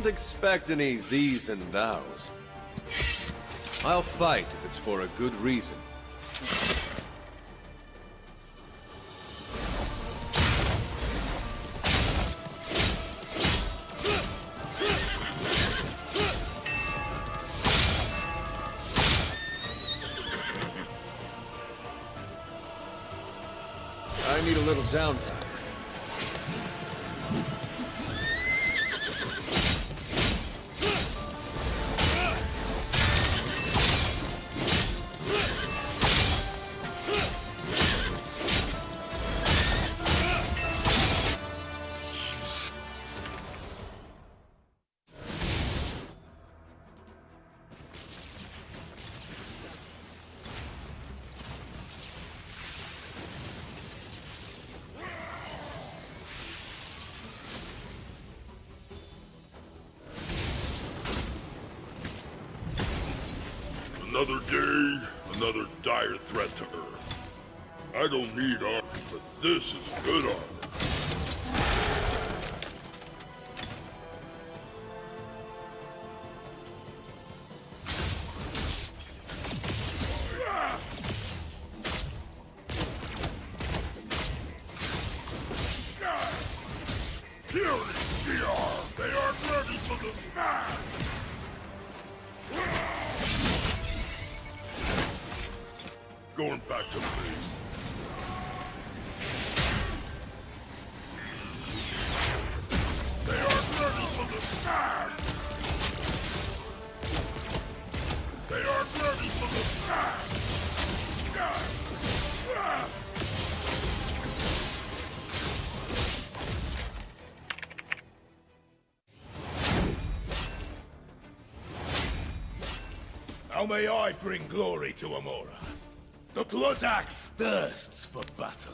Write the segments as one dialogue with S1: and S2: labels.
S1: Don't expect any these and thous. I'll fight if it's for a good reason. I need a little downtime.
S2: Another day, another dire threat to Earth. I don't need armor, but this is good armor. Kill these Shi'ar! They aren't ready for the smash! Going back to base. They aren't ready for the smash! They aren't ready for the smash!
S3: How may I bring glory to Amora? The Blood Axe thirsts for battle.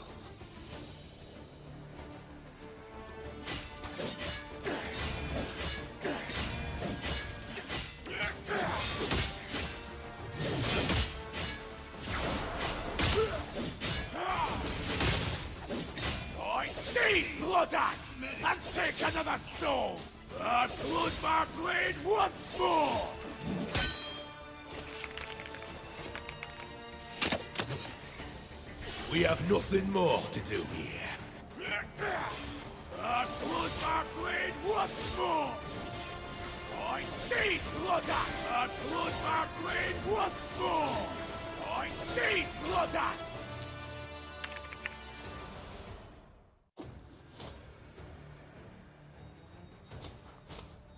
S3: I need Blood Axe and take another soul! And blood my blade once more! We have nothing more to do here. I'd blood my blade once more! I need Blood Axe! I'd blood my blade once more! I need Blood Axe!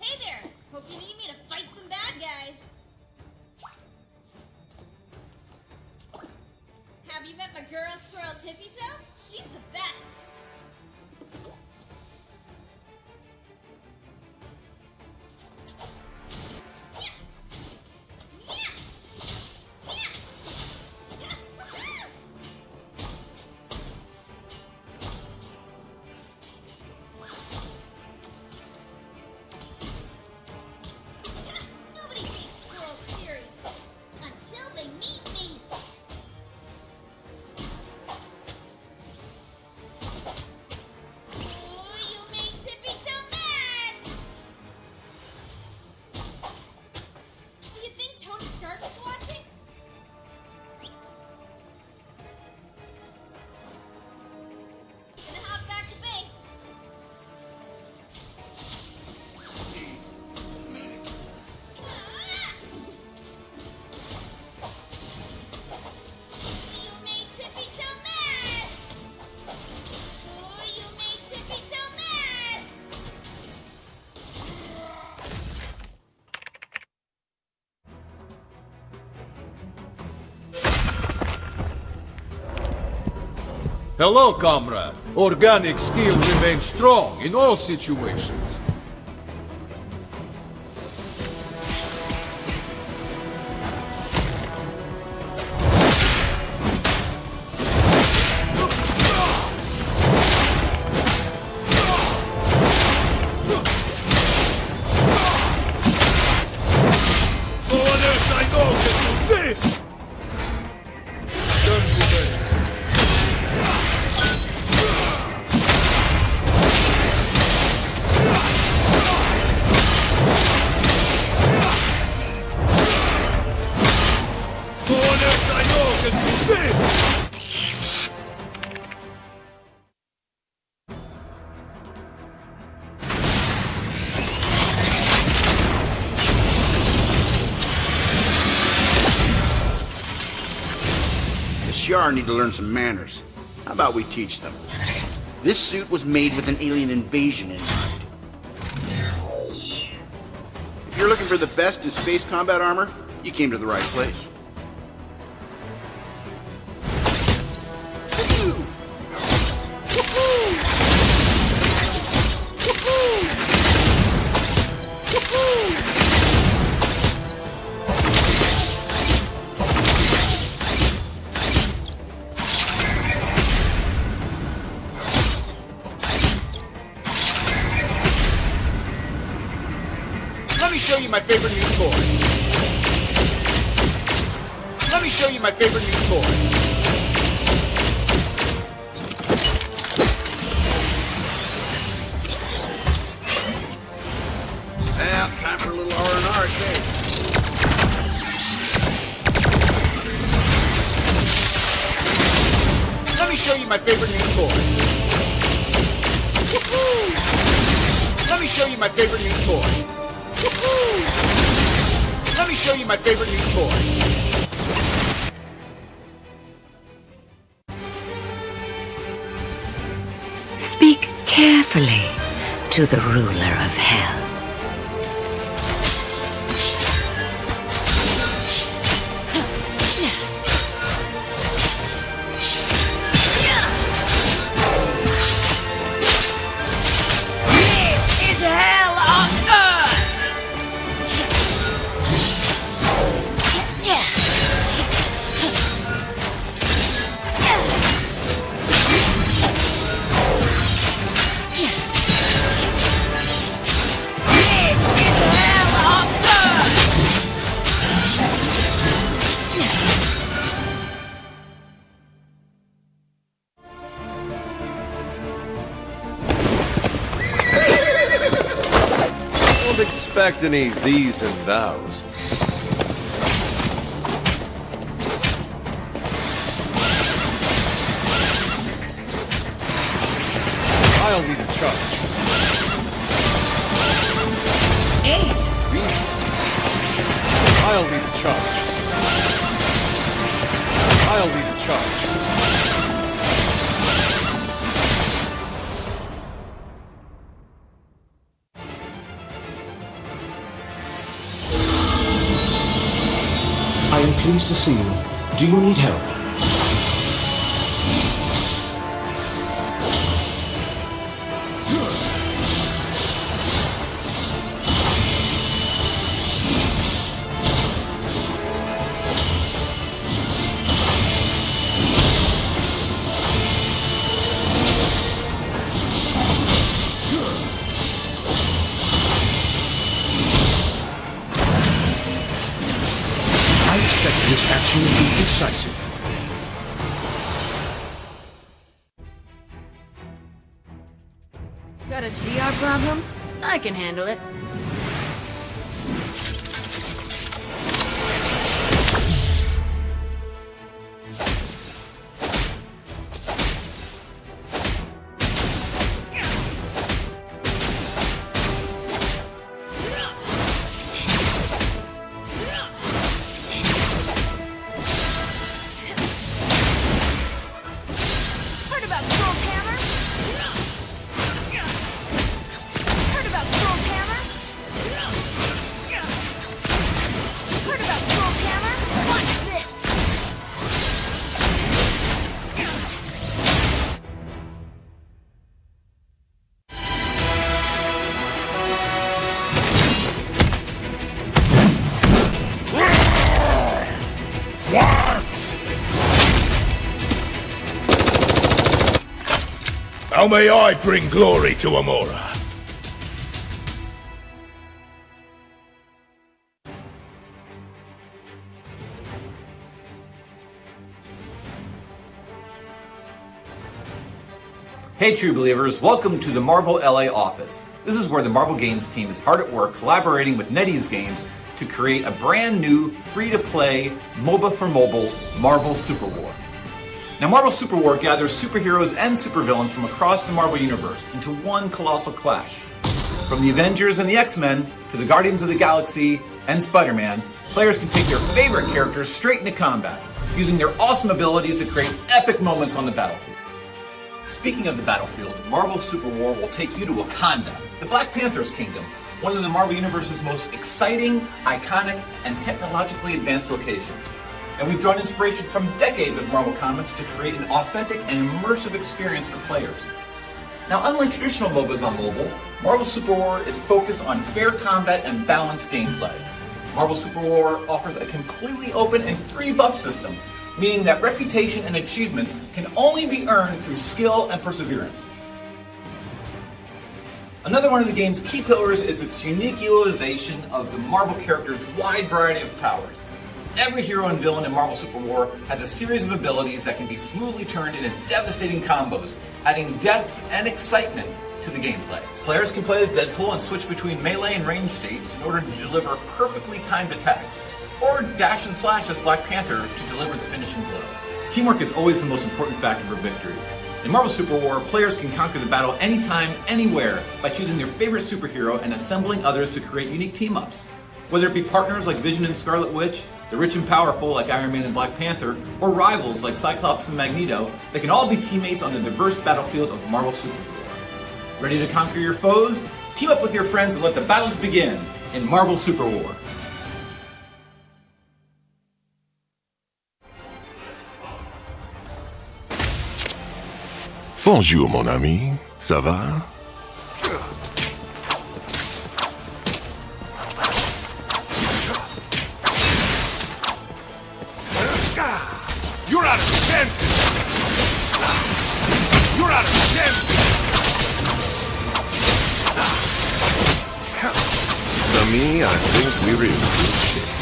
S4: Hey there! Hope you need me to fight some bad guys! Have you met my girl, Squirrel Tippy Toe? She's the best! Nobody takes squirrels serious until they meet me! Ooh, you made Tippy Toe mad! Do you think Tony Stark is watching? Gonna hop back to base. Ah! You made Tippy Toe mad! Ooh, you made Tippy Toe mad!
S1: Hello, comrade. Organic steel remains strong in all situations.
S2: No one else I know can do this!
S1: Turn to base.
S2: Ah!
S1: can do this!
S5: The Shi'ar need to learn some manners. How about we teach them? This suit was made with an alien invasion in mind. If you're looking for the best in space combat armor, you came to the right place. Let me show you my favorite new toy. Let me show you my favorite new toy. Well, time for a little R&R at base. Let me show you my favorite new toy. Let me show you my favorite new toy. Let me show you my favorite new toy.
S6: Speak carefully to the ruler of hell.
S3: This is hell on earth!
S7: Don't expect any these and thous. I'll lead a charge.
S6: Ace!
S7: I'll lead a charge. I'll lead a charge.
S8: I am pleased to see you. Do you need help? I expect this action will be decisive.
S9: Got a CR problem? I can handle it.
S4: Heard about Troll Hammer? Heard about Troll Hammer? Heard about Troll Hammer? Watch this!
S3: How may I bring glory to Amora?
S10: Hey true believers, welcome to the Marvel LA office. This is where the Marvel Games team is hard at work collaborating with NetEase Games to to create a brand new, free-to-play, MOBA for mobile, Marvel Super War. Now, Marvel Super War gathers superheroes and supervillains from across the Marvel Universe into one colossal clash. From the Avengers and the X-Men to the Guardians of the Galaxy and Spider-Man, players can take their favorite characters straight into combat, using their awesome abilities to create epic moments on the battlefield. Speaking of the battlefield, Marvel Super War will take you to Wakanda, the Black Panther's kingdom, one of the Marvel Universe's most exciting, iconic, and technologically advanced locations. And we've drawn inspiration from decades of Marvel comics to create an authentic and immersive experience for players. Now, unlike traditional MOBAs on mobile, Marvel Super War is focused on fair combat and balanced gameplay. Marvel Super War offers a completely open and free buff system, meaning that reputation and achievements can only be earned through skill and perseverance. Another one of the game's key pillars is its unique utilization of the Marvel characters' wide variety of powers. Every hero and villain in Marvel Super War has a series of abilities that can be smoothly turned into devastating combos, adding depth and excitement to the gameplay. Players can play as Deadpool and switch between melee and ranged states in order to deliver perfectly timed attacks, or dash and slash as Black Panther to deliver the finishing blow. Teamwork is always the most important factor for victory. In Marvel Super War, players can conquer the battle anytime, anywhere, by choosing their favorite superhero and assembling others to create unique team-ups. Whether it be partners like Vision and Scarlet Witch, the rich and powerful like Iron Man and Black Panther, or rivals like Cyclops and Magneto, they can all be teammates on the diverse battlefield of Marvel Super War. Ready to conquer your foes? Team up with your friends and let the battles begin in Marvel Super War.
S2: Bonjour, mon ami. Ça va?
S3: You're out of chances! You're out of chances!
S2: Ami, I think we're in good shape.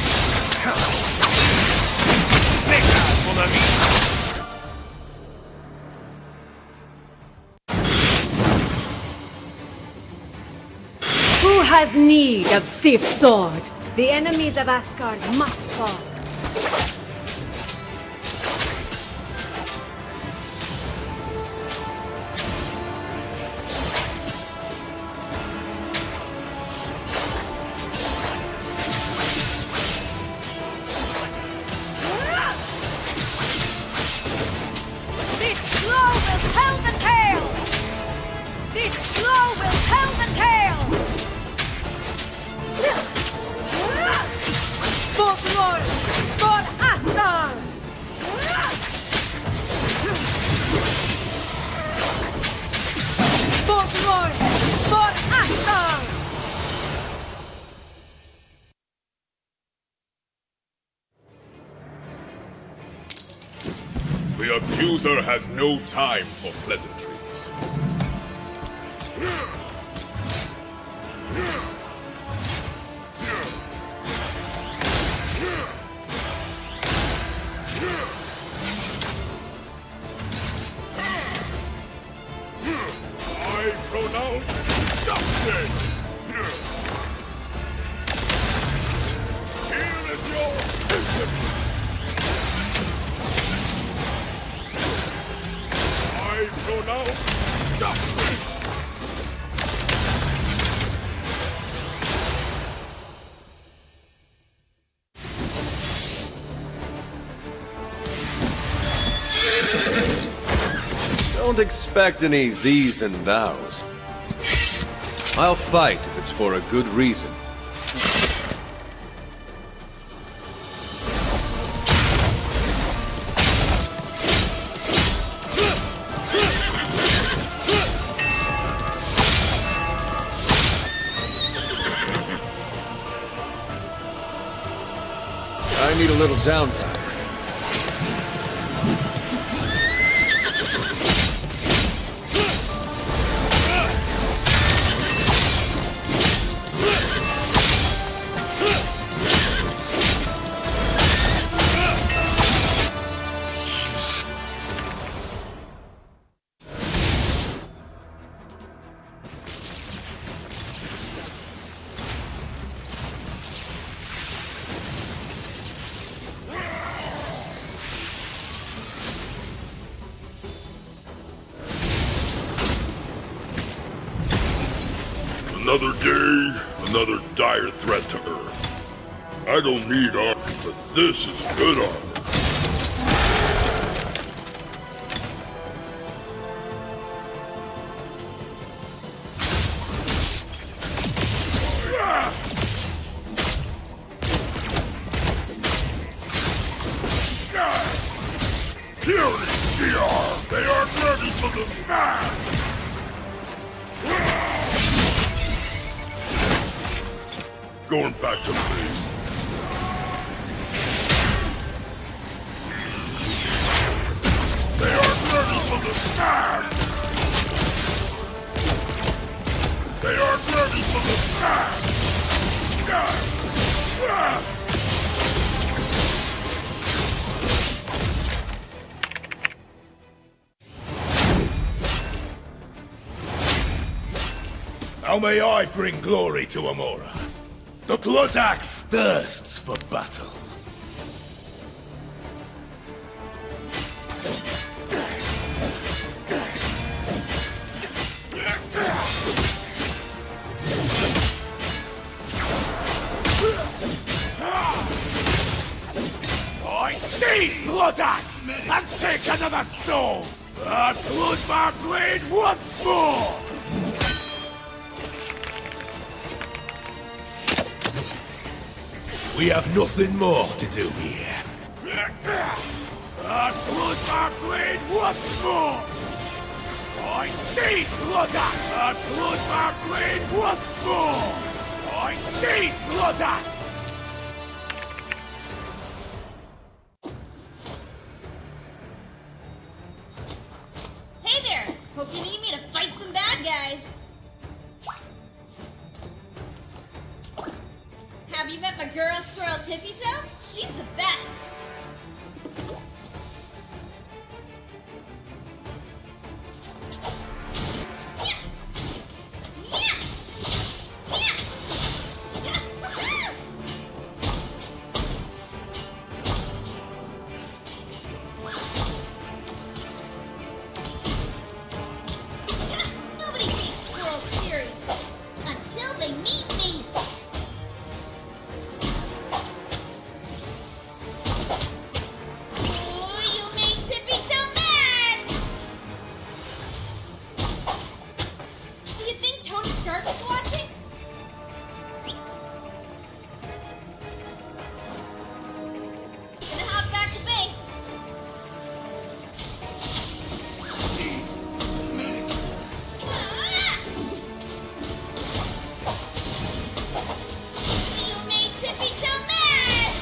S3: Venga, mon ami!
S11: Who has need of Sif's sword? The enemies of Asgard must fall.
S4: This blow will tell the tale! This blow will tell the tale!
S11: Folklore for Asgard! Folklore for Asgard!
S2: The accuser has no time for pleasantries.
S3: I pronounce justice! Here is your sentence! I pronounce justice!
S7: Don't expect any these and thous. I'll fight if it's for a good reason. I need a little downtime.
S2: Another day, another dire threat to Earth. I don't need armor, but this is good armor. Fury CR! They aren't ready for the smash! Going back to base. They aren't ready for the smash! They aren't ready for the smash!
S3: How may I bring glory to Amora? The Blood Axe thirsts for battle. I need Blood Axe and take another soul! And blood my blade once more! We have nothing more to do here. And blood my blade once more! I need Blood Axe! And blood my blade once more! I need Blood Axe!
S12: Hey there! Hope you need me to fight some bad guys! Have you met my girl squirrel Tippy Toe? She's the best! Nobody takes squirrels serious until they meet me! Ooh, you made Tippy Toe mad! Do you think Tony Stark is watching? Gonna hop back to base. Ah! You made Tippy Toe mad!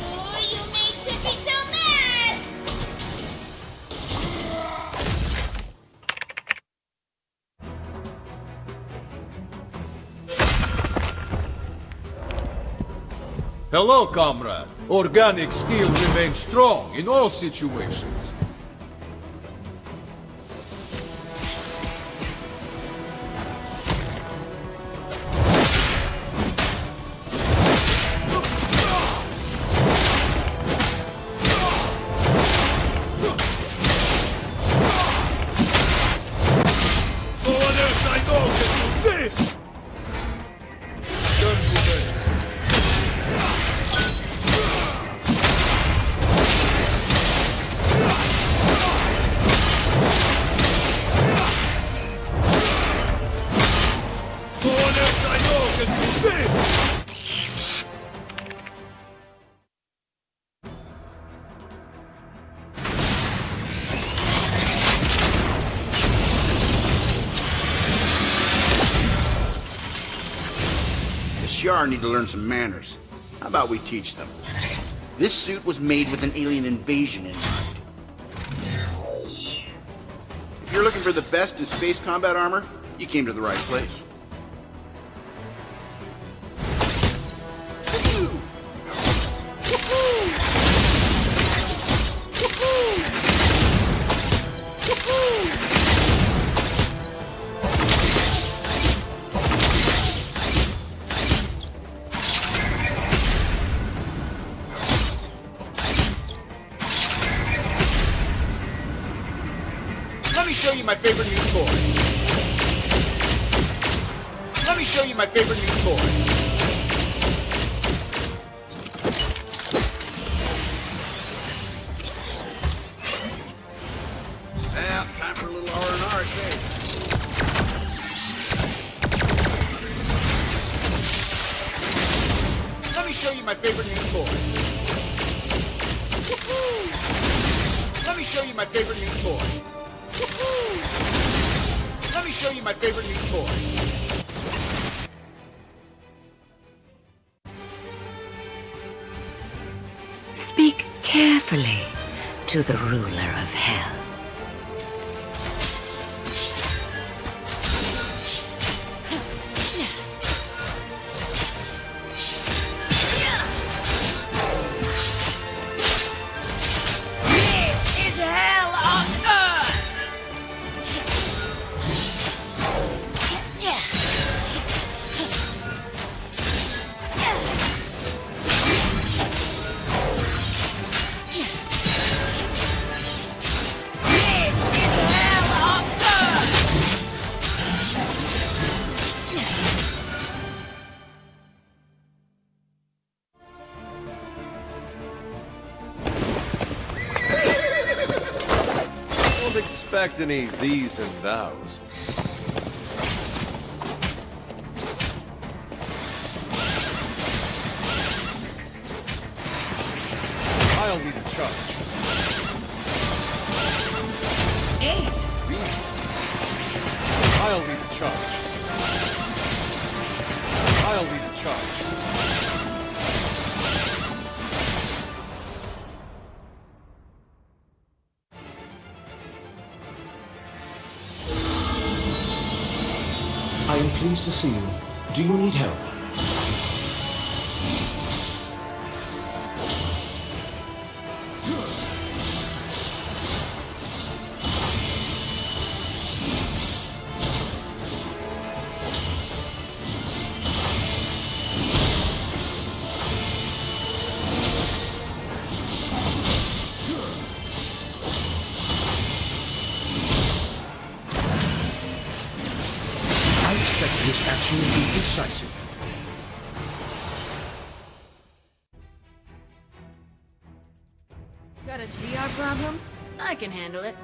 S12: Ooh, you made Tippy Toe mad!
S1: Hello, comrade. Organic steel remains strong in all situations.
S3: No one else I know can do this!
S1: Turn to base.
S3: No one else I know can do this!
S5: The Shi'ar need to learn some manners. How about we teach them? This suit was made with an alien invasion in mind. If you're looking for the best in space combat armor, you came to the right place. Let me show you my favorite new toy. Let me show you my favorite new toy. Now, time for a little R&R at base. Let me show you my favorite new toy. Woohoo! Let me show you my favorite new toy. Woohoo! Let me show you my favorite new toy.
S6: Speak carefully to the ruler of hell.
S4: This is hell on earth!
S7: Don't expect any these and thous. I'll need a charge.
S9: Ace!
S7: I'll need a charge. I'll need a charge.
S8: I am pleased to see you. Do you need help? I expect this action will be decisive.
S9: Got a CR problem? I can handle it.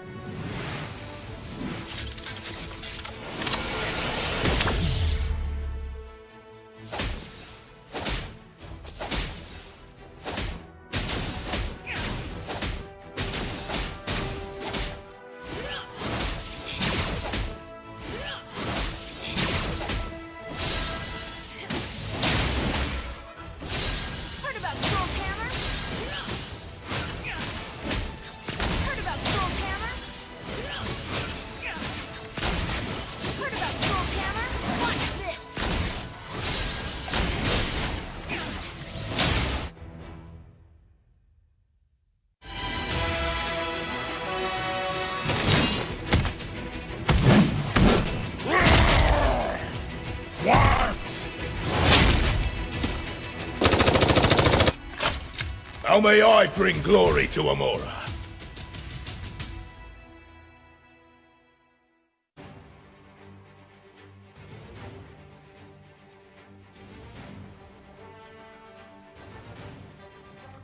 S4: Heard about Toke Hammer? Heard about Toke Hammer? Heard about Toke Hammer? Watch this!
S3: How may I bring glory to Amora?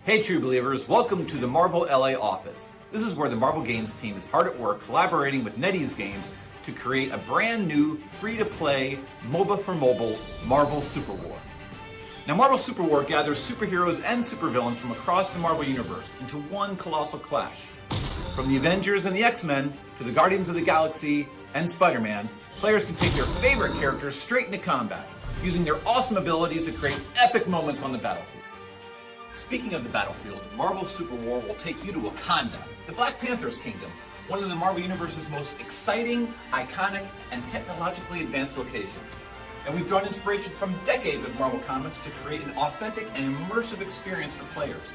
S10: Hey true believers, welcome to the Marvel LA office. This is where the Marvel Games team is hard at work collaborating with NetEase Games to create a brand new free-to-play MOBA for mobile Marvel Super War. Now Marvel Super War gathers superheroes and supervillains from across the Marvel Universe into one colossal clash. From the Avengers and the X-Men to the Guardians of the Galaxy and Spider-Man, players can take their favorite characters straight into combat, using their awesome abilities to create epic moments on the battlefield. Speaking of the battlefield, Marvel Super War will take you to Wakanda, the Black Panther's kingdom, one of the Marvel Universe's most exciting, iconic, and technologically advanced locations. And we've drawn inspiration from decades of Marvel comics to create an authentic and immersive experience for players.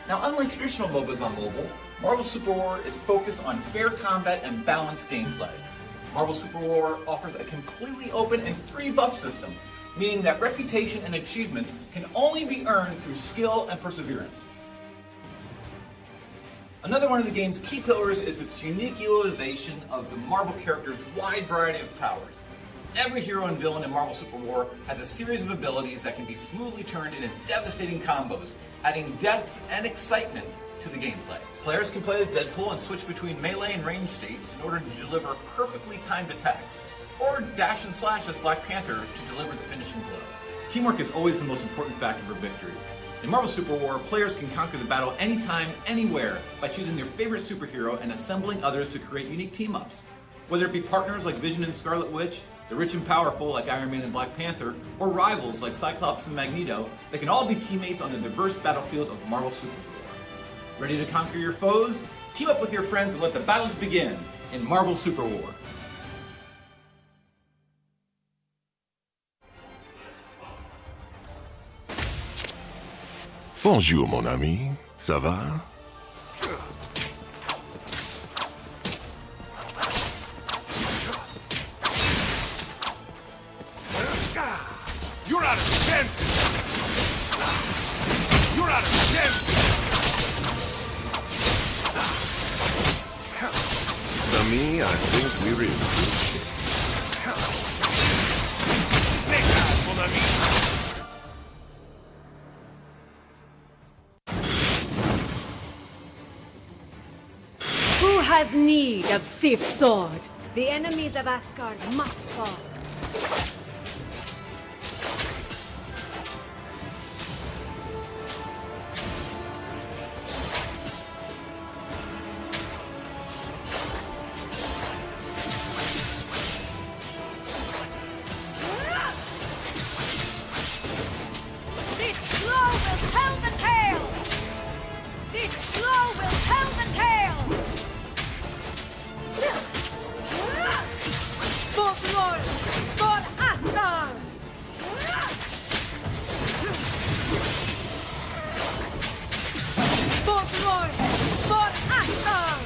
S10: Now, unlike traditional MOBAs on mobile, Marvel Super War is focused on fair combat and balanced gameplay. Marvel Super War offers a completely open and free buff system, meaning that reputation and achievements can only be earned through skill and perseverance. Another one of the game's key pillars is its unique utilization of the Marvel characters' wide variety of powers. Every hero and villain in Marvel Super War has a series of abilities that can be smoothly turned into devastating combos, adding depth and excitement to the gameplay. Players can play as Deadpool and switch between melee and range states in order to deliver perfectly timed attacks, or dash and slash as Black Panther to deliver the finishing blow. Teamwork is always the most important factor for victory. In Marvel Super War, players can conquer the battle anytime, anywhere, by choosing their favorite superhero and assembling others to create unique team-ups. Whether it be partners like Vision and Scarlet Witch, the rich and powerful like Iron Man and Black Panther, or rivals like Cyclops and Magneto, they can all be teammates on the diverse battlefield of Marvel Super War. Ready to conquer your foes? Team up with your friends and let the battles begin in Marvel Super War.
S2: Bonjour, mon ami. Ça va?
S3: You're out of senses! You're out of senses!
S2: Ami, I think we're in good shape.
S3: Snake eyes, mon ami!
S11: Who has need of Sif's sword? The enemies of Asgard must fall.
S4: This blow will tell the tale! This blow will tell the tale!
S11: Folklore for Asgard! Folklore for Asgard!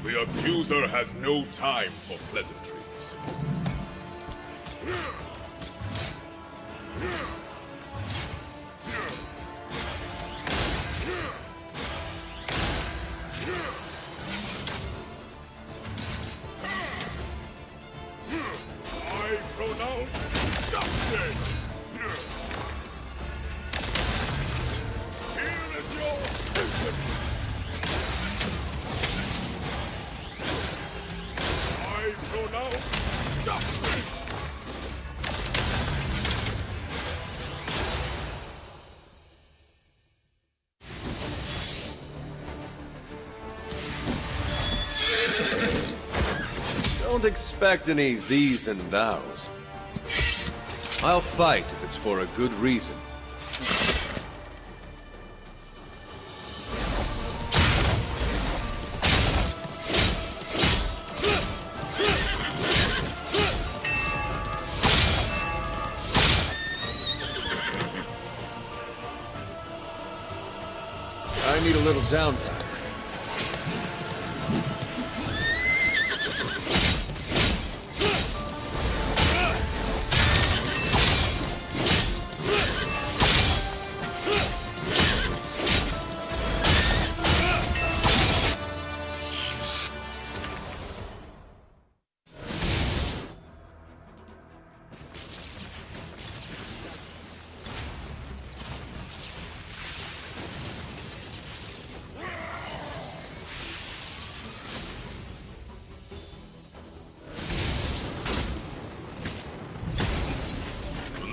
S2: The accuser has no time for pleasantries. I pronounce justice! Here is your sentence! I pronounce justice!
S7: Don't expect any these and thous. I'll fight if it's for a good reason. I need a little downtime.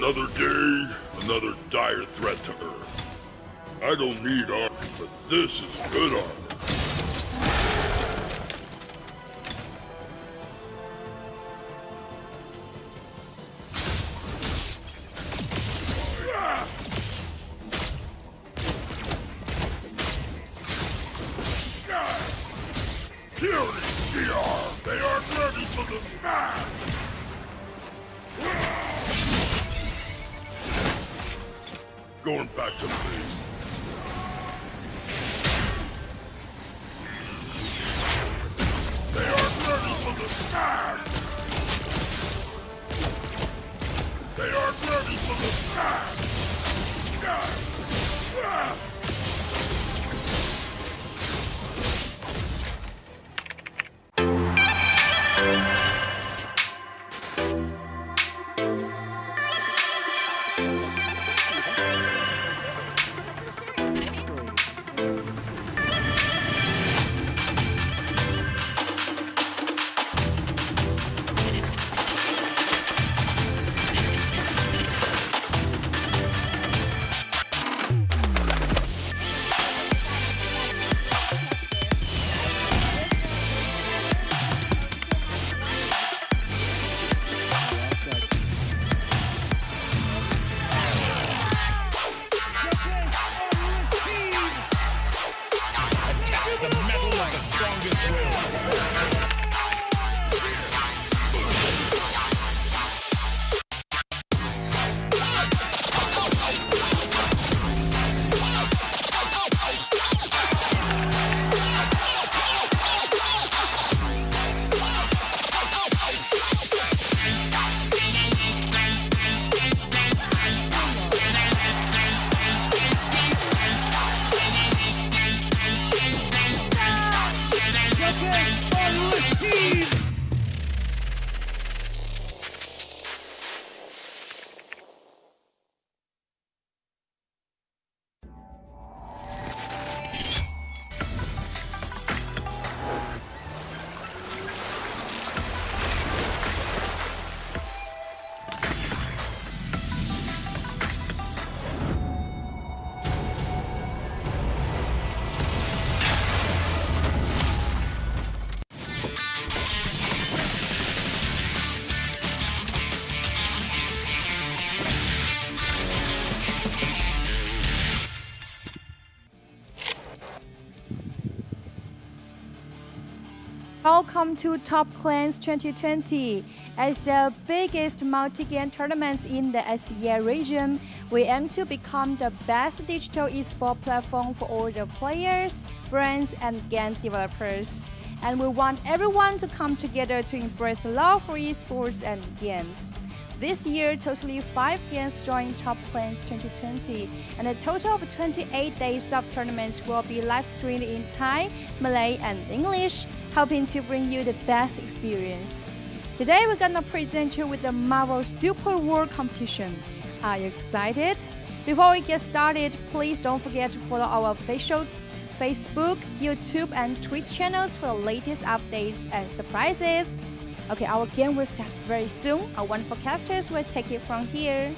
S2: Another day, another dire threat to Earth. I don't need armor, but this is good armor. Fury Shi'ar! They are ready for the smash! Going back to base. They are ready for the smash! They are ready for the smash!
S13: Welcome to Top Clans 2020. As the biggest multi-game tournaments in the Asia region, we aim to become the best digital esports platform for all the players, brands, and game developers. And we want everyone to come together to embrace love for esports and games. This year, totally 5 games joined Top Clans 2020, and a total of 28 days of tournaments will be live streamed in Thai, Malay, and English, helping to bring you the best experience. Today, we're gonna present you with the Marvel Super World competition. Are you excited? Before we get started, please don't forget to follow our official Facebook, YouTube, and Twitch channels for the latest updates and surprises. Okay, our game will start very soon. Our wonderful casters will take it from here.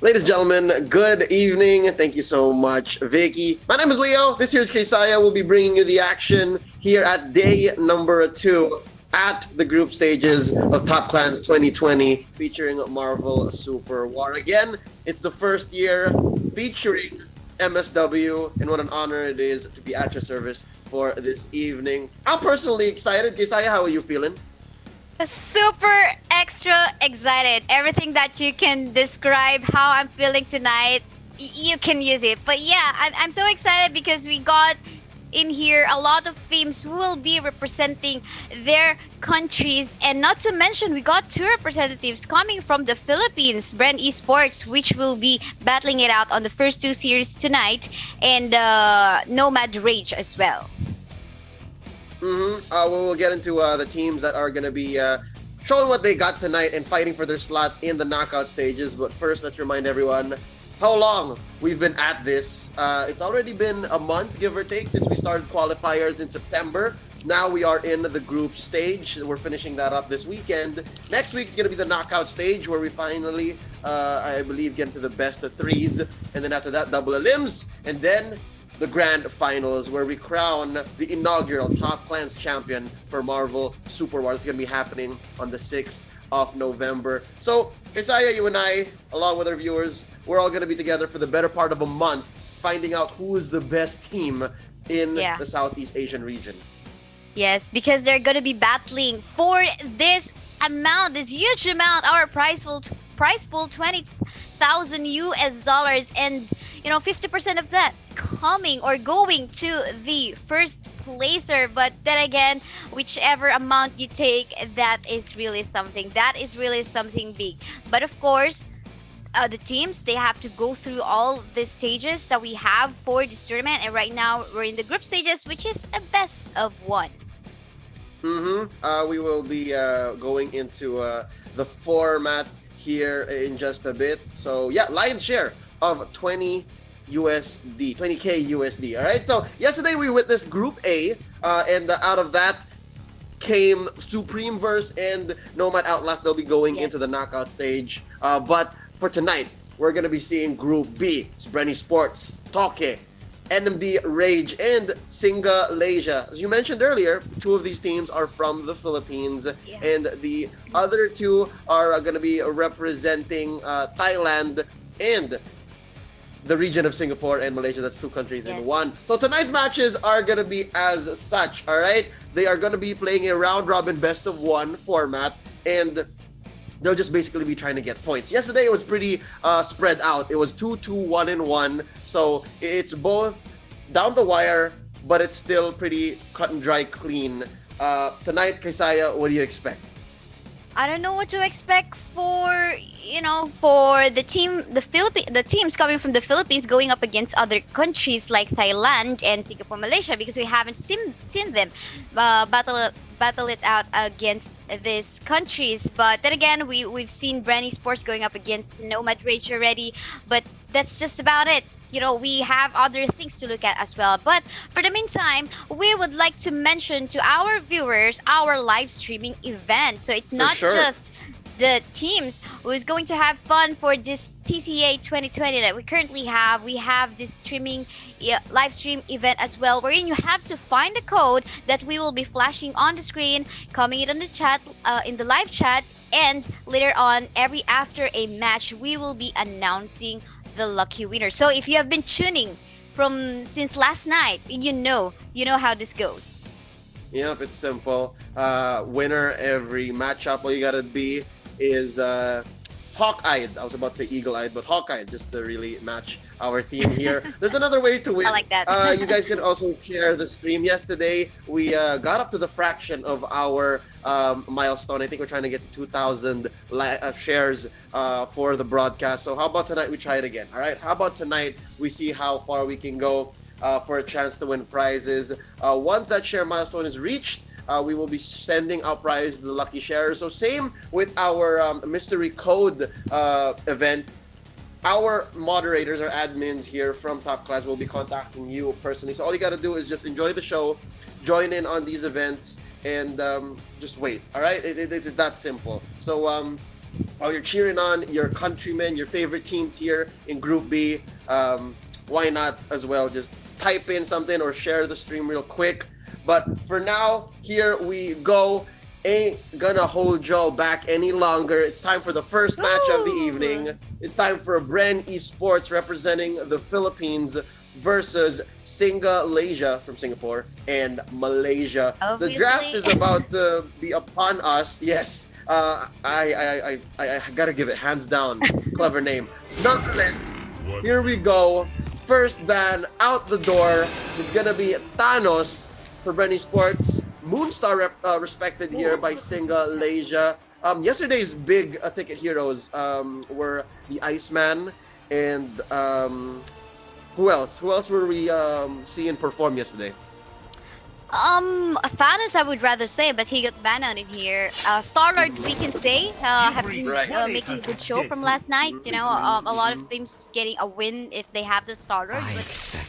S14: Ladies and gentlemen, good evening. Thank you so much, Vicky. My name is Leo. This here's Keisaya. We'll be bringing you the action here at day number 2 at the group stages of Top Clans 2020 featuring Marvel Super War. Again, it's the first year featuring MSW, and what an honor it is to be at your service for this evening. I'm personally excited. Keisaya, how are you feeling?
S12: Super extra excited. Everything that you can describe how I'm feeling tonight, you can use it. But yeah, I'm so excited because we got in here a lot of teams who will be representing their countries, and not to mention we got 2 representatives coming from the Philippines, Bren Esports, which will be battling it out on the first 2 series tonight, and Nomad Rage as well.
S14: We'll get into the teams that are going to be showing what they got tonight and fighting for their slot in the knockout stages. But first, let's remind everyone how long we've been at this. It's already been a month, give or take, since we started qualifiers in September. Now we are in the group stage. We're finishing that up this weekend. Next week is going to be the knockout stage where we finally, I believe, get into the best of 3s. And then after that, double elims. And then the grand finals where we crown the inaugural Top Clans champion for Marvel Super War. It's going to be happening on the 6th of November. So, Keisaya, you and I, along with our viewers, we're all going to be together for the better part of a month, finding out who is the best team in the Southeast Asian region.
S12: Yes, because they're going to be battling for this amount, this huge amount, our prize pool, $20,000 US, and 50% of that coming or going to the first placer. But then again, whichever amount you take, that is really something. That is really something big. But of course, the teams, they have to go through all the stages that we have for this tournament, and right now we're in the group stages, which is a best of 1.
S14: We will be going into the format here in just a bit. So yeah, lion's share of 20 USD, 20k USD. All right. So yesterday we witnessed Group A, and out of that came Supremeverse and Nomad Outlast. They'll be going into the knockout stage. But for tonight, we're gonna be seeing Group B. It's Bren Esports, Toke, NMD Rage, and Singalaysia. As you mentioned earlier, 2 of these teams are from the Philippines, and the other 2 are going to be representing Thailand and the region of Singapore and Malaysia. That's 2 countries in one. So tonight's matches are going to be as such, all right? They are going to be playing a round-robin best-of-1 format, and they'll just basically be trying to get points. Yesterday, it was pretty spread out. It was 2-2, 1-1. So it's both down the wire, but it's still pretty cut and dry clean. Tonight, Keisaya, what do you expect?
S12: I don't know what to expect for the teams coming from the Philippines going up against other countries like Thailand and Singapore, Malaysia, because we haven't seen them battle it out against these countries. But then again, we've seen Bren Esports going up against Nomad Rage already, but that's just about it. We have other things to look at as well. But for the meantime, we would like to mention to our viewers our live streaming event. So it's not just the teams who is going to have fun for this TCA 2020 that we currently have. We have this streaming live stream event as well, wherein you have to find the code that we will be flashing on the screen, coming in on the chat, in the live chat, and later on, after a match, we will be announcing the lucky winner. So if you have been tuning from since last night, you know how this goes.
S14: Yep, it's simple. Winner every matchup. All you gotta be is hawk-eyed. I was about to say eagle-eyed, but hawk-eyed, just to really match our theme here. There's another way to win.
S12: I like that.
S14: You guys can also share the stream. Yesterday, we got up to the fraction of our milestone. I think we're trying to get to 2,000 shares for the broadcast. So how about tonight we try it again? All right. How about tonight we see how far we can go for a chance to win prizes. Once that share milestone is reached, we will be sending out prizes to the lucky sharers. So same with our mystery code event. Our moderators, our admins here from Top Class will be contacting you personally. So all you got to do is just enjoy the show, join in on these events, and just wait. All right? It's that simple. So while you're cheering on your countrymen, your favorite teams here in Group B, why not as well just type in something or share the stream real quick. But for now, here we go. Ain't gonna hold Joe back any longer. It's time for the first match of the evening. It's time for Bren Esports representing the Philippines versus Singalaysia from Singapore and Malaysia.
S12: Obviously.
S14: The draft is about to be upon us. Yes, I gotta give it hands down. Clever name. Nonetheless, here we go. First ban out the door. It's gonna be Thanos for Bren Esports. Moonstar respected here by Singalaysia. Yesterday's big ticket heroes were the Iceman and who else? Who else were we seeing perform yesterday?
S12: Thanos, I would rather say, but he got banned out in here. Star-Lord, we can say, have been making a good show from last night. You know, a lot of teams getting a win if they have the Star-Lord. But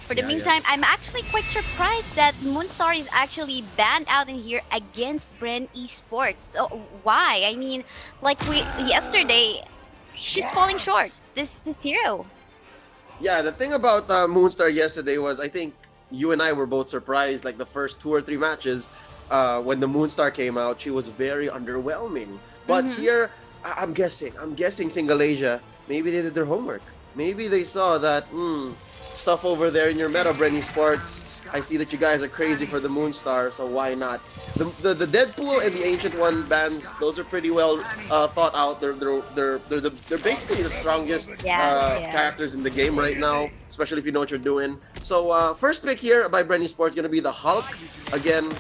S12: for the meantime, I'm actually quite surprised that Moonstar is actually banned out in here against Bren Esports. So why? I mean, like yesterday, she's falling short. This hero.
S14: Yeah, the thing about Moonstar yesterday was, I think you and I were both surprised. Like the first 2 or 3 matches, when the Moonstar came out, she was very underwhelming. But here, I'm guessing Singalaysia, maybe they did their homework. Maybe they saw that stuff over there in your meta, Bren Esports. I see that you guys are crazy for the Moonstar, so why not? The Deadpool and the Ancient One bands, those are pretty well thought out. They're basically the strongest characters in the game right now, especially if you know what you're doing. So first pick here by Bren Esports gonna be the Hulk. Again,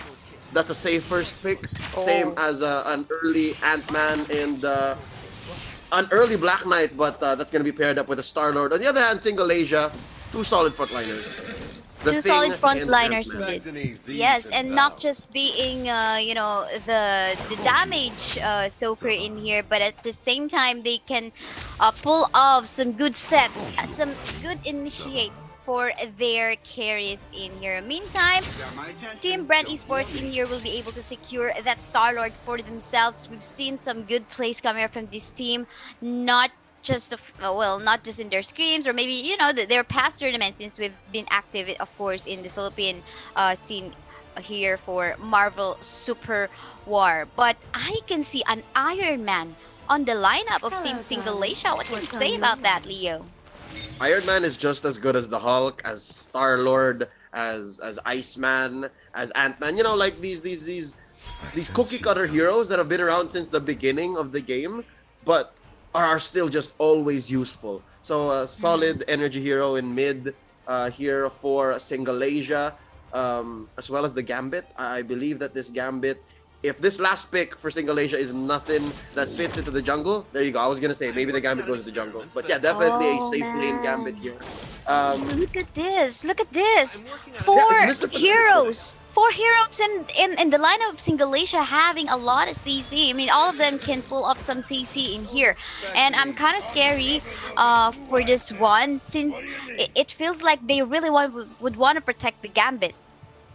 S14: that's a safe first pick, same as an early Ant-Man and an early Black Knight, but that's gonna be paired up with a Star-Lord. On the other hand, Singalaysia, 2 solid frontliners.
S12: Two solid frontliners indeed. Yes, and not just being, the damage soaker in here, but at the same time they can pull off some good sets, some good initiates for their carries in here. Meantime, Team Bren Esports in here will be able to secure that Star-Lord for themselves. We've seen some good plays coming up from this team, not just not just in their scrims or maybe their past tournaments, since we've been active of course in the Philippine scene here for Marvel Super War. But I can see an Iron Man on the lineup of Team Singalaysia. What can you say about that, Leo?
S14: Iron Man is just as good as the Hulk, as Star-Lord, as Iceman, as Ant-Man. You know, like these cookie cutter heroes that have been around since the beginning of the game, but are still just always useful. So a solid energy hero in mid here for Singalaysia, as well as the Gambit. I believe that this Gambit, if this last pick for Singalaysia is nothing that fits into the jungle, there you go. I was gonna say maybe the Gambit goes to the jungle, but yeah, definitely a safe lane Gambit here.
S12: Look at this! Look at this! 4 heroes! 4 heroes in the lineup of Singalaysia having a lot of CC. I mean, all of them can pull off some CC in here. And I'm kind of scary for this one, since it feels like they really would want to protect the Gambit.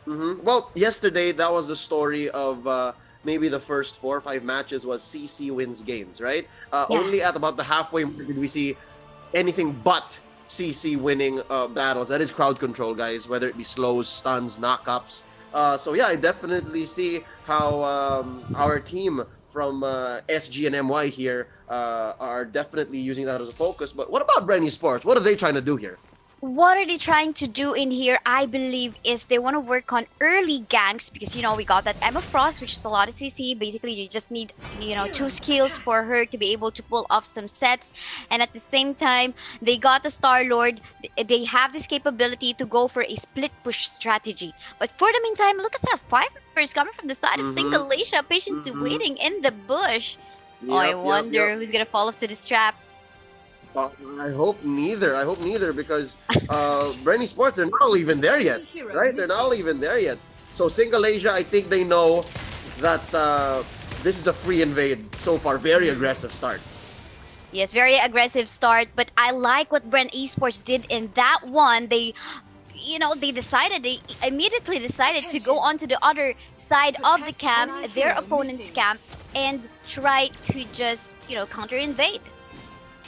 S14: Well, yesterday, that was the story of maybe the first 4 or 5 matches was CC wins games, right? Only at about the halfway mark did we see anything but CC winning battles. That is crowd control, guys, whether it be slows, stuns, knockups. So yeah, I definitely see how our team from SG and MY here are definitely using that as a focus. But what about Bren Esports? What are they trying to do here?
S12: What are they trying to do in here? I believe is they want to work on early ganks because we got that Emma Frost, which is a lot of CC. Basically, you just need 2 skills for her to be able to pull off some sets, and at the same time, they got the Star Lord. They have this capability to go for a split push strategy. But for the meantime, look at that 5 members coming from the side of Singalaysia, patiently waiting in the bush. I wonder who's gonna fall off to this trap.
S14: I hope neither. Because Bren Esports, they're not even there yet, right? They're not even there yet. So Singalaysia, I think they know that this is a free invade so far. Very aggressive start.
S12: Yes, very aggressive start. But I like what Bren Esports did in that one. They immediately decided to go onto the other side of the camp, their opponent's camp, and try to just counter invade.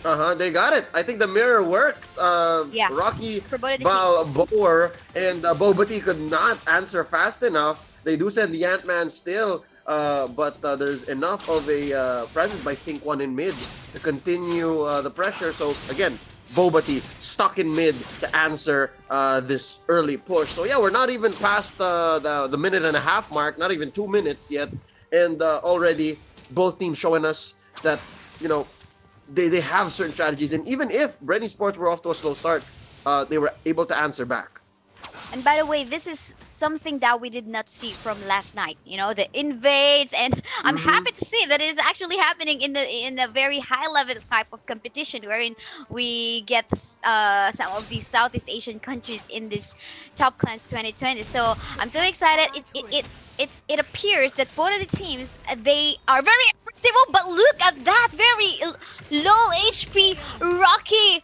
S14: They got it. I think the mirror worked. Rocky, Boer, and Bobati could not answer fast enough. They do send the Ant-Man still, but there's enough of a presence by Sync 1 in mid to continue the pressure. So again, Bobati stuck in mid to answer this early push. So yeah, we're not even past the minute and a half mark, not even 2 minutes yet. And already both teams showing us that, they have certain strategies, and even if Bren Esports were off to a slow start, they were able to answer back.
S12: And by the way, this is something that we did not see from last night. The invades, and I'm happy to see that it is actually happening in a very high level type of competition, wherein we get some of these Southeast Asian countries in this Top Clans 2020. So I'm so excited. It appears that both of the teams, they are very aggressive, but look at that very low HP Rocky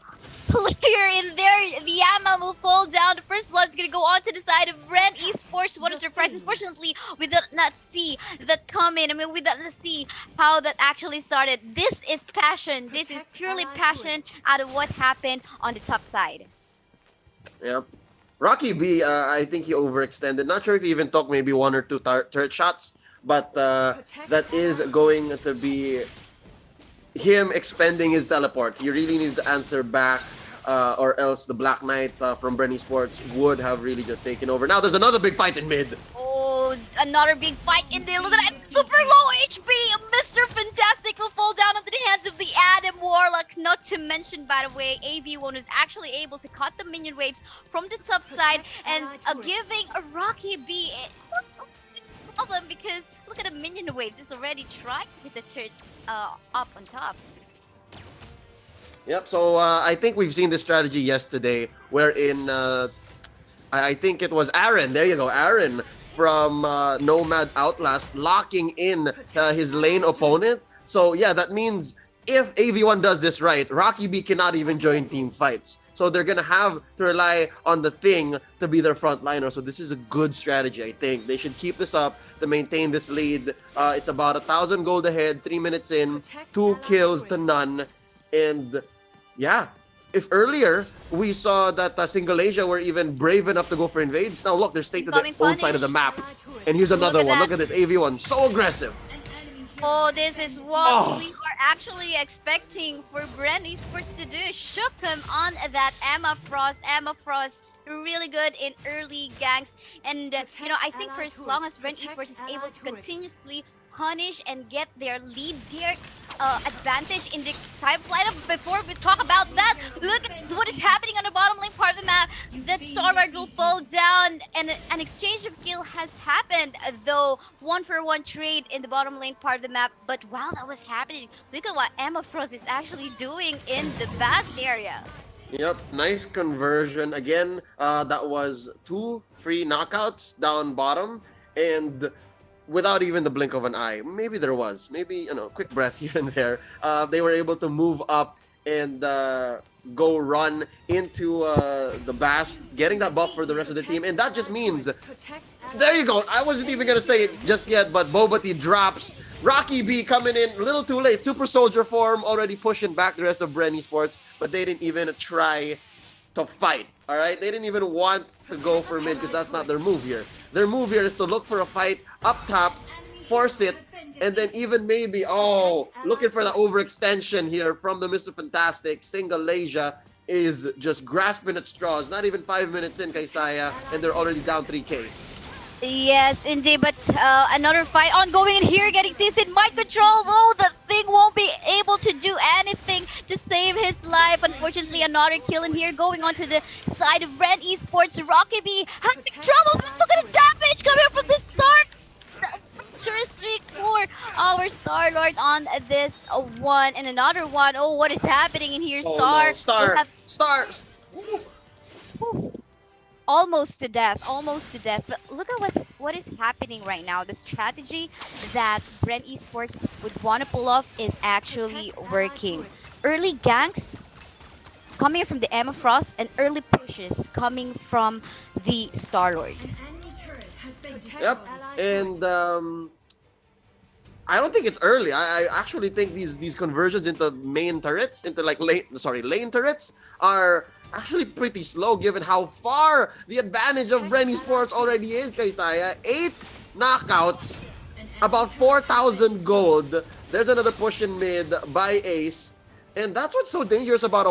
S12: player in there. The Yama will fall down. The first blood is going to go on to the side of Bren Esports. What a surprise. Unfortunately, we did not see that coming. We did not see how that actually started. This is passion. This is purely passion out of what happened on the top side.
S14: Yep. Rocky B, I think he overextended. Not sure if he even took maybe 1 or 2 turret shots, but that is going to be him expending his teleport. He really needed to answer back, or else the Black Knight from Bren Esports would have really just taken over. Now there's another big fight in mid.
S12: Oh, another big fight in there. Look at that. Super low HP. Mr. Fantastic will fall down into the hands of the Adam Warlock. Not to mention, by the way, AV1 is actually able to cut the minion waves from the top side and giving a Rocky B problem, because look at the minion waves. It's already trying to hit the turrets up on top.
S14: Yep, so I think we've seen this strategy yesterday, wherein I think it was Aaron. There you go, Aaron from Nomad Outlast locking in his lane opponent. So yeah, that means if AV1 does this right, Rocky B cannot even join team fights. So they're going to have to rely on the Thing to be their frontliner. So this is a good strategy, I think. They should keep this up to maintain this lead. It's about 1,000 gold ahead, 3 minutes in, 2 kills to none. And yeah, if earlier we saw that Singalaysia were even brave enough to go for invades, now look, they're staying to their own side of the map. And here's another one. Look at this AV1, so aggressive.
S12: Oh, this is what we are actually expecting for Bren Esports to do. Shook him on that Emma Frost. Emma Frost really good in early ganks. And, I think for as long as Bren Esports is able to continuously punish and get their lead, their advantage in the time lineup. Before we talk about that, look at what is happening on the bottom lane part of the map. That Starlord will fall down, and an exchange of kill has happened, though 1-for-1 trade in the bottom lane part of the map. But while that was happening, look at what Emma Frost is actually doing in the Bast area.
S14: Yep, nice conversion. Again, that was 2 free knockouts down bottom, and without even the blink of an eye. Maybe there was. Maybe, quick breath here and there. They were able to move up and go run into the Bast, getting that buff for the rest of the team. And that just means, there you go. I wasn't even going to say it just yet, but Bobati drops. Rocky B coming in a little too late. Super Soldier form already pushing back the rest of Bren Esports, but they didn't even try to fight. All right? They didn't even want to go for mid because that's not their move here. Their move here is to look for a fight up top, force it, And then even maybe, looking for the overextension here from the Mr. Fantastic. Singalaysia is just grasping at straws. Not even 5 minutes in, Kaisaya, and they're already down 3K.
S12: Yes, indeed, but another fight ongoing in here, getting seized in mind control. Oh, the thing won't be able to do anything to save his life. Unfortunately, another kill in here going on to the side of Bren Esports. Rocky B having troubles, but look at the damage coming from the start. Victory streak for our Star Lord on this one, and another one. Oh, what is happening in here, Star?
S14: No. Star.
S12: Almost to death. But look at what is happening right now. The strategy that Bren Esports would want to pull off is actually working. Early ganks coming from the Emma Frost, and early pushes coming from the Star-Lord.
S14: Yep, and I don't think it's early. I actually think these conversions into main turrets, into like lane turrets, are actually pretty slow given how far the advantage of Bren Esports already is, Kaisaya. 8 knockouts, about 4,000 gold. There's another push in mid by Ace. And that's what's so dangerous about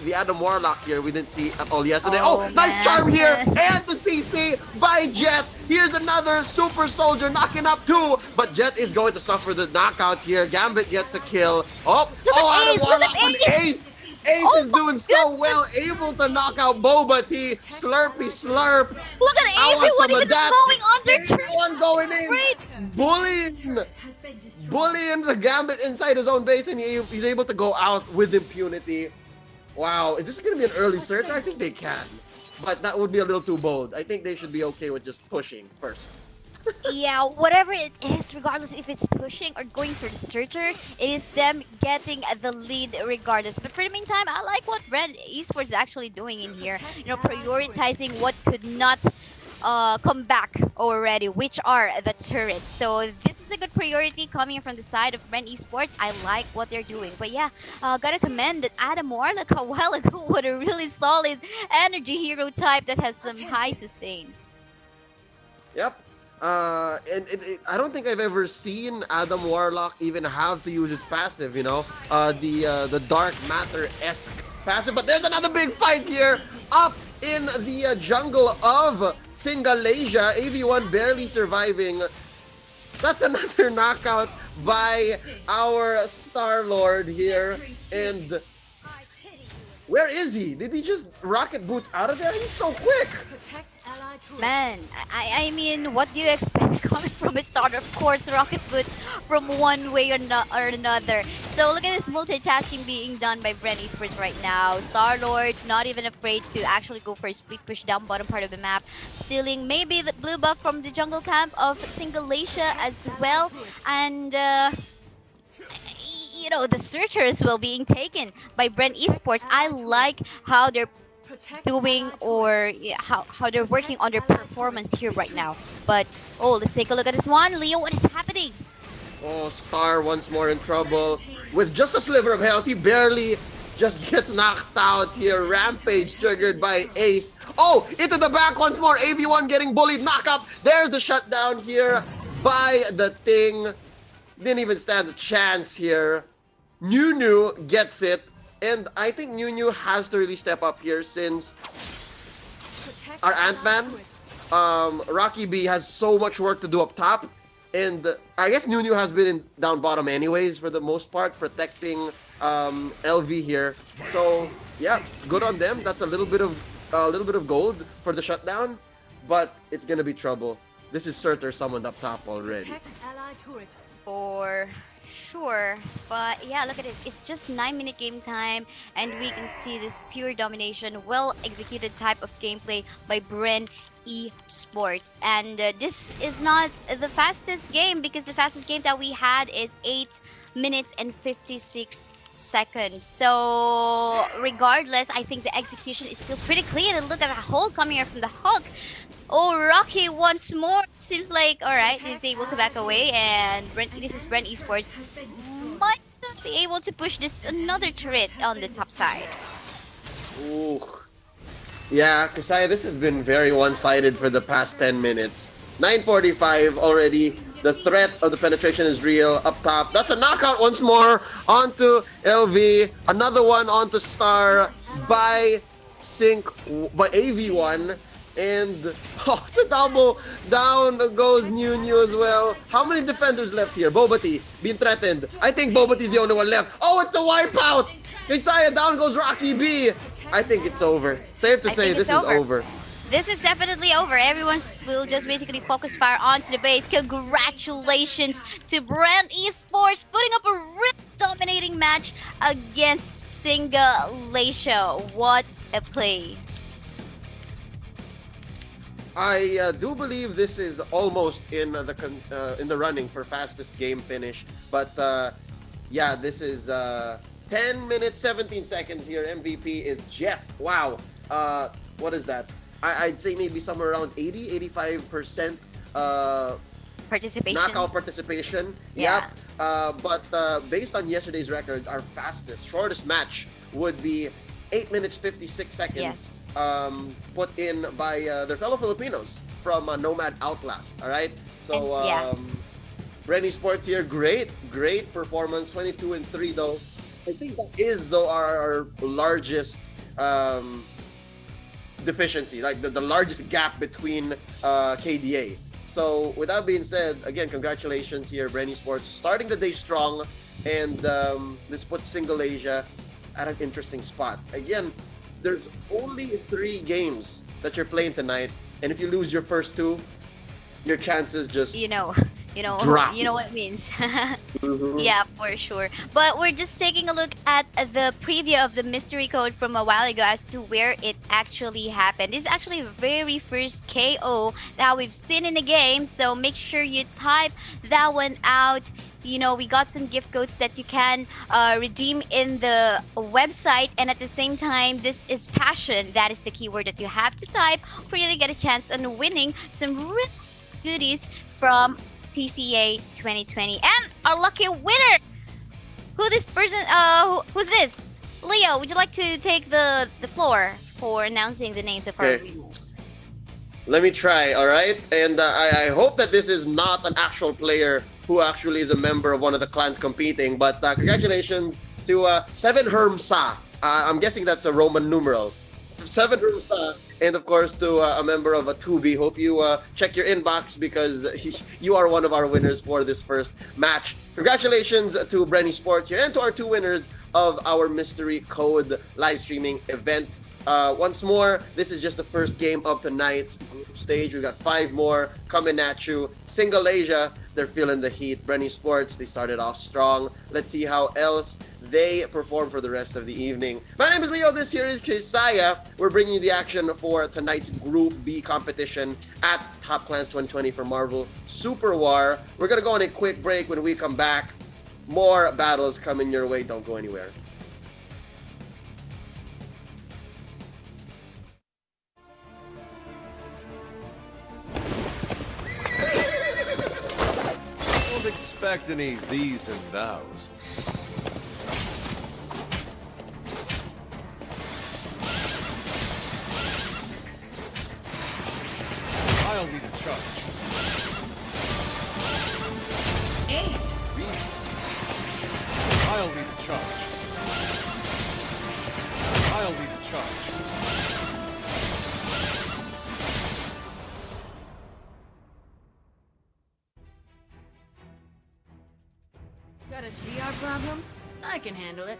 S14: the Adam Warlock here we didn't see at all yesterday. Nice charm here! And the CC by Jet! Here's another super soldier knocking up 2, but Jet is going to suffer the knockout here. Gambit gets a kill. Adam Warlock on Ace! Ace is doing so well, able to knock out Boba T. Slurpy slurp.
S12: Look at everyone even going under.
S14: Everyone going in. Bullying the Gambit inside his own base, and he's able to go out with impunity. Wow, is this going to be an early search? I think they can, but that would be a little too bold. I think they should be okay with just pushing first.
S12: Yeah, whatever it is, regardless if it's pushing or going for the searcher, it is them getting the lead regardless. But for the meantime, I like what Bren Esports is actually doing in here. You know, prioritizing what could not come back already, which are the turrets. So this is a good priority coming from the side of Bren Esports. I like what they're doing. But yeah, gotta commend that Adam Warlock a while ago with a really solid energy hero type that has some high sustain.
S14: Yep. I don't think I've ever seen Adam Warlock even have to use his passive, you know, the Dark Matter-esque passive. But there's another big fight here up in the jungle of Singalaysia. AV1 barely surviving. That's another knockout by our Star-Lord here. And where is he? Did he just rocket boots out of there? He's so quick.
S12: Man, I mean, what do you expect coming from a starter? Of course, rocket boots from one way or another. So look at this multitasking being done by Bren Esports right now. Star-Lord not even afraid to actually go for a split push down bottom part of the map, stealing maybe the blue buff from the jungle camp of Singalaysia as well. And you know, the searcher as well being taken by Bren Esports. I like how they're doing, or how they're working on their performance here right now. But let's take a look at this one. Leo, what is happening?
S14: Star once more in trouble with just a sliver of health. He barely just gets knocked out here. Rampage triggered by Ace. Into the back once more. AV1 getting bullied. Knock up. There's the shutdown here by the Thing. Didn't even stand a chance here. Nunu gets it. And I think Nunu has to really step up here, since our Ant-Man, Rocky B, has so much work to do up top. And I guess Nunu has been down bottom anyways for the most part, protecting LV here. So yeah, good on them. That's a little bit of gold for the shutdown, but it's gonna be trouble. This is Surtur summoned up top already.
S12: For sure, but yeah, look at this. It's just 9-minute game time, and we can see this pure domination, well executed type of gameplay by Bren Esports. And this is not the fastest game, because the fastest game that we had is 8 minutes and 56 seconds. So regardless, I think the execution is still pretty clean. And look at the hold coming here from the Hulk. Rocky once more. Seems like, alright, he's able to back away, and this is Bren Esports. Might not be able to push this another turret on the top side.
S14: Ooh. Yeah, Kasaya, this has been very one-sided for the past 10 minutes. 9:45 already The threat of the penetration is real. Up top, that's a knockout once more onto LV. Another one onto Star by AV1. And it's a double. Down goes New as well. How many defenders left here? Bobati being threatened. I think Bobati's the only one left. Oh, it's a wipeout. Isaiah, down goes Rocky B. I think it's over. Safe to say this is over.
S12: This is definitely over. Everyone will just basically focus fire onto the base. Congratulations to Bren Esports putting up a really dominating match against Singalaysia. What a play.
S14: I do believe this is almost in the running for fastest game finish. But yeah, this is 10 minutes, 17 seconds here. MVP is Jeff. Wow. What is that? I'd say maybe somewhere around 85%
S12: participation.
S14: Knockout participation.
S12: Yeah.
S14: Yep. But based on yesterday's records, our shortest match would be 8 minutes 56 seconds.
S12: Yes.
S14: Put in by their fellow Filipinos from Nomad Outlast. All right. So Bren Esports here, great performance. 22-3 though. I think that is though our largest deficiency, like the largest gap between KDA. So with that being said, again, congratulations here, Bren Esports, starting the day strong, and this puts Singalaysia at an interesting spot. Again, there's only 3 games that you're playing tonight, and if you lose your first 2, your chances just drop.
S12: You know what it means. Yeah, for sure. But we're just taking a look at the preview of the mystery code from a while ago as to where it actually happened. This is actually the very first KO that we've seen in the game, so make sure you type that one out. We got some gift codes that you can redeem in the website, and at the same time, this is passion. That is the keyword that you have to type for you to get a chance on winning some real goodies from TCA 2020. And our lucky winner! Who's this? Leo, would you like to take the floor for announcing the names of our winners?
S14: Let me try, all right? And I hope that this is not an actual player who actually is a member of one of the clans competing, but congratulations to Seven Hermsa. I'm guessing that's a Roman numeral. Seven Hermsa. And of course, to a member of a 2B, hope you check your inbox because you are one of our winners for this first match. Congratulations to Bren Esports here and to our 2 winners of our mystery code live streaming event. Once more, this is just the first game of tonight's group stage. We've got 5 more coming at you. Singalaysia, they're feeling the heat. Bren Esports, they started off strong. Let's see how else they perform for the rest of the evening. My name is Leo. This here is Kisaya. We're bringing you the action for tonight's Group B competition at Top Clans 2020 for Marvel Super War. We're going to go on a quick break. When we come back, more battles coming your way. Don't go anywhere.
S7: Don't expect any these and thous. I'll need a charge.
S9: Ace!
S7: I'll need a charge. I'll need a charge.
S9: Got a CR problem? I can handle it.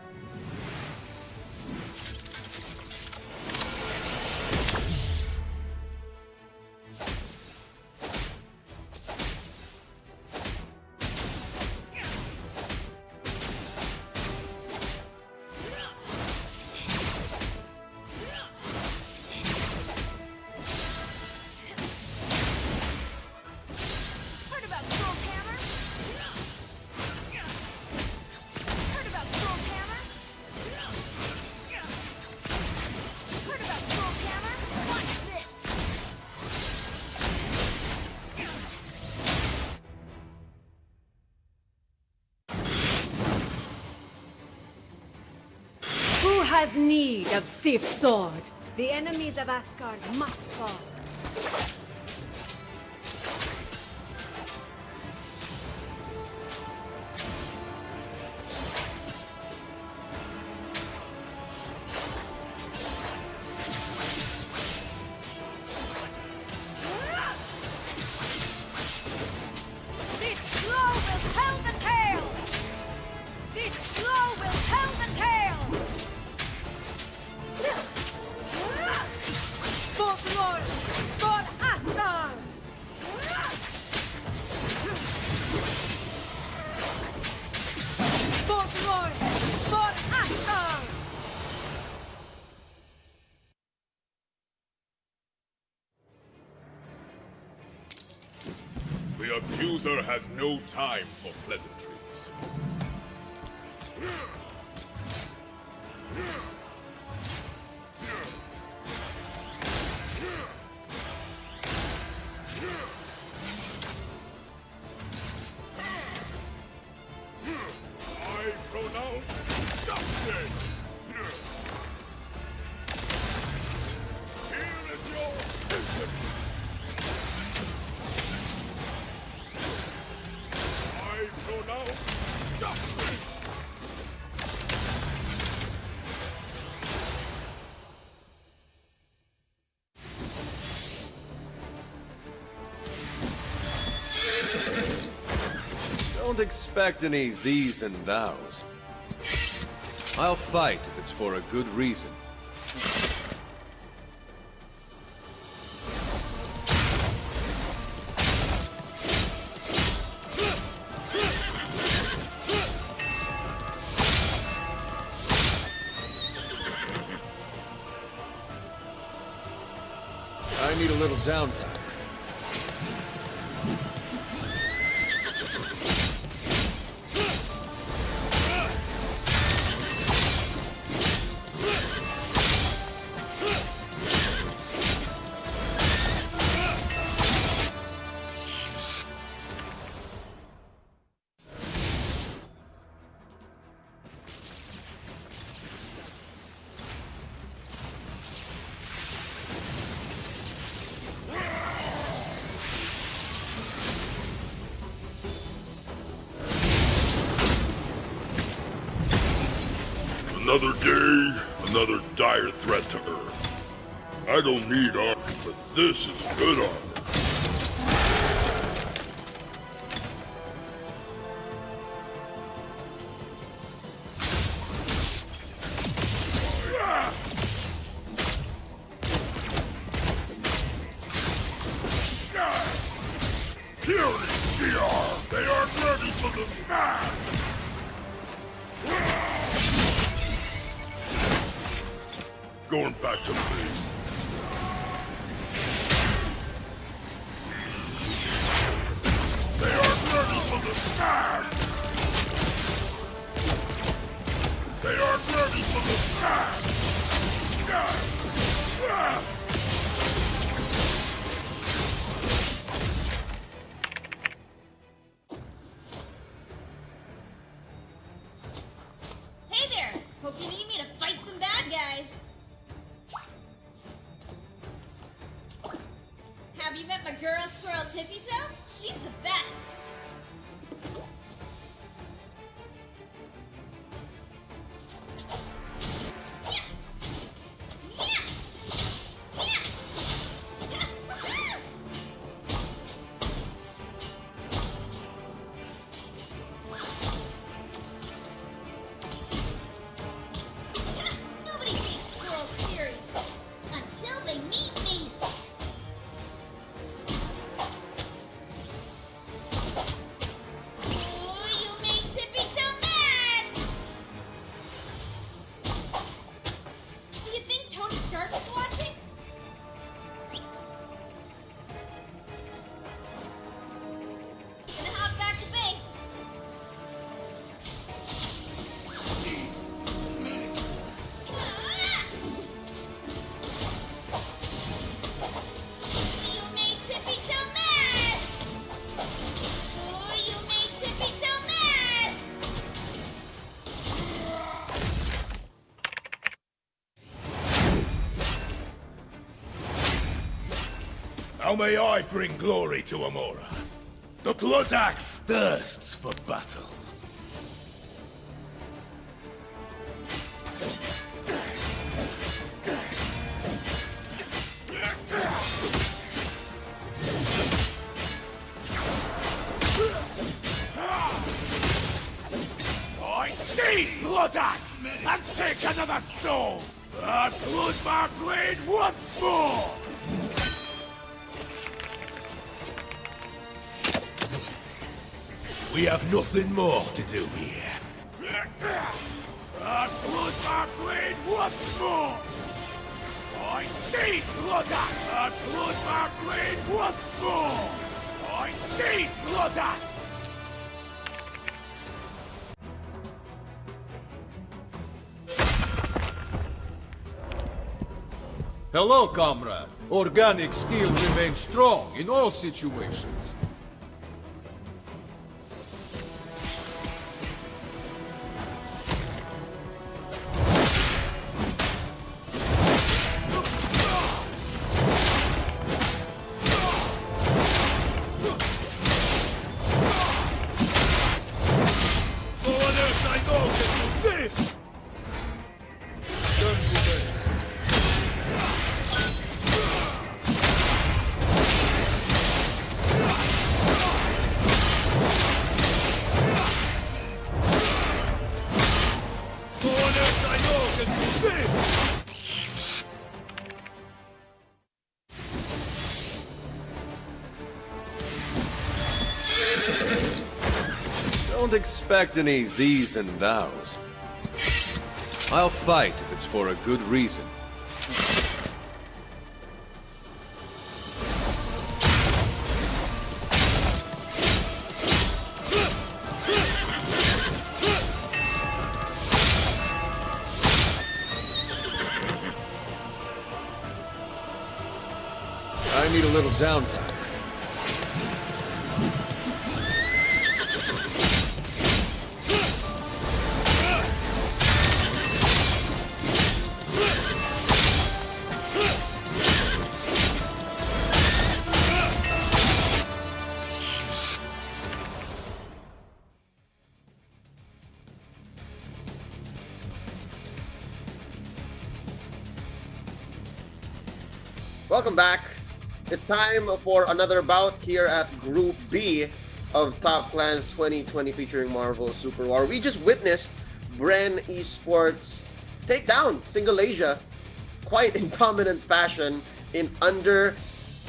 S11: Who has need of Sif's sword? The enemies of Asgard must fall.
S2: The accuser has no time for pleasantries. I pronounce justice! Here is your sentence! I pronounce justice!
S7: Don't expect any these and thous. I'll fight if it's for a good reason.
S1: I need a little downtime.
S2: Another day, another dire threat to Earth. I don't need armor, but this is good armor. Purely CR! They aren't ready for the smash! Going back to base. They aren't ready for the smash! They aren't ready for the smash!
S9: Hey there! Hope you need me to fight some bad guys. Have you met my girl squirrel Tippy Toe? She's the best. Nobody takes squirrels serious until they meet me. Ooh, you made Tippy Toe mad! Do you think Tony Stark is watching? Gonna hop back to base. Ah! You made Tippy Toe mad! Ooh, you made Tippy Toe mad!
S3: How may I bring glory to Amora? The Blood Axe thirsts for battle. I need Blood Axe and take another soul and blood my blade once more. We have nothing more to do here. And blood my blade once more. I need Blood Axe and blood my blade once more. teeth! Look at!
S1: Hello, comrade. Organic steel remains strong in all situations.
S3: No one else I know can do this!
S1: Turn to base.
S3: No one else I know can do this!
S7: Don't expect any these and thous. I'll fight if it's for a good reason. I need a little downtime.
S14: Welcome back. It's time for another bout here at Group B of Top Clans 2020 featuring Marvel Super War. We just witnessed Bren Esports take down Singalaysia quite in dominant fashion in under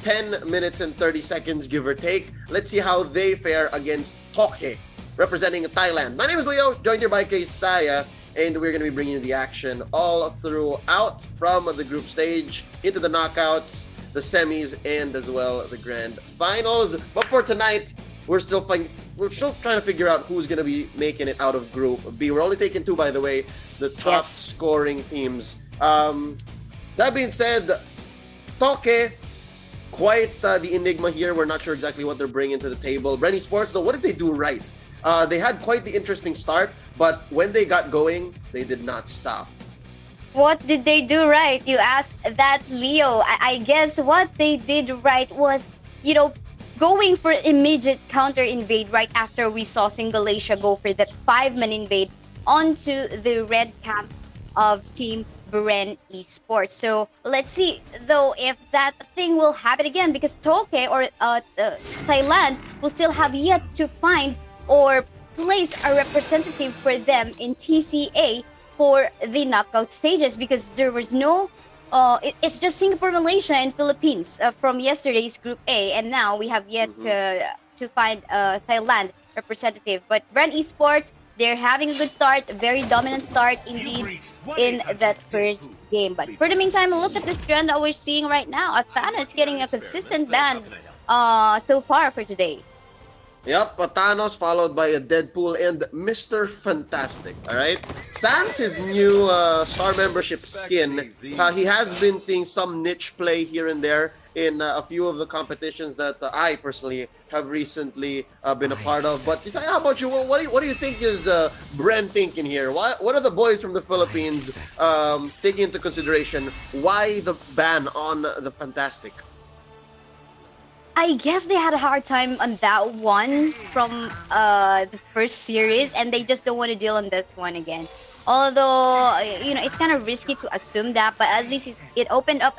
S14: 10 minutes and 30 seconds, give or take. Let's see how they fare against Toke, representing Thailand. My name is Leo, joined here by Kaysaya, and we're going to be bringing you the action all throughout from the group stage into the knockouts, the semis, and as well the grand finals. But for tonight, we're still trying to figure out who's going to be making it out of Group B. We're only taking two, by the way, the top scoring teams. That being said, Toke, quite the enigma here. We're not sure exactly what they're bringing to the table. Bren Esports, though, what did they do right? They had quite the interesting start, but when they got going, they did not stop.
S12: What did they do right? You asked that, Leo. I guess what they did right was, going for immediate counter invade right after we saw Singalaysia go for that 5-man invade onto the red camp of Team Bren Esports. So let's see, though, if that thing will happen again, because Toke or Thailand will still have yet to find or place a representative for them in TCA for the knockout stages, because there was no it's just Singapore, Malaysia, and Philippines from yesterday's Group A, and now we have yet to find a Thailand representative. But Bren Esports, they're having a good start, a very dominant start indeed in that first game. But for the meantime, look at this trend that we're seeing right now. Athana is getting a consistent ban so far for today.
S14: Yep, Thanos followed by a Deadpool and Mr. Fantastic. All right, sans his new star membership skin, he has been seeing some niche play here and there in a few of the competitions that I personally have recently been a part of. But Isaiah, how about you? What do you think is Bren thinking here? What are the boys from the Philippines taking into consideration? Why the ban on the Fantastic?
S12: I guess they had a hard time on that one from the first series, and they just don't want to deal on this one again. Although, it's kind of risky to assume that, but at least it opened up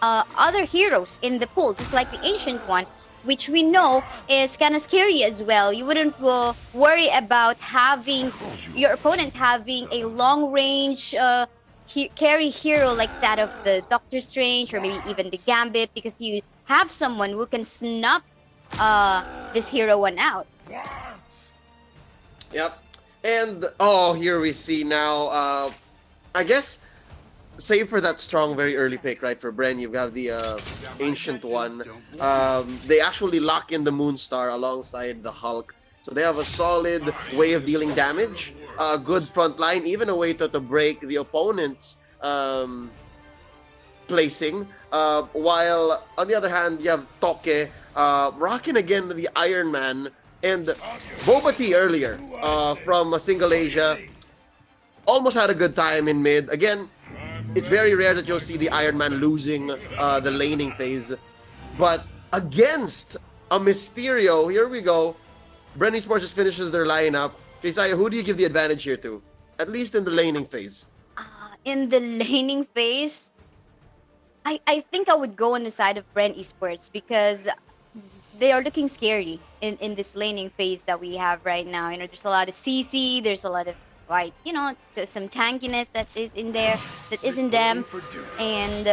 S12: other heroes in the pool, just like the Ancient One, which we know is kind of scary as well. You wouldn't worry about having your opponent having a long-range carry hero like that of the Doctor Strange or maybe even the Gambit, because you have someone who can snuff this hero one out.
S14: Yep. And here we see now, I guess save for that strong, very early pick, right? For Bren, you've got the Ancient One. They actually lock in the Moonstar alongside the Hulk. So they have a solid way of dealing damage, a good front line, even a way to break the opponent's placing. While on the other hand, you have Toke rocking again the Iron Man and Boba Tea earlier from Singalaysia. Almost had a good time in mid. Again, it's very rare that you'll see the Iron Man losing the laning phase. But against a Mysterio, here we go. Bren Esports just finishes their lineup. Keisaya, who do you give the advantage here to? At least in the laning phase.
S12: In the laning phase, I think I would go on the side of Bren Esports because they are looking scary in this laning phase that we have right now. You know, there's a lot of CC, there's a lot of like, you know, some tankiness that is in there, that is in them, and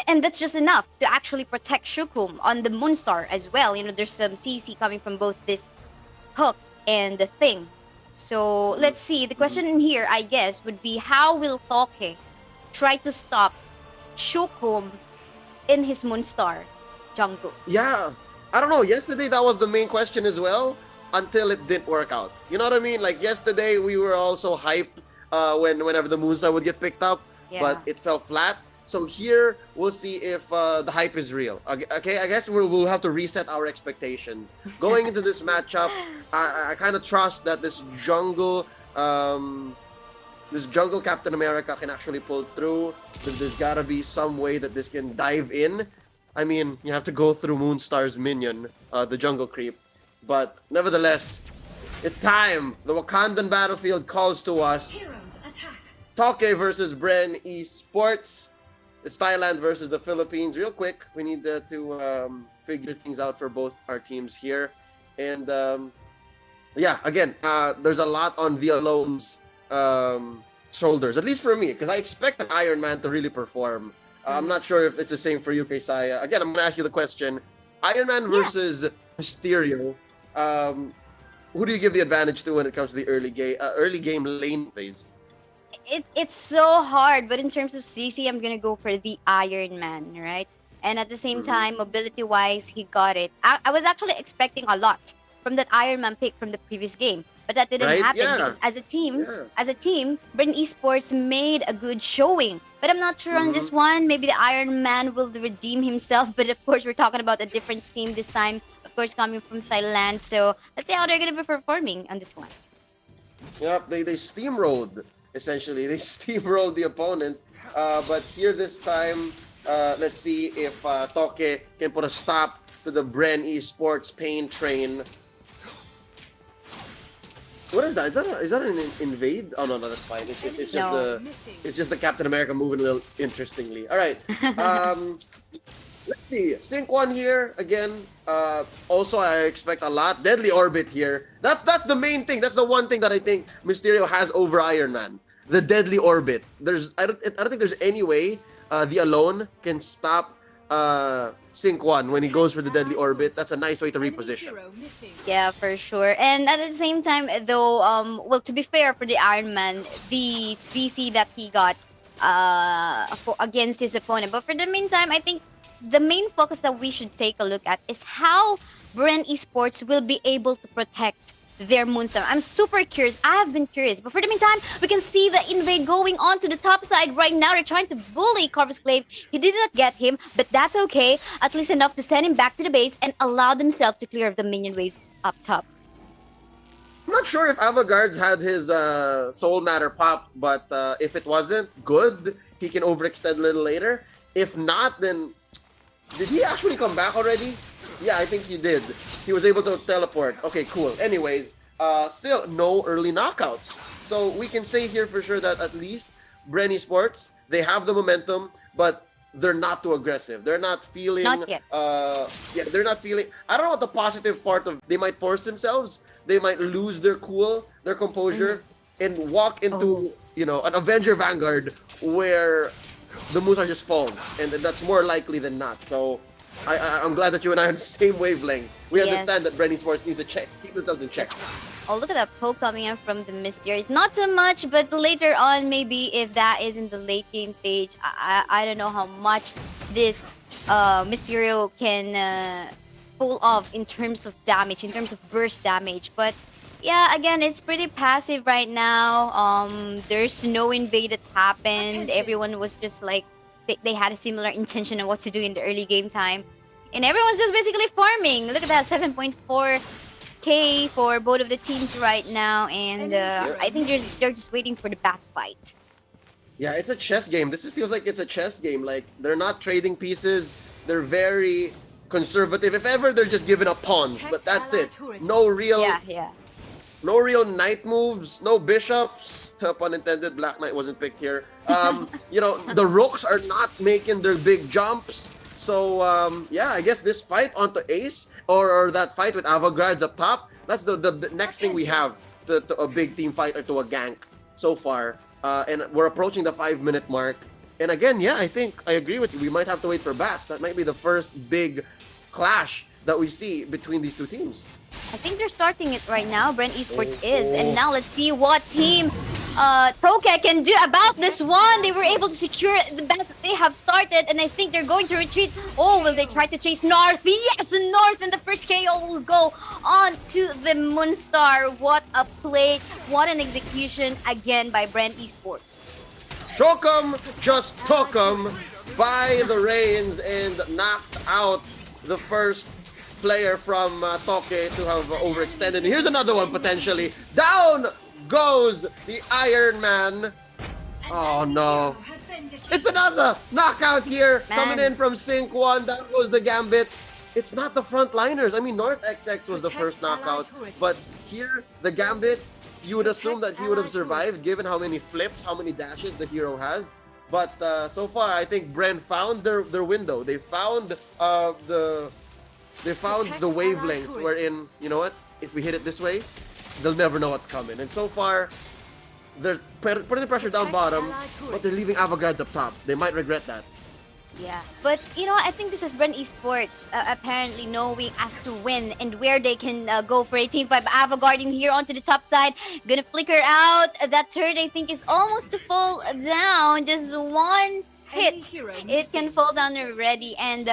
S12: and that's just enough to actually protect Shukum on the Moonstar as well. You know, there's some CC coming from both this Hook and the Thing. So let's see. The question in here, I guess, would be how will Toke try to stop Shukum in his Moonstar jungle?
S14: Yeah, I don't know. Yesterday, that was the main question as well, until it didn't work out. You know what I mean? Like yesterday, we were all so hyped whenever the Moonstar would get picked up, but it fell flat. So here, we'll see if the hype is real. Okay, I guess we'll have to reset our expectations. Going into this matchup, I kind of trust that this jungle Captain America can actually pull through. There's gotta be some way that this can dive in. I mean, you have to go through Moonstar's minion, the jungle creep. But nevertheless, it's time. The Wakandan battlefield calls to us. Toke versus Bren Esports. It's Thailand versus the Philippines. Real quick, we need to figure things out for both our teams here. And yeah, again, there's a lot on the Alone's shoulders, at least for me, because I expect the Iron Man to really perform. I'm not sure if it's the same for you, Keisaya. Again, I'm going to ask you the question. Iron Man versus Mysterio. Who do you give the advantage to when it comes to the early game lane phase?
S12: It's so hard, but in terms of CC, I'm gonna go for the Iron Man, right? And at the same time, mobility-wise, he got it. I was actually expecting a lot from that Iron Man pick from the previous game, but that didn't happen because as a team, Bren Esports made a good showing. But I'm not sure on this one. Maybe the Iron Man will redeem himself. But of course, we're talking about a different team this time. Of course, coming from Thailand. So let's see how they're gonna be performing on this one.
S14: Yep, they steamrolled. Essentially, they steamrolled the opponent. But here this time, let's see if Toke can put a stop to the Bren Esports pain train. What is that? Is that an invade? Oh no, that's fine. It's just the Captain America moving a little interestingly. All right. Let's see. Sync 1 here again. Also, I expect a lot. Deadly Orbit here. That's the main thing. That's the one thing that I think Mysterio has over Iron Man. The Deadly Orbit. I don't think there's any way the Alone can stop Sync 1 when he goes for the Deadly Orbit. That's a nice way to reposition.
S12: Yeah, for sure. And at the same time, though, well, to be fair for the Iron Man, the CC that he got against his opponent. But for the meantime, I think the main focus that we should take a look at is how Bren Esports will be able to protect their Moonstar. I'm super curious. I have been curious. But for the meantime, we can see the invade going on to the top side right now. They're trying to bully Corvus Glaive. He did not get him, but that's okay. At least enough to send him back to the base and allow themselves to clear the minion waves up top.
S14: I'm not sure if Avantgarde's had his Soul Matter pop, but if it wasn't, good. He can overextend a little later. If not, then... Did he actually come back already? Yeah, I think he did. He was able to teleport. Okay, cool. Anyways, still no early knockouts. So we can say here for sure that at least Bren Esports, they have the momentum, but they're not too aggressive. They're not feeling...
S12: Not yet.
S14: They're not feeling... I don't know what the positive part of... They might force themselves. They might lose their cool, their composure, and walk into, you know, an Avenger Vanguard where the Musa just falls. And that's more likely than not. So... I'm glad that you and I are on the same wavelength. We understand that Bren Esports needs to keep themselves in check.
S12: Oh, look at that poke coming in from the Mystery. It's not too much, but later on, maybe if that is in the late game stage, I don't know how much this Mysterio can pull off in terms of damage, in terms of burst damage. But yeah, again, it's pretty passive right now. There's no invade that happened. Everyone was just like, they had a similar intention of what to do in the early game time. And everyone's just basically farming. Look at that, 7.4k for both of the teams right now. And I think they're just waiting for the boss fight.
S14: Yeah, it's a chess game. This just feels like it's a chess game. Like, they're not trading pieces. They're very conservative. If ever, they're just giving up pawns. But that's it. No real... No real knight moves, no bishops. Pun intended, Black Knight wasn't picked here. You know, the rooks are not making their big jumps. So, yeah, I guess this fight onto Ace, or that fight with Avogards up top, that's the next thing we have to a big team fight or to a gank so far. And we're approaching the 5-minute mark. And again, yeah, I think I agree with you. We might have to wait for Bass. That might be the first big clash that we see between these two teams.
S12: I think they're starting it right now. Bren Esports is. And now let's see what team Toke can do about this one. They were able to secure the best that they have started. And I think they're going to retreat. Oh, will they try to chase North? Yes, North. And the first KO will go on to the Moonstar. What a play. What an execution again by Bren Esports.
S14: Shokum just took him by the reins and knocked out the first player from Toke to have overextended. And here's another one potentially. Down goes the Iron Man. Oh no. It's another knockout here. Coming in from Sync 1. Down goes the Gambit. It's not the frontliners. I mean, North XX was the first knockout. But here, the Gambit, you would assume that he would have survived given how many flips, how many dashes the hero has. But so far, I think Bren found their window. They found the wavelength wherein, you know what, if we hit it this way, they'll never know what's coming. And so far, they're putting the pressure down bottom, but they're leaving Avogards up top. They might regret that.
S12: Yeah, but you know, I think this is Bren Esports apparently knowing as to when and where they can go for a Team 5 Avogard in here onto the top side. Gonna flicker out. That turret, I think, is almost to fall down. Just one hit, it can fall down already. And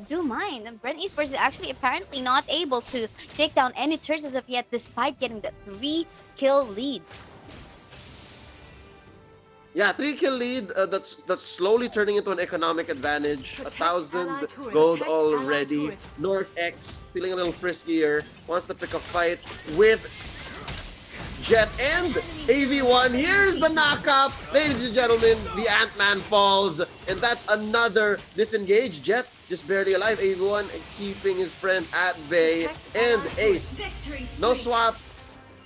S12: do mind, Bren Esports is actually apparently not able to take down any turrets as of yet, despite getting the 3-kill lead.
S14: Yeah, 3-kill lead. That's slowly turning into an economic advantage. 1,000 gold already. North X feeling a little friskier. Wants to pick a fight with Jet and AV1. Here's the knockup. Ladies and gentlemen, the Ant-Man falls. And that's another disengage. Jet just barely alive. AV1 keeping his friend at bay. And Ace. No swap.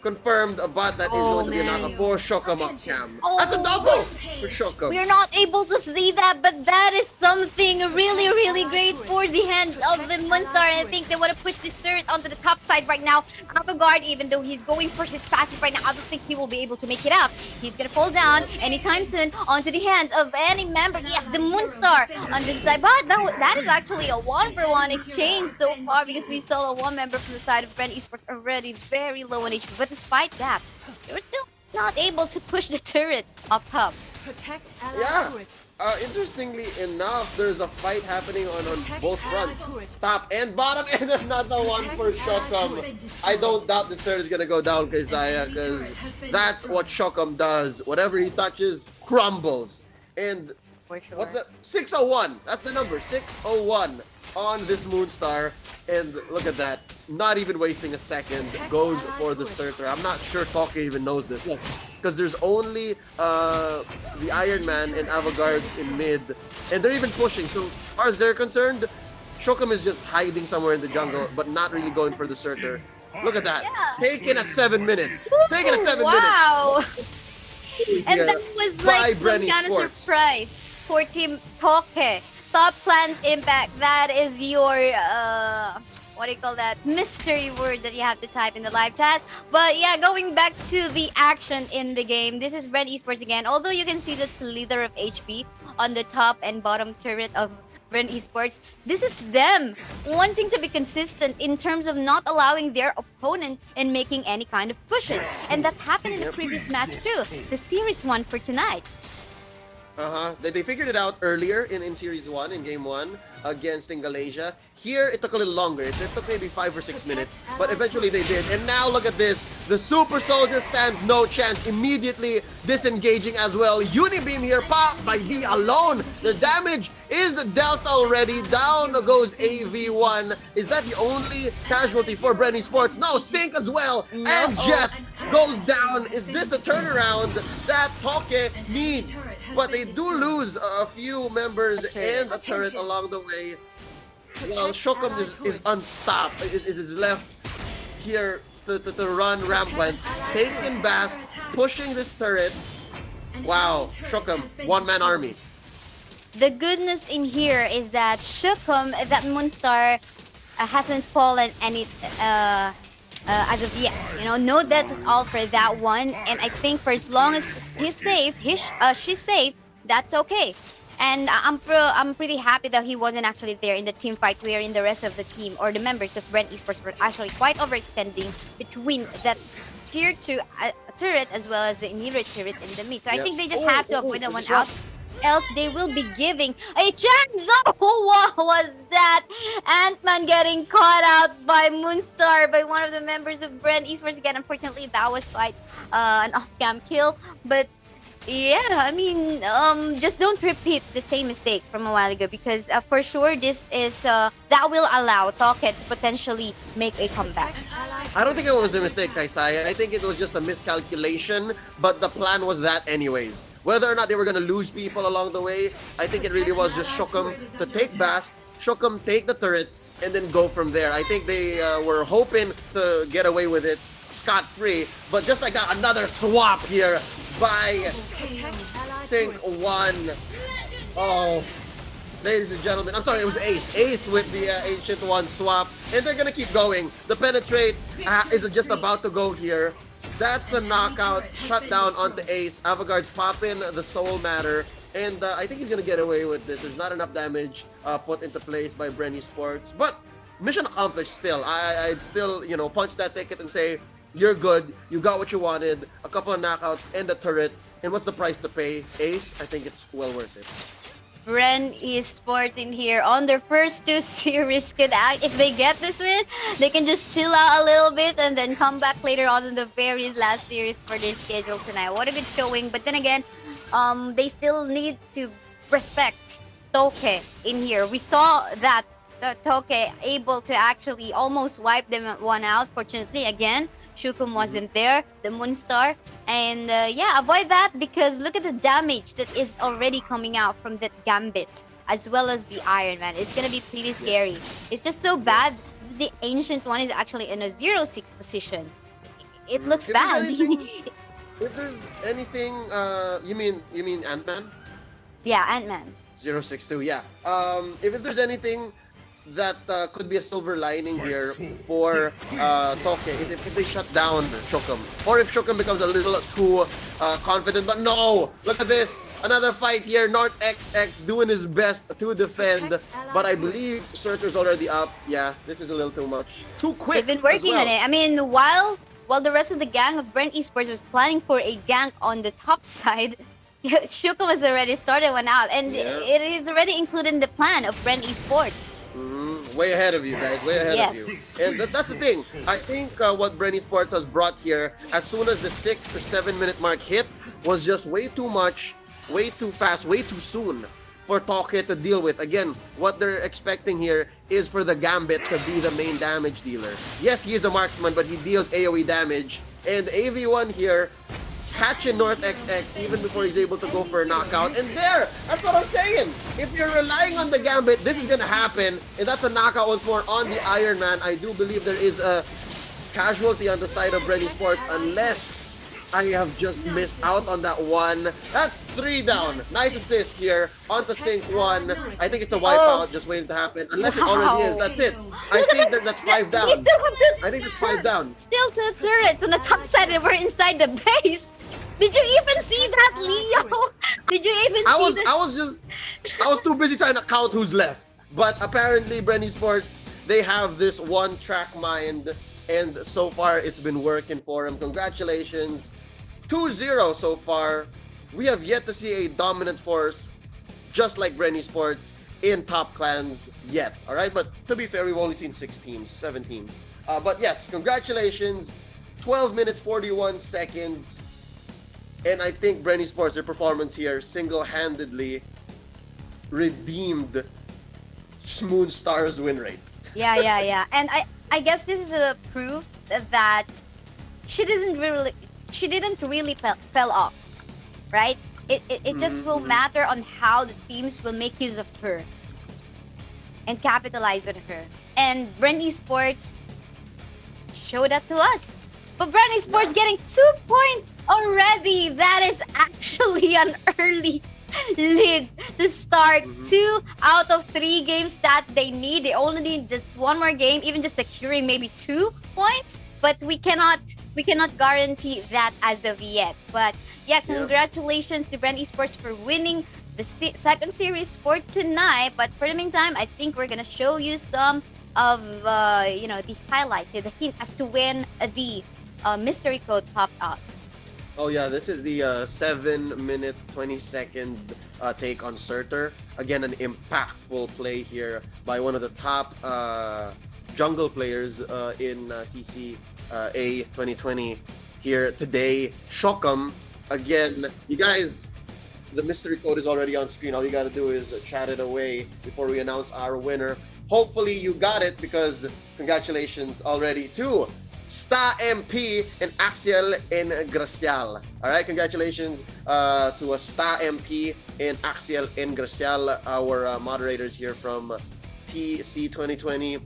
S14: Confirmed, but that is going to be a knockout for Shokum up cam. That's a double for Shokum.
S12: We're not able to see that, but that is something really, really great for the hands of the Moonstar. I think they want to push this turret onto the top side right now. Avogard, even though he's going for his passive right now, I don't think he will be able to make it out. He's going to fall down anytime soon onto the hands of any member. Yes, the Moonstar on this side, but that is actually a 1-for-1 exchange so far, because we saw a one member from the side of Bren Esports already very low on HP. But despite that, they were still not able to push the turret up top.
S14: Yeah. Interestingly enough, there's a fight happening on both fronts, top and bottom, and another one for Shokum. I don't doubt this turret is gonna go down, Kaisaya, because that's what Shokum does. Whatever he touches crumbles. And what's that? 601. That's the number. 601 on this Moonstar. And look at that. Not even wasting a second. Goes for the Surtur. I'm not sure Toke even knows this. Look, because there's only the Iron Man and Avogards in mid. And they're even pushing. So as far as they're concerned, Shokum is just hiding somewhere in the jungle, but not really going for the Surtur. Look at that. Yeah. Taken at 7 minutes. Taken at 7 minutes.
S12: Wow. And that was like some kind of surprise for Team Toke. Top Clans Impact. That is your, what do you call that? Mystery word that you have to type in the live chat. But yeah, going back to the action in the game. This is Bren Esports again. Although you can see the slither of HP on the top and bottom turret of Bren Esports. This is them wanting to be consistent in terms of not allowing their opponent in making any kind of pushes. And that happened in the previous match too, the Series 1 for tonight.
S14: They figured it out earlier in Series 1, in Game 1, against Singalaysia. Here, it took a little longer. It took maybe 5 or 6 minutes, but eventually they did. And now look at this. The Super Soldier stands no chance, immediately disengaging as well. Unibeam here, popped by B alone. The damage is dealt already. Down goes AV1. Is that the only casualty for Bren Esports? No, Sync as well. And Jet goes down. Is this the turnaround that Toke needs? But they do lose a few members and a turret along the way. Well, Shokum is unstopped, is left here to run rampant, taking Bast, pushing this turret. Wow, Shokum, one-man army.
S12: The goodness in here is that Shokum, that Moonstar, hasn't fallen any as of yet. You know, no deaths is all for that one. And I think for as long as he's safe, she's safe, that's okay. And I'm pretty happy that he wasn't actually there in the team fight wherein the rest of the team or the members of Bren Esports were actually quite overextending between that tier 2 turret as well as the inhibitor turret in the mid. So I think they just have to avoid that one out. Else they will be giving a chance. Oh, what was that? Ant-Man getting caught out by Moonstar, by one of the members of Bren Esports again. Unfortunately, that was quite an off-cam kill. But yeah, I mean, just don't repeat the same mistake from a while ago, because for sure this is that will allow Toke to potentially make a comeback.
S14: I don't think it was a mistake, Kaisai. I think it was just a miscalculation, but the plan was that anyways. Whether or not they were going to lose people along the way, I think it really was just Shokum to take Bast, Shokum take the turret, and then go from there. I think they were hoping to get away with it scot-free, but just like that, another swap here by Sync 1. Oh, ladies and gentlemen, I'm sorry, it was Ace. Ace with the Ancient One swap, and they're gonna keep going. The Penetrate is just about to go here. That's a knockout, shut down onto Ace. Avantgarde's popping the Soul Matter, and I think he's gonna get away with this. There's not enough damage put into place by Bren Esports, but mission accomplished still. I'd still, you know, punch that ticket and say, you're good, you got what you wanted, a couple of knockouts and a turret, and what's the price to pay? Ace, I think it's well worth it.
S12: Bren Esports in here on their first 2 series could act. If they get this win, they can just chill out a little bit and then come back later on in the very last series for their schedule tonight. What a good showing. But then again, they still need to respect Toke in here. We saw that Toke able to actually almost wipe them one out. Fortunately, again, Shukum wasn't there, the Moonstar. And yeah, avoid that, because look at the damage that is already coming out from that Gambit, as well as the Iron Man. It's gonna be pretty scary. It's just so bad. The Ancient One is actually in a 0-6 position. It looks bad.
S14: If there's anything, you mean Ant-Man?
S12: Yeah, Ant-Man.
S14: 062, yeah. If there's anything that could be a silver lining here for Toke is if they shut down Shokum, or if Shokum becomes a little too confident. But no, look at this, another fight here. North XX doing his best to defend, but I believe Searcher's already up. Yeah, this is a little too much, too quick.
S12: They've been working on it. I mean, while the rest of the gang of Bren Esports was planning for a gank on the top side, Shukum has already started one out, and it is already included in the plan of Bren Esports.
S14: Way ahead of you guys, way ahead of you. And that's the thing. I think what Bren Esports has brought here, as soon as the 6 or 7 minute mark hit, was just way too much, way too fast, way too soon for Toke to deal with. Again, what they're expecting here is for the Gambit to be the main damage dealer. Yes, he is a marksman, but he deals AoE damage. And AV1 here, catching North XX even before he's able to go for a knockout. And there, that's what I'm saying. If you're relying on the Gambit, this is gonna happen. And that's a knockout once more on the Iron Man. I do believe there is a casualty on the side of Bren Esports, unless I have just missed out on that one. That's 3 down. Nice assist here onto Sync 1. I think it's a wipeout just waiting to happen. Unless it already is. That's it. I think that's 5 down.
S12: We still have to
S14: I think it's 5 down.
S12: Still 2 turrets on the top side, and we're inside the base. Did you even see that, Leo? Did you even
S14: I
S12: see
S14: I was too busy trying to count who's left. But apparently, Bren Esports, they have this one-track mind, and so far it's been working for them. Congratulations. 2-0 so far. We have yet to see a dominant force, just like Bren Esports, in top clans yet. All right, but to be fair, we've only seen 7 teams. But yes, congratulations. 12 minutes 41 seconds. And I think Bren Esports, their performance here single-handedly redeemed Moonstar's win rate.
S12: Yeah. And I guess this is a proof that she didn't really fell off, right? It just will matter on how the teams will make use of her and capitalize on her. And Bren Esports showed that to us. But Bren Esports getting 2 points already. That is actually an early lead to start 2 out of 3 games that they need. They only need just one more game, even just securing maybe 2 points. But we cannot guarantee that as of yet. But yeah, congratulations to Bren Esports for winning the second series for tonight. But for the meantime, I think we're gonna show you some of the highlights, the hint as to when the mystery code popped out.
S14: Oh yeah, this is the 7-minute 20-second take on Surtur. Again, an impactful play here by one of the top jungle players in TCA 2020 here today. Shock'em. Again, you guys, the mystery code is already on screen. All you gotta do is chat it away before we announce our winner. Hopefully you got it, because congratulations already to Sta MP and Axiel and Gracial. All right, congratulations to Sta MP and Axiel and Gracial, our moderators here from TC 2020.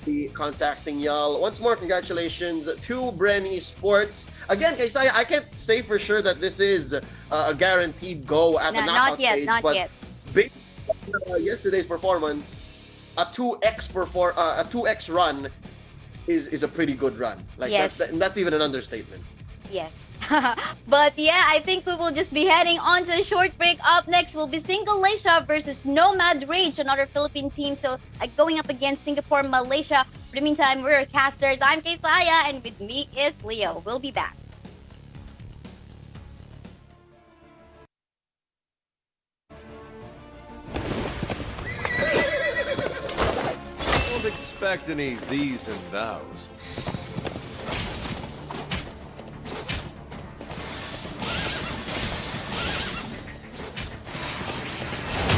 S14: Be contacting y'all. Once more, congratulations to Bren Esports. Again, Kaysaya, I can't say for sure that this is a guaranteed go at the knockout stage, but based on yesterday's performance, a 2x run is a pretty good run. Like that's even an understatement.
S12: Yes. But yeah, I think we will just be heading on to a short break. Up next will be Singalaysia versus Nomad Rage, another Philippine team. So going up against Singapore, Malaysia. For the meantime, we're casters. I'm Kaysaya, and with me is Leo. We'll be back.
S7: Don't expect any these and thous.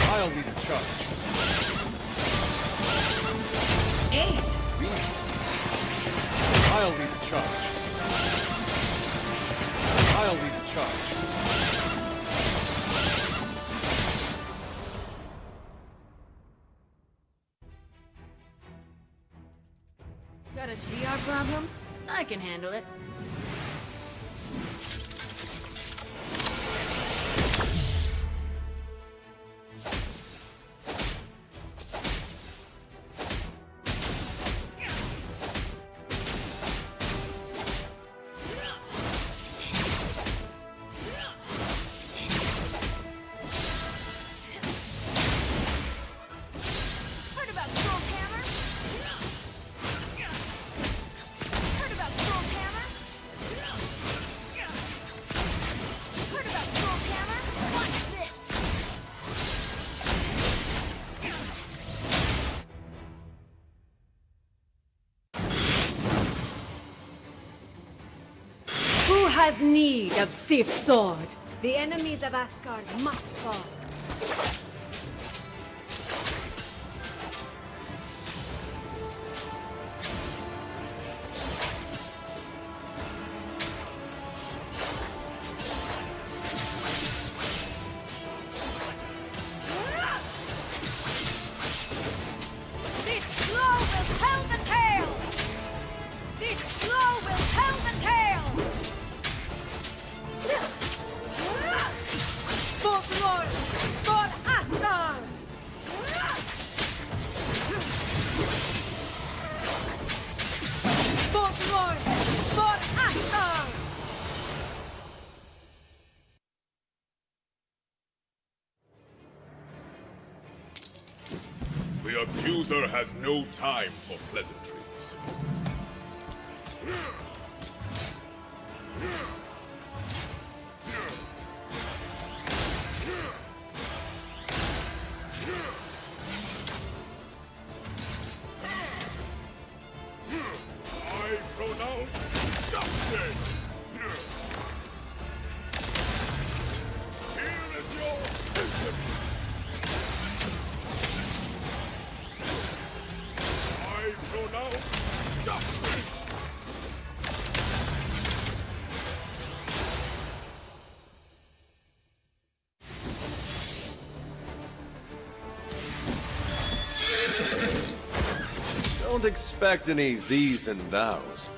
S1: I'll lead a charge.
S4: Ace!
S1: I'll lead a charge. I'll lead a charge.
S4: Got a CR problem? I can handle it.
S11: Has need of Sif's sword. The enemies of Asgard must fall.
S4: This blow will tell the tale! This blow will tell the tale! Folklore for Asgard! Folklore for Asgard!
S2: loser has no time for pleasantries. I pronounce justice! Here is your sentence! I pronounce justice!
S7: Don't expect any these and thous.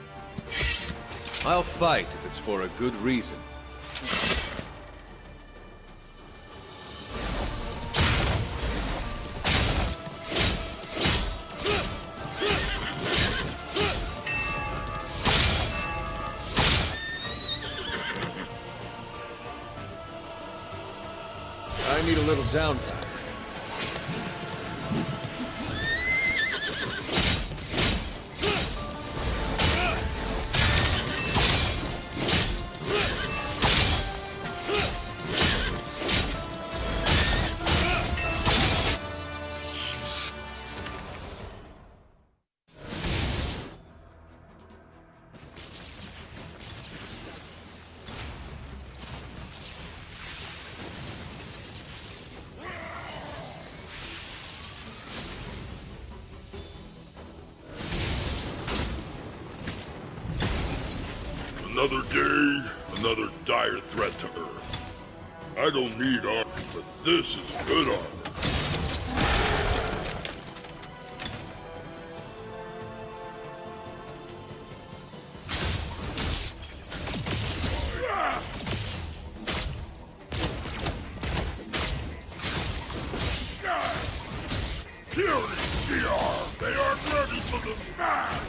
S7: I'll fight if it's for a good reason.
S1: I need a little downtime.
S2: Another day, another dire threat to Earth. I don't need armor, but this is good armor. Fury CR! They aren't ready for the smash!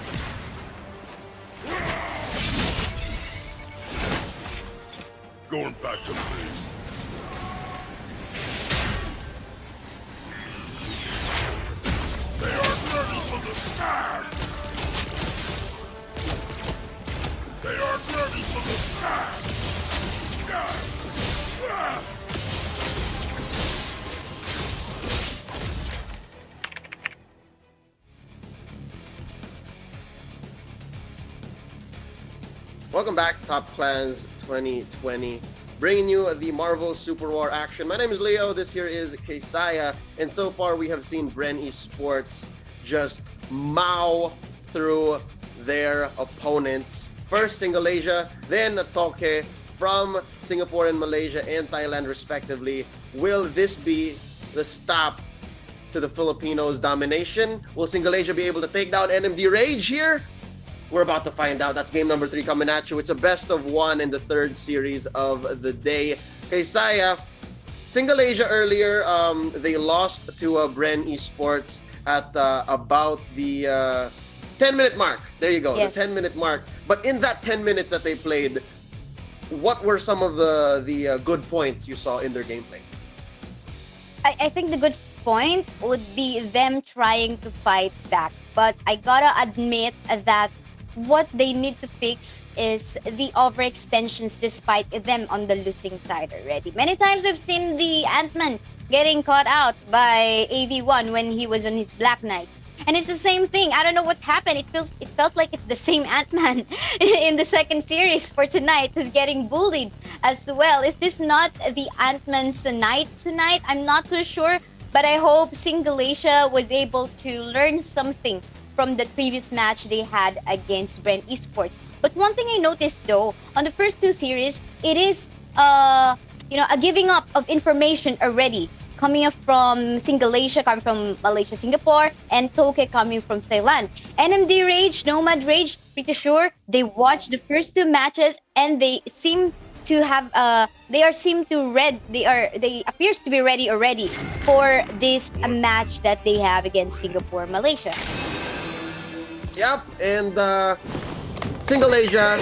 S2: Going back to base. They aren't ready for the smash! They aren't ready for the smash!
S14: Welcome back to Top Clans 2020, bringing you the Marvel Super War action. My name is Leo, this here is Keisaya, and so far we have seen Bren Esports just mow through their opponents. First Singalaysia, then Toke from Singapore and Malaysia and Thailand respectively. Will this be the stop to the Filipinos' domination? Will Singalaysia be able to take down NMD Rage here? We're about to find out. That's game number 3 coming at you. It's a best of 1 in the 3rd series of the day. Keisaya, Singalaysia earlier, they lost to Bren Esports at about the 10-minute mark. There you go, yes. The 10-minute mark. But in that 10 minutes that they played, what were some of the good points you saw in their gameplay?
S12: I think the good point would be them trying to fight back. But I gotta admit that what they need to fix is the overextensions despite them on the losing side already. Many times we've seen the Ant-Man getting caught out by AV1 when he was on his Black Knight. And it's the same thing. I don't know what happened. It felt like it's the same Ant-Man in the 2nd series for tonight who's getting bullied as well. Is this not the Ant-Man's night tonight? I'm not too sure. But I hope Singalaysia was able to learn something from the previous match they had against Bren Esports. But one thing I noticed though, on the first 2 series, it is a giving up of information already. Coming up from Singalaysia, coming from Malaysia, Singapore, and Toke coming from Thailand. NMD Rage, Nomad Rage, pretty sure they watched the first 2 matches and they seem to have they appears to be ready already for this match that they have against Singapore, Malaysia.
S14: Yep, and Singalaysia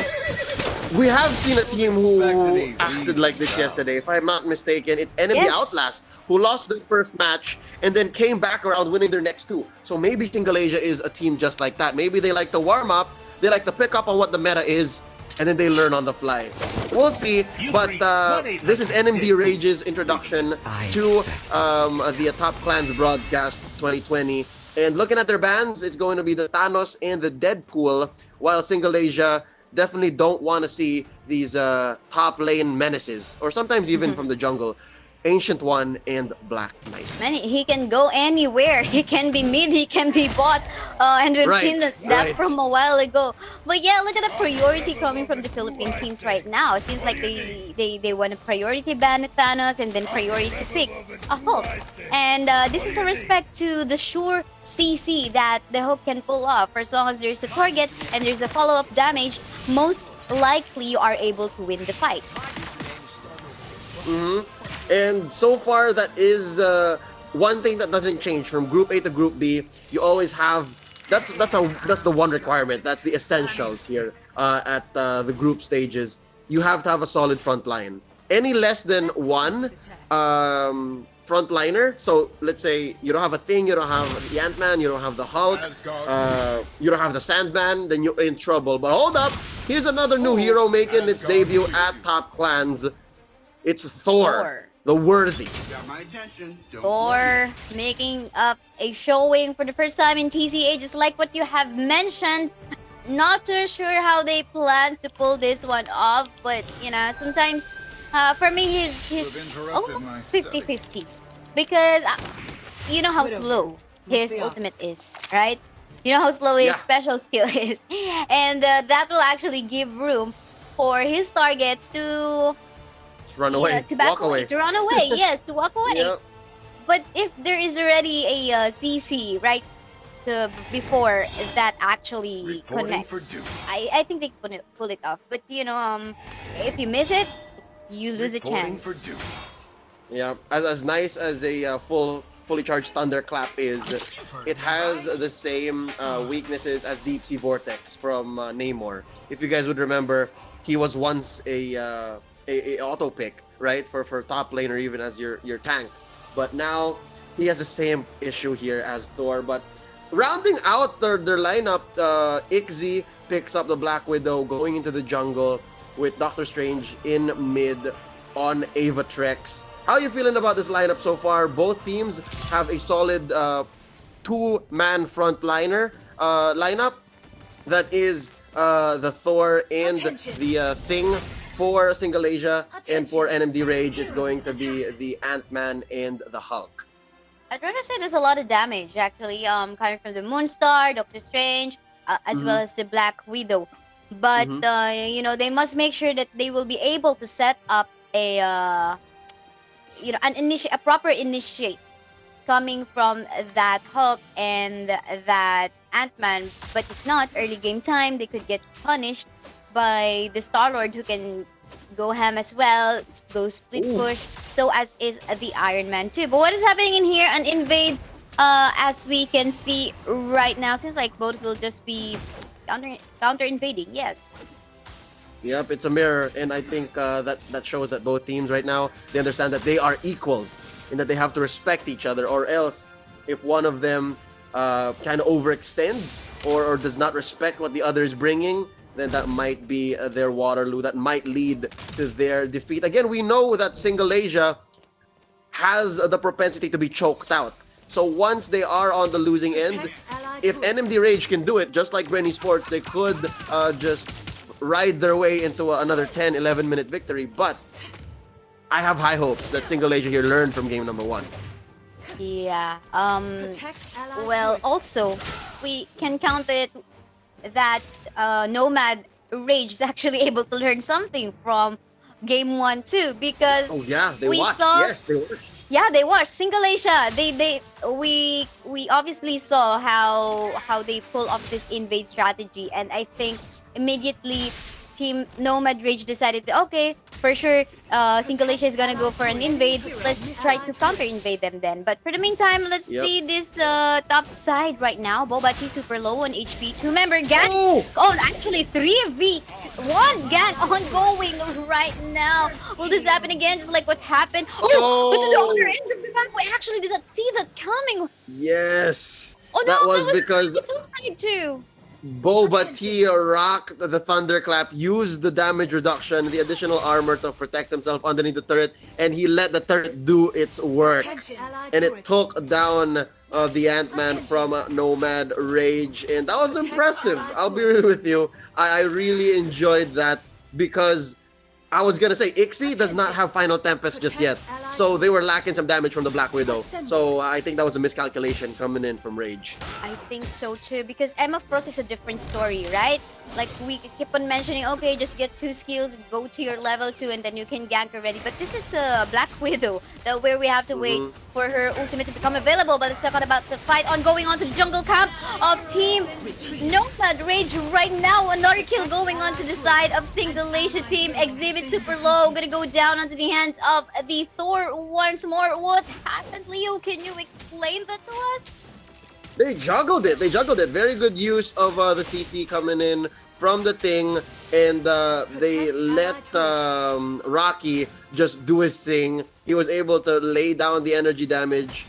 S14: we have seen a team who acted like this yesterday. If I'm not mistaken, it's Enemy
S12: Yes.
S14: Outlast who lost their first match and then came back around winning their next two. So maybe Singalaysia is a team just like that. Maybe they like to warm up, they like to pick up on what the meta is, and then they learn on the fly. We'll see. But this is NMD Rage's introduction to the Top Clans broadcast 2020. And looking at their bans, it's going to be the Thanos and the Deadpool, while Singalaysia definitely don't want to see these top lane menaces, or sometimes even from the jungle. Ancient One and Black Knight.
S12: Man, he can go anywhere. He can be mid, he can be bot. And we've seen that from a while ago. But yeah, look at the priority coming from the Philippine teams right now. It seems like they want a priority ban Thanos and then priority to pick a Hulk. And this is a respect to the sure CC that the Hulk can pull off. For as long as there's a target and there's a follow-up damage, most likely you are able to win the fight.
S14: And so far, that is one thing that doesn't change from Group A to Group B. You always have that's the one requirement. That's the essentials here at the group stages. You have to have a solid front line. Any less than one frontliner. So let's say you don't have a Thing, you don't have the Ant-Man, you don't have the Hulk, you don't have the Sandman, then you're in trouble. But hold up, here's another new hero making its debut at Top Clans. It's Thor. The Worthy.
S12: Thor making up a showing for the first time in TCA, just like what you have mentioned. Not too sure how they plan to pull this one off, but you know, sometimes for me he's almost 50-50 because you know how slow his ultimate is, right? You know how slow his special skill is, and that will actually give room for his targets to
S14: run away,
S12: to back away, to run away. Yes, to walk away.
S14: Yep.
S12: But if there is already a CC right before that actually connects, I think they can pull it off. But you know, if you miss it, you lose a chance.
S14: Yeah, as nice as a fully charged Thunderclap is, it has the same weaknesses as Deep Sea Vortex from Namor. If you guys would remember, he was once a auto pick, right, for top lane or even as your tank, but now he has the same issue here as Thor. But rounding out their lineup, Ixzy picks up the Black Widow going into the jungle with Doctor Strange in mid on Ava Trex. How are you feeling about this lineup so far? Both teams have a solid two-man frontliner lineup that is the Thor and the Thing. For Singalaysia and for NMD Rage, it's going to be the Ant-Man and the Hulk.
S12: I'd rather say there's a lot of damage actually coming from the Moonstar, Doctor Strange, as well as the Black Widow. But you know, they must make sure that they will be able to set up a a proper initiate coming from that Hulk and that Ant-Man. But if not, early game time, they could get punished by the Star-Lord, who can go ham as well, go split push, so as is the Iron Man too. But what is happening in here? An invade, as we can see right now, seems like both will just be counter invading. Yes.
S14: Yep, it's a mirror, and I think that shows that both teams right now, they understand that they are equals and that they have to respect each other, or else if one of them kind of overextends or does not respect what the other is bringing, then that might be their Waterloo. That might lead to their defeat. Again, we know that Singalaysia has the propensity to be choked out. So once they are on the losing end, if NMD Rage can do it, just like Bren Sports, they could just ride their way into another 10, 11-minute victory. But I have high hopes that Singalaysia here learned from game number 1.
S12: Yeah. Well, also, we can count it that Nomad Rage is actually able to learn something from game 1 too, because
S14: they watched. Yes, they watched.
S12: Yeah, they watched Singalaysia. We obviously saw how they pull off this invade strategy, and I think immediately Team Nomad Rage decided, okay, for sure, Singalaysia is gonna go for an invade. Let's try to counter invade them then. But for the meantime, let's see this top side right now. Boba T super low on HP. 2-member gang. Oh, actually 3v1 gang ongoing right now. Will this happen again, just like what happened? Oh, but to the other end of the map, we actually did not see that coming.
S14: Yes.
S12: Oh no,
S14: that was because
S12: the top side too.
S14: Boba T rocked the thunderclap, used the damage reduction, the additional armor to protect himself underneath the turret, and he let the turret do its work. And it took down the Ant-Man from Nomad Rage, and that was impressive. I'll be real with you. I really enjoyed that because I was gonna say Ixie does not have Final Tempest just yet, so they were lacking some damage from the Black Widow. So I think that was a miscalculation coming in from Rage.
S12: I think so too, because Emma Frost is a different story, right? Like we keep on mentioning, okay, just get 2 skills, go to your level 2, and then you can gank already. But this is a Black Widow, that where we have to wait for her ultimate to become available. But let's talk about the fight going on to the jungle camp of Team Nomad Rage right now. Another kill going on to the side of Singalaysia team. Exhibit super low, gonna go down onto the hands of the Thor once more. What happened, Leo? Can you explain that to us?
S14: They juggled it. They juggled it. Very good use of the CC coming in from the thing, and they let Rocky just do his thing. He was able to lay down the energy damage,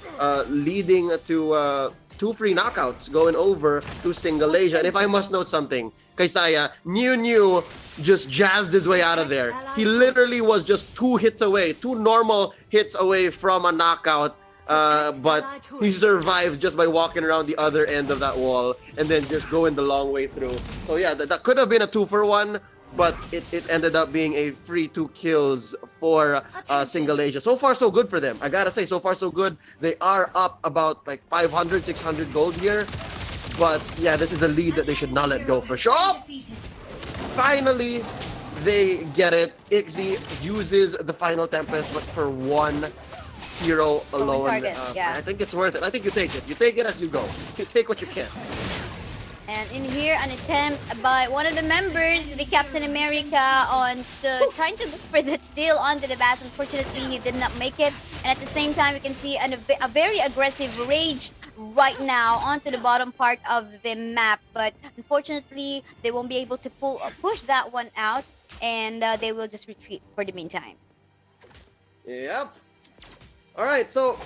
S14: leading to 2 free knockouts going over to Singalaysia. And if I must note something, Kaisaya, New just jazzed his way out of there. He literally was just 2 hits away, 2 normal hits away from a knockout. But he survived just by walking around the other end of that wall and then just going the long way through. So yeah, that could have been a 2-for-1, but it ended up being a free 2 kills for Singalaysia. So far, so good for them. I gotta say, so far, so good. They are up about like 500, 600 gold here. But yeah, this is a lead that they should not let go for sure. Finally, they get it. Ixie uses the Final Tempest, but for 1 hero alone. I think it's worth it. I think you take it. You take it as you go. You take what you can.
S12: And in here, an attempt by one of the members, the Captain America, on trying to look for that steal onto the base. Unfortunately, he did not make it. And at the same time, we can see a very aggressive Rage right now onto the bottom part of the map. But unfortunately, they won't be able to push that one out, and they will just retreat for the meantime.
S14: Yep. All right, so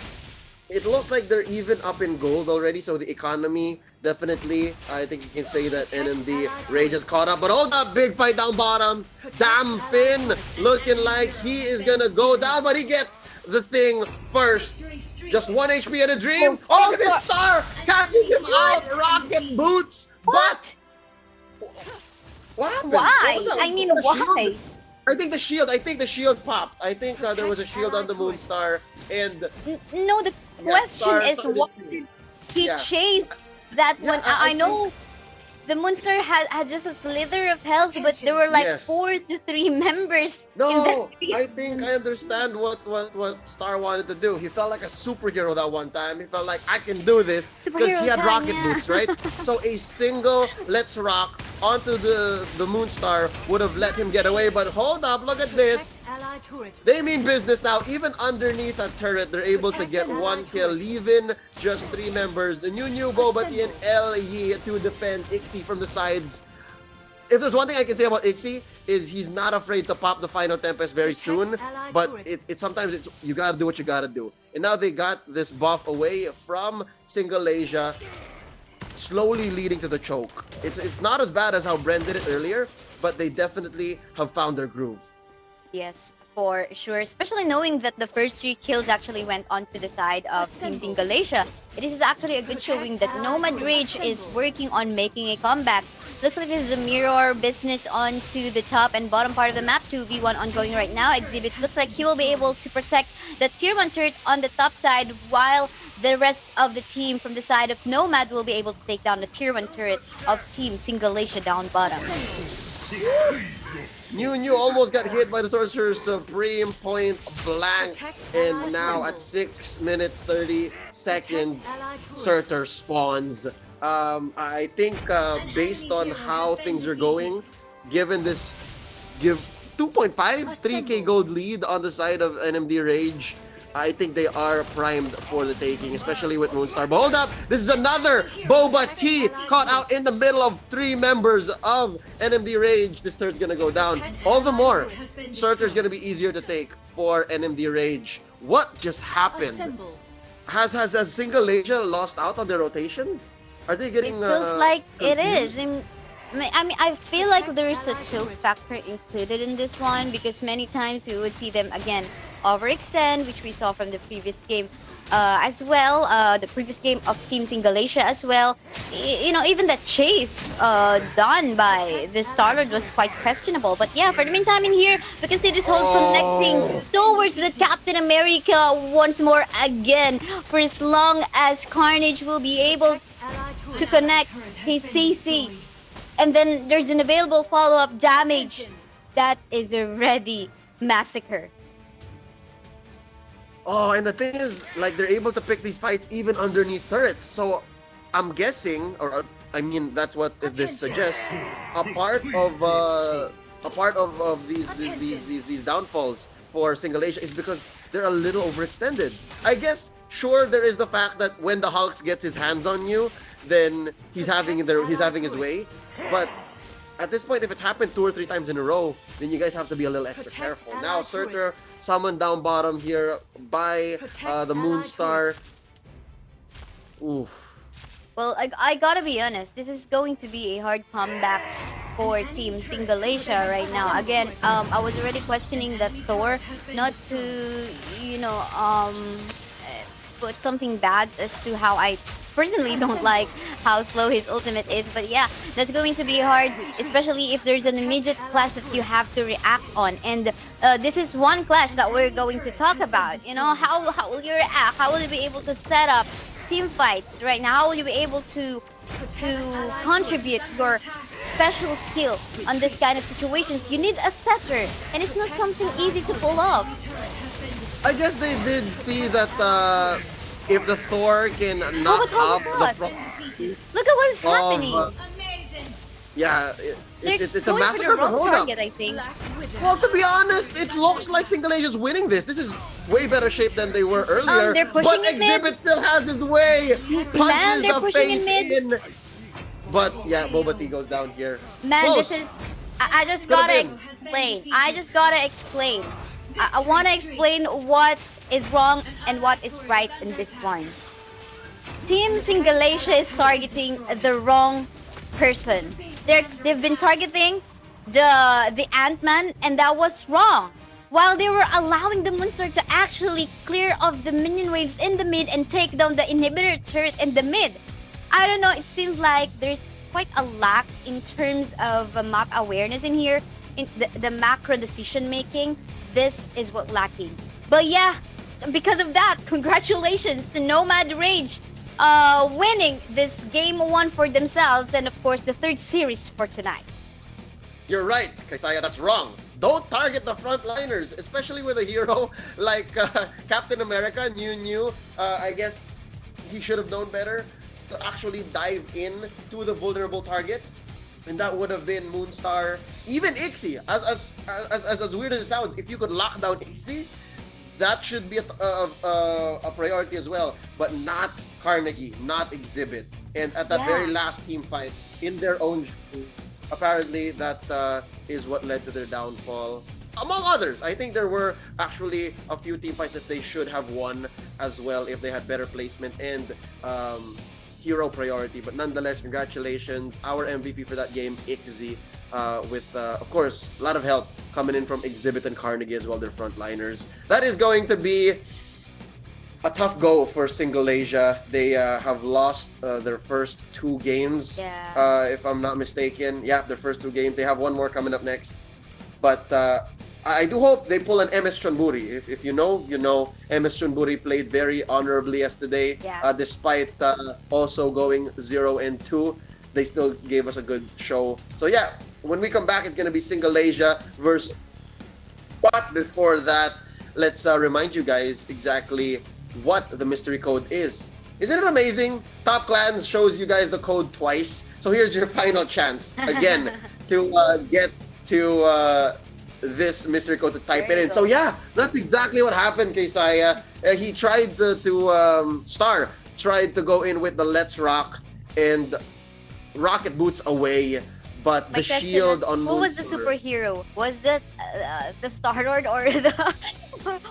S14: it looks like they're even up in gold already, so the economy definitely, I think you can say that NMD Rage has caught up. But hold up, big fight down bottom. Damn Finn looking like he is gonna go down, but he gets the thing first. Just 1 HP and a dream. Oh, look at this star catching him out. Rocket boots. What? What happened?
S12: Why? I mean, why?
S14: I think the shield popped. I think there was a shield on the Moonstar, and
S12: no, the question is why did he chase that one? I know the Moonstar had just a slither of health, but there were like 4 to 3 members.
S14: No, I think I understand what Star wanted to do. He felt like a superhero that one time. He felt like, I can do this because he had rocket boots, right? So a single let's rock onto the Moonstar would have let him get away. But hold up, look at this. They mean business now. Even underneath a turret, they're able to get 1 kill, leaving just 3 members. The new Boba T and El Yi to defend Ixie from the sides. If there's one thing I can say about Ixie, is he's not afraid to pop the Final Tempest very soon. But sometimes you gotta do what you gotta do. And now they got this buff away from Singalaysia, slowly leading to the choke. It's not as bad as how Bren did it earlier, but they definitely have found their groove.
S12: Yes, for sure. Especially knowing that the first 3 kills actually went onto the side of Team Singalaysia. This is actually a good showing that Nomad Rage is working on making a comeback. Looks like this is a mirror business onto the top and bottom part of the map. 2v1 ongoing right now. Exhibit looks like he will be able to protect the tier 1 turret on the top side, while the rest of the team from the side of Nomad will be able to take down the tier 1 turret of Team Singalaysia down bottom.
S14: New almost got hit by the Sorcerer Supreme point blank, and now at 6 minutes 30 seconds, Surtur spawns. I think based on how things are going, given 2.5, 3k gold lead on the side of NMD Rage. I think they are primed for the taking, especially with Moonstar. But hold up, this is another Boba T caught out in the middle of 3 members of NMD Rage. This turd's gonna go down. All the more, Surtur's gonna be easier to take for NMD Rage. What just happened? Has Singalaysia lost out on their rotations? Are they getting?
S12: It feels like it
S14: confused?
S12: is. I mean, I feel like there's a tilt factor included in this one because many times we would see them again overextend, which we saw from the previous game as well. The previous game of Team Singalaysia as well. You know, even that chase done by the Starlord was quite questionable. But yeah, for the meantime in here, we can see this whole connecting towards the Captain America once more again. For as long as Carnage will be able to connect his CC. And then there's an available follow-up damage. That is already Massacre.
S14: Oh, and the thing is, like, they're able to pick these fights even underneath turrets. So, I'm guessing, or I mean, that's what this suggests. A part of these downfalls for Singalaysia is because they're a little overextended. I guess, sure, there is the fact that when the Hulks gets his hands on you, then he's having his way. But at this point, if it's happened 2 or 3 times in a row, then you guys have to be a little extra careful. Now, Surtur summoned down bottom here by the Moonstar. Oof.
S12: Well, I gotta be honest, this is going to be a hard comeback for Team Singalaysia right now. Again, I was already questioning that Thor not to, you know, put something bad as to how I personally don't like how slow his ultimate is, but yeah, that's going to be hard, especially if there's an immediate clash that you have to react on. And this is one clash that we're going to talk about. You know, how will you react? How will you be able to set up team fights right now? How will you be able to contribute your special skill on this kind of situations? You need a setter, and it's not something easy to pull off.
S14: I guess they did see that if the Thor can knock up the front.
S12: Look at what's happening.
S14: Yeah, it's a
S12: Going
S14: massacre,
S12: for the
S14: but
S12: wrong
S14: hold up.
S12: target, I think.
S14: Well, to be honest, it looks like Singalaysia's winning this. This is way better shape than they were earlier.
S12: They're pushing
S14: but
S12: in mid.
S14: Exhibit still has his way. Punches
S12: they're
S14: the
S12: pushing
S14: face
S12: in mid.
S14: But yeah, Boba T goes down here.
S12: Man,
S14: Close.
S12: this is... I just
S14: Could've
S12: gotta
S14: been.
S12: explain. I want to explain what is wrong and what is right in this one. Team Singalaysia is targeting the wrong person. They've been targeting the Ant-Man, and that was wrong. While they were allowing the monster to actually clear off the minion waves in the mid and take down the inhibitor turret in the mid. I don't know, it seems like there's quite a lack in terms of map awareness in here, in the macro decision making. This is what lacking. But yeah, because of that, congratulations to Nomad Rage winning this game 1 for themselves, and of course the 3rd series for tonight.
S14: You're right, Kaisaya, that's wrong. Don't target the frontliners, especially with a hero like Captain America. I guess he should have known better to actually dive in to the vulnerable targets. And that would have been Moonstar, even Ixie. As weird as it sounds, if you could lock down Ixie, that should be a priority as well. But not Carnegie, not Exhibit. And at that very last team fight, in their own group, apparently that is what led to their downfall. Among others, I think there were actually a few team fights that they should have won as well if they had better placement and hero priority. But nonetheless, congratulations, our MVP for that game, Ixie, with of course a lot of help coming in from Exhibit and Carnegie as well, their frontliners. That is going to be a tough go for Singalaysia. They have lost their first 2 games, if I'm not mistaken. Yeah, their first 2 games. They have 1 more coming up next. But I do hope they pull an MS Chonburi. If you know, you know. MS Chonburi played very honorably yesterday. Despite also going 0-2, they still gave us a good show. So yeah, when we come back, it's going to be Singalaysia versus... But before that, let's remind you guys exactly what the mystery code is. Isn't it amazing? Top Clans shows you guys the code twice. So here's your final chance again to get to this mystery code to type it in. So yeah, that's exactly what happened, Keisaya. He tried to Star tried to go in with the Let's Rock and rocket boots away, but
S12: My
S14: the
S12: question
S14: shield
S12: is,
S14: on
S12: who was the superhero? Was it the Star-Lord or the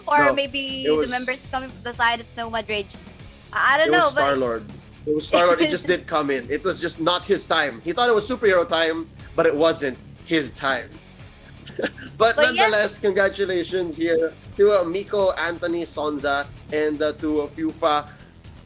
S12: or
S14: No,
S12: maybe
S14: it was-
S12: the members coming from the side of Nomad Rage? I don't
S14: It
S12: know,
S14: was
S12: but
S14: Star-Lord. It was Star-Lord. It just didn't come in. It was just not his time. He thought it was superhero time, but it wasn't his time. But nonetheless, congratulations here to Miko, Anthony, Sonza, and to Fufa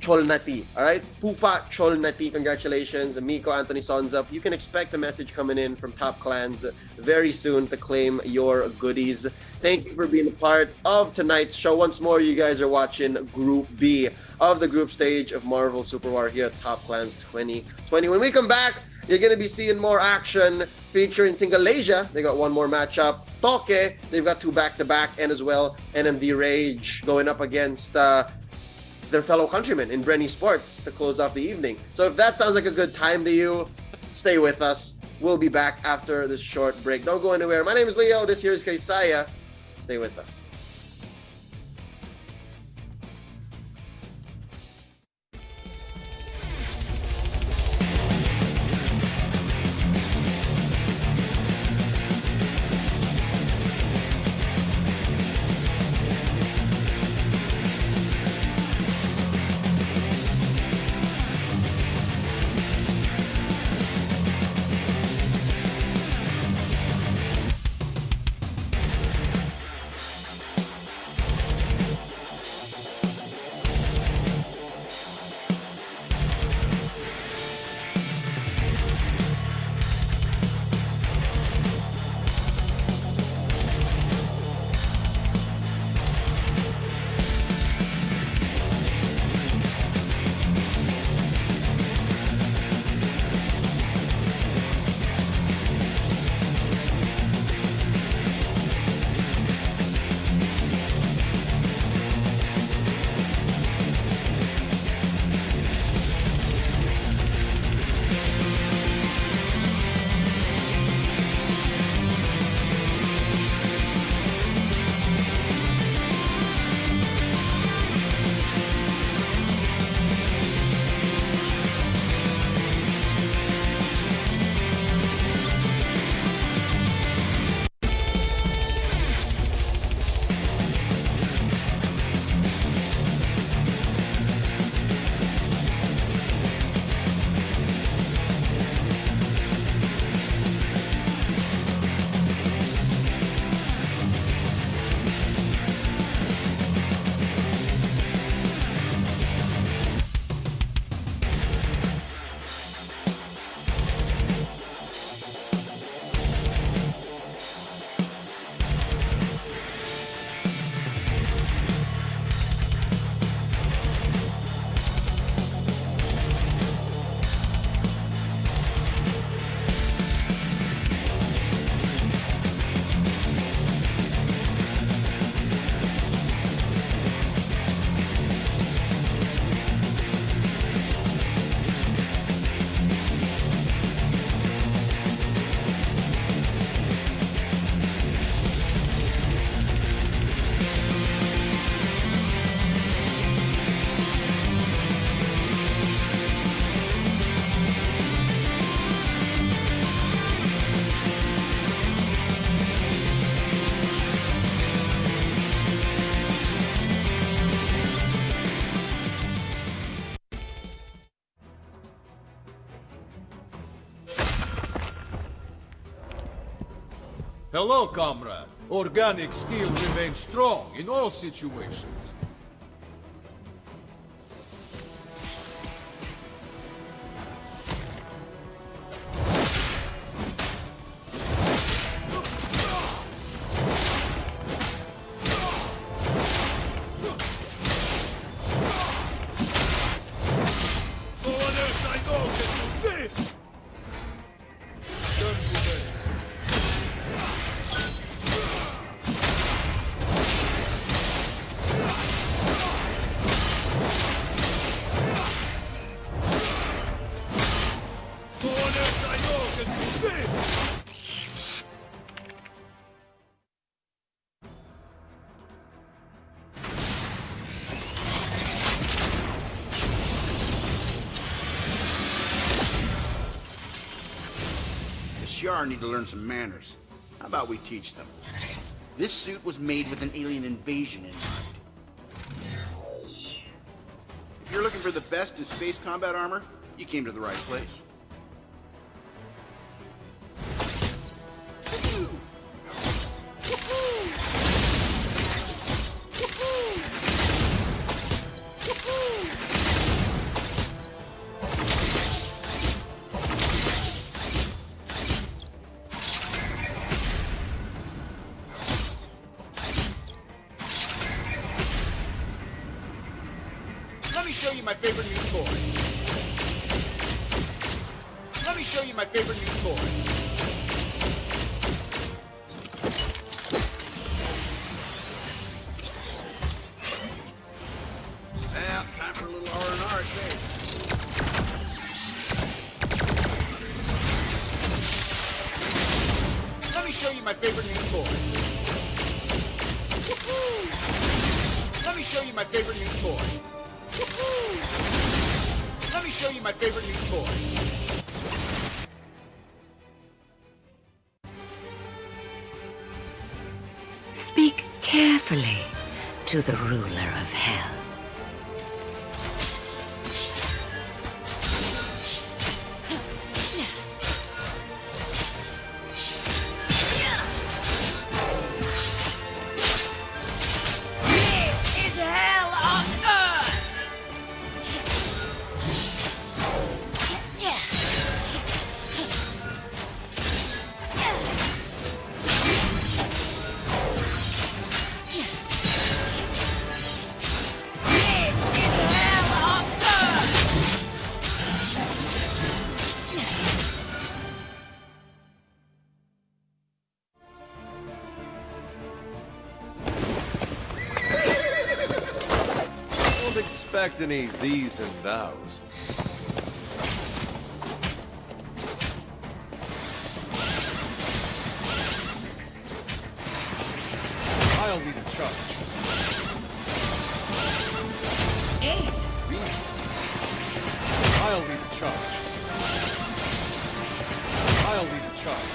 S14: Cholnati. All right, Fufa Cholnati, congratulations, Miko, Anthony, Sonza. You can expect a message coming in from top clans very soon to claim your goodies. Thank you for being a part of tonight's show. Once more, you guys are watching Group B of the group stage of Marvel Super War here at Top Clans 2020. When we come back, you're going to be seeing more action featuring Singalaysia. They got one more matchup. Toke, they've got two back-to-back, and as well NMD Rage going up against their fellow countrymen in Bren Sports to close off the evening. So if that sounds like a good time to you, stay with us. We'll be back after this short break. Don't go anywhere. My name is Leo. This here is Kaisaya. Stay with us.
S1: Hello, comrade. Organic steel remains strong in all situations.
S3: No one else I know can do this!
S1: Turn to base.
S5: Shi'ar need to learn some manners. How about we teach them? This suit was made with an alien invasion in mind. If you're looking for the best in space combat armor, you came to the right place. Let me show you my favorite new toy. Let me show you my favorite new toy. Now, time for a little R&R at base. Let me show you my favorite new toy. Let me show you my favorite new toy. Let me show you my favorite new toy.
S6: Speak carefully to the ruler of hell.
S4: This is hell on earth!
S7: Don't expect any these and thous. I'll lead a charge.
S4: Ace!
S7: I'll lead a charge. I'll lead a charge.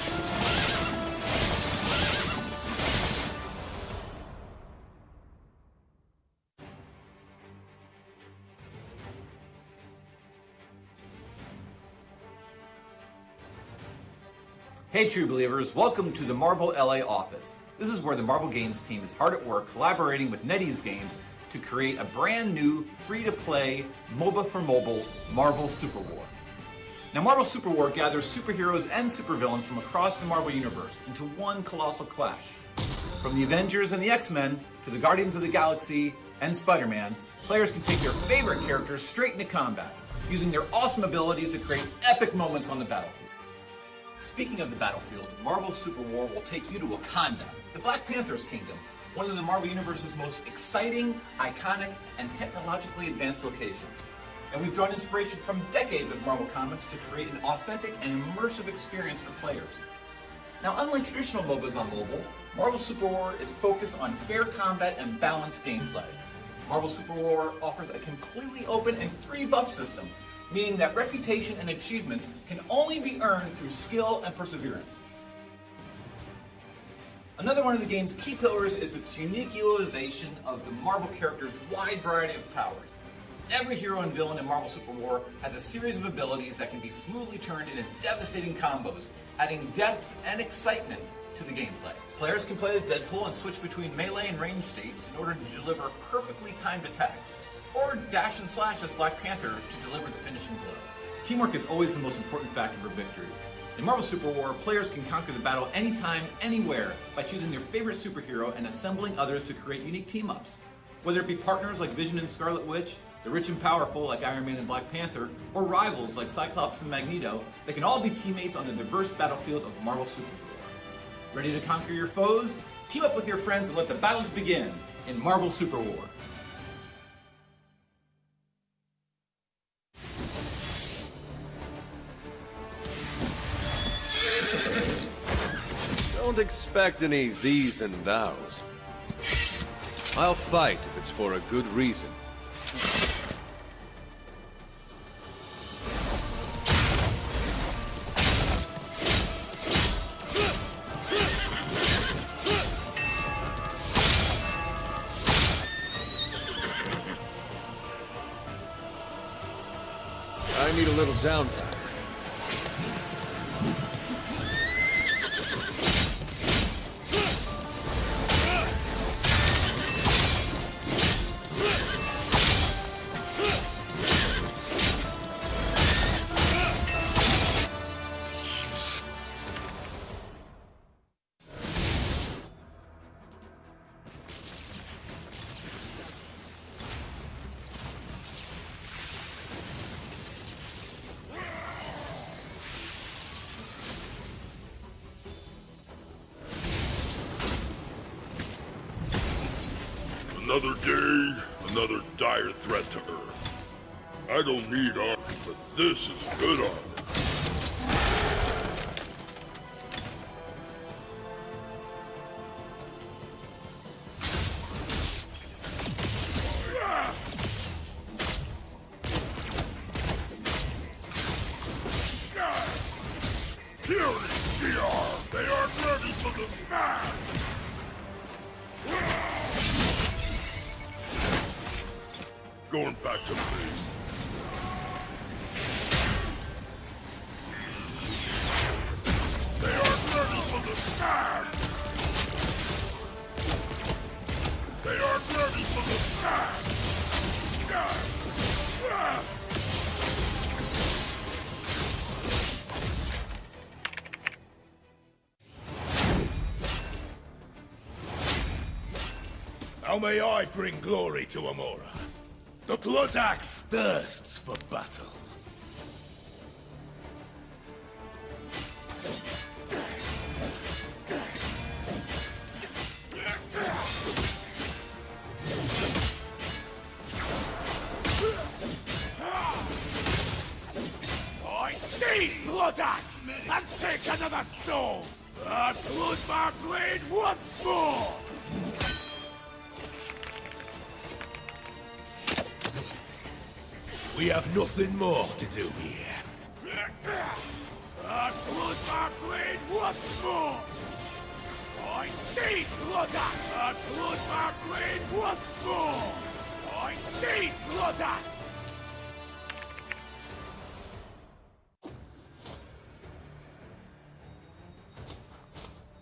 S10: Hey true believers, welcome to the Marvel LA office. This is where the Marvel Games team is hard at work collaborating with NetEase Games to create a brand new free-to-play MOBA for mobile Marvel Super War. Now Marvel Super War gathers superheroes and supervillains from across the Marvel Universe into one colossal clash. From the Avengers and the X-Men to the Guardians of the Galaxy and Spider-Man, players can take their favorite characters straight into combat, using their awesome abilities to create epic moments on the battlefield. Speaking of the battlefield, Marvel Super War will take you to Wakanda, the Black Panther's kingdom, one of the Marvel Universe's most exciting, iconic, and technologically advanced locations. And we've drawn inspiration from decades of Marvel comics to create an authentic and immersive experience for players. Now, unlike traditional MOBAs on mobile, Marvel Super War is focused on fair combat and balanced gameplay. Marvel Super War offers a completely open and free buff system, meaning that reputation and achievements can only be earned through skill and perseverance. Another one of the game's key pillars is its unique utilization of the Marvel characters' wide variety of powers. Every hero and villain in Marvel Super War has a series of abilities that can be smoothly turned into devastating combos, adding depth and excitement to the gameplay. Players can play as Deadpool and switch between melee and range states in order to deliver perfectly timed attacks, or dash and slash as Black Panther to deliver the finishing blow. Teamwork is always the most important factor for victory. In Marvel Super War, players can conquer the battle anytime, anywhere, by choosing their favorite superhero and assembling others to create unique team-ups. Whether it be partners like Vision and Scarlet Witch, the rich and powerful like Iron Man and Black Panther, or rivals like Cyclops and Magneto, they can all be teammates on the diverse battlefield of Marvel Super War. Ready to conquer your foes? Team up with your friends and let the battles begin in Marvel Super War.
S7: Don't expect any these and thous. I'll fight if it's for a good reason. need a little downtime.
S2: Another day, another dire threat to Earth. I don't need armor, but this is good armor. Fury CR! They aren't ready for the smash! Going back to base. They aren't ready for the smash! They aren't ready for the smash!
S3: How may I bring glory to Amora? The Blood Axe thirsts for battle. I need Blood Axe and take another soul. And blood my blade once more. We have nothing more to do here. And blood my blade once more. I need Blood Axe. And blood my blade once more. I need Blood Axe.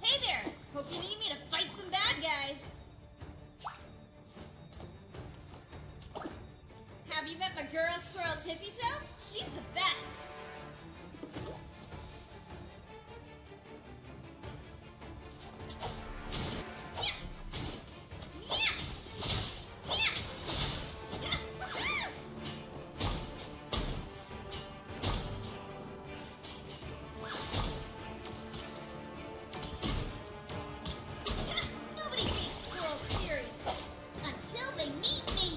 S9: Hey there! Hope you need me to fight some bad guys. Have you met my girl squirrel Tippy Toe? She's the best. Nobody takes squirrels serious until they meet me.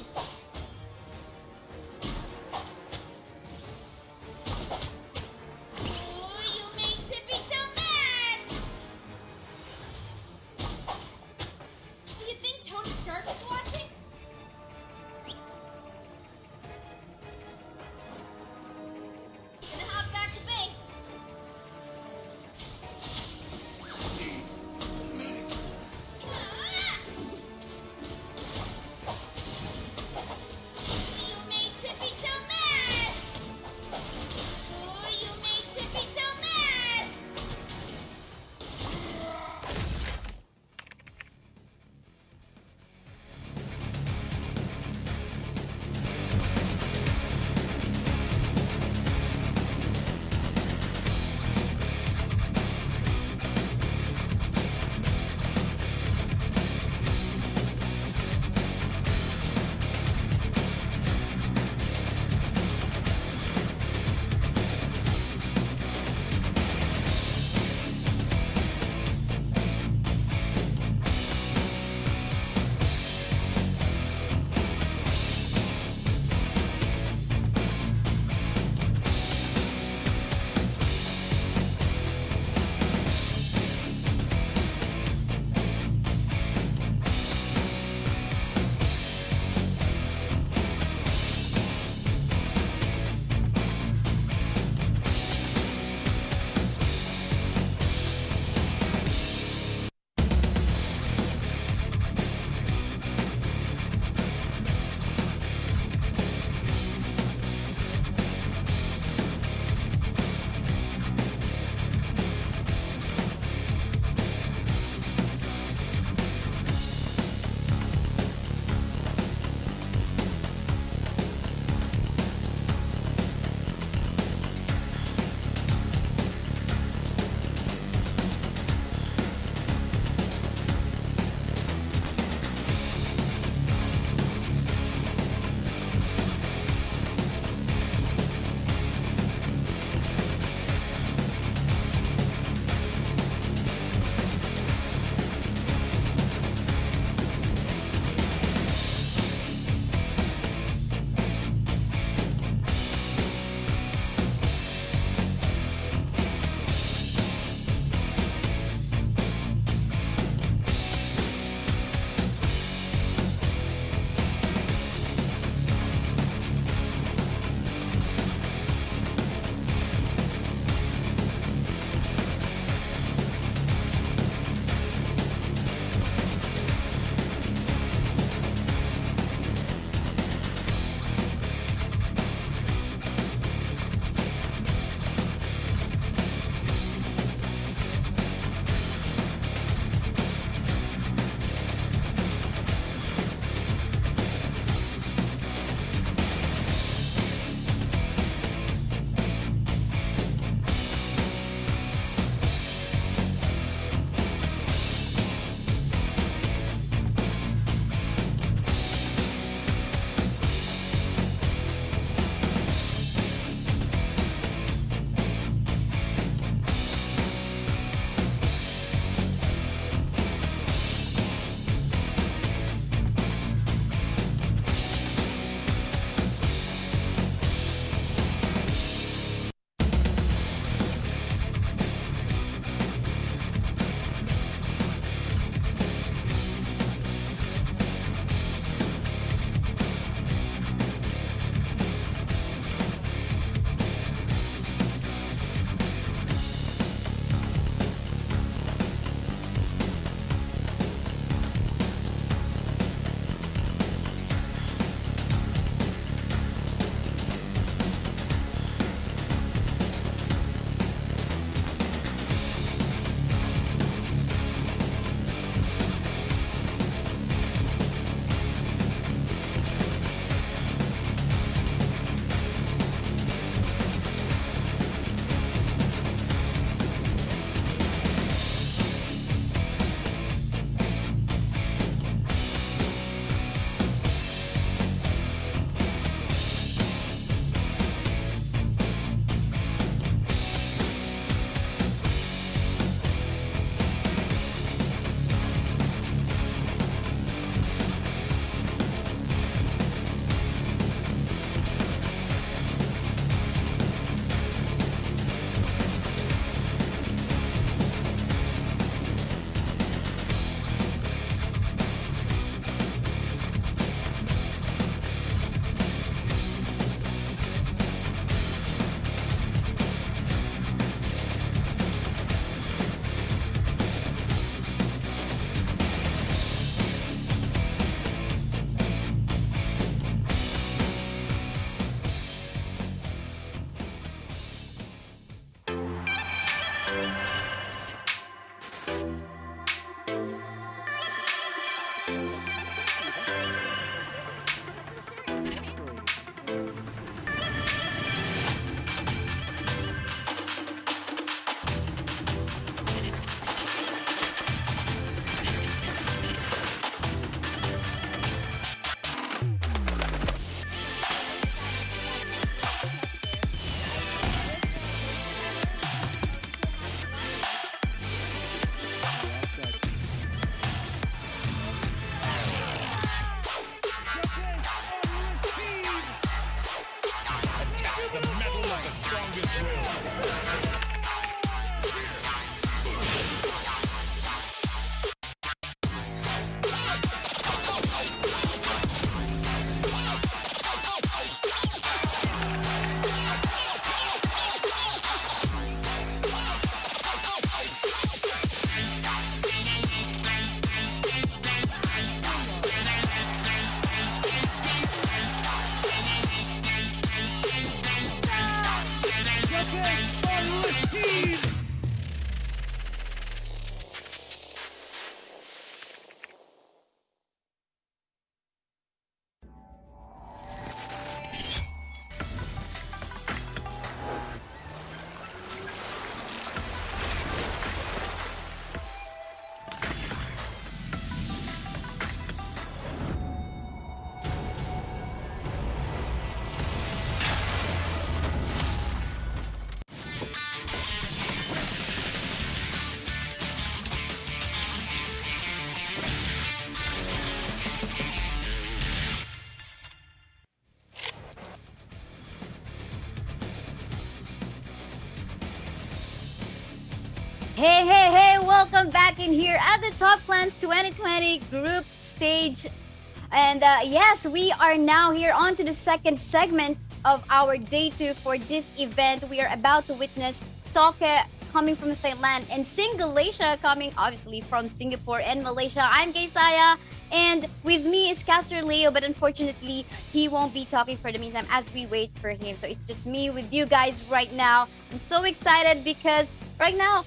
S12: Hey, welcome back in here at the Top Clans 2020 group stage. And yes, we are now here on to the second segment of our day 2 for this event. We are about to witness Toke coming from Thailand and Singalaysia coming obviously from Singapore and Malaysia. I'm Kaysaya, and with me is Caster Leo, but unfortunately he won't be talking for the meantime as we wait for him. So it's just me with you guys right now. I'm so excited because right now,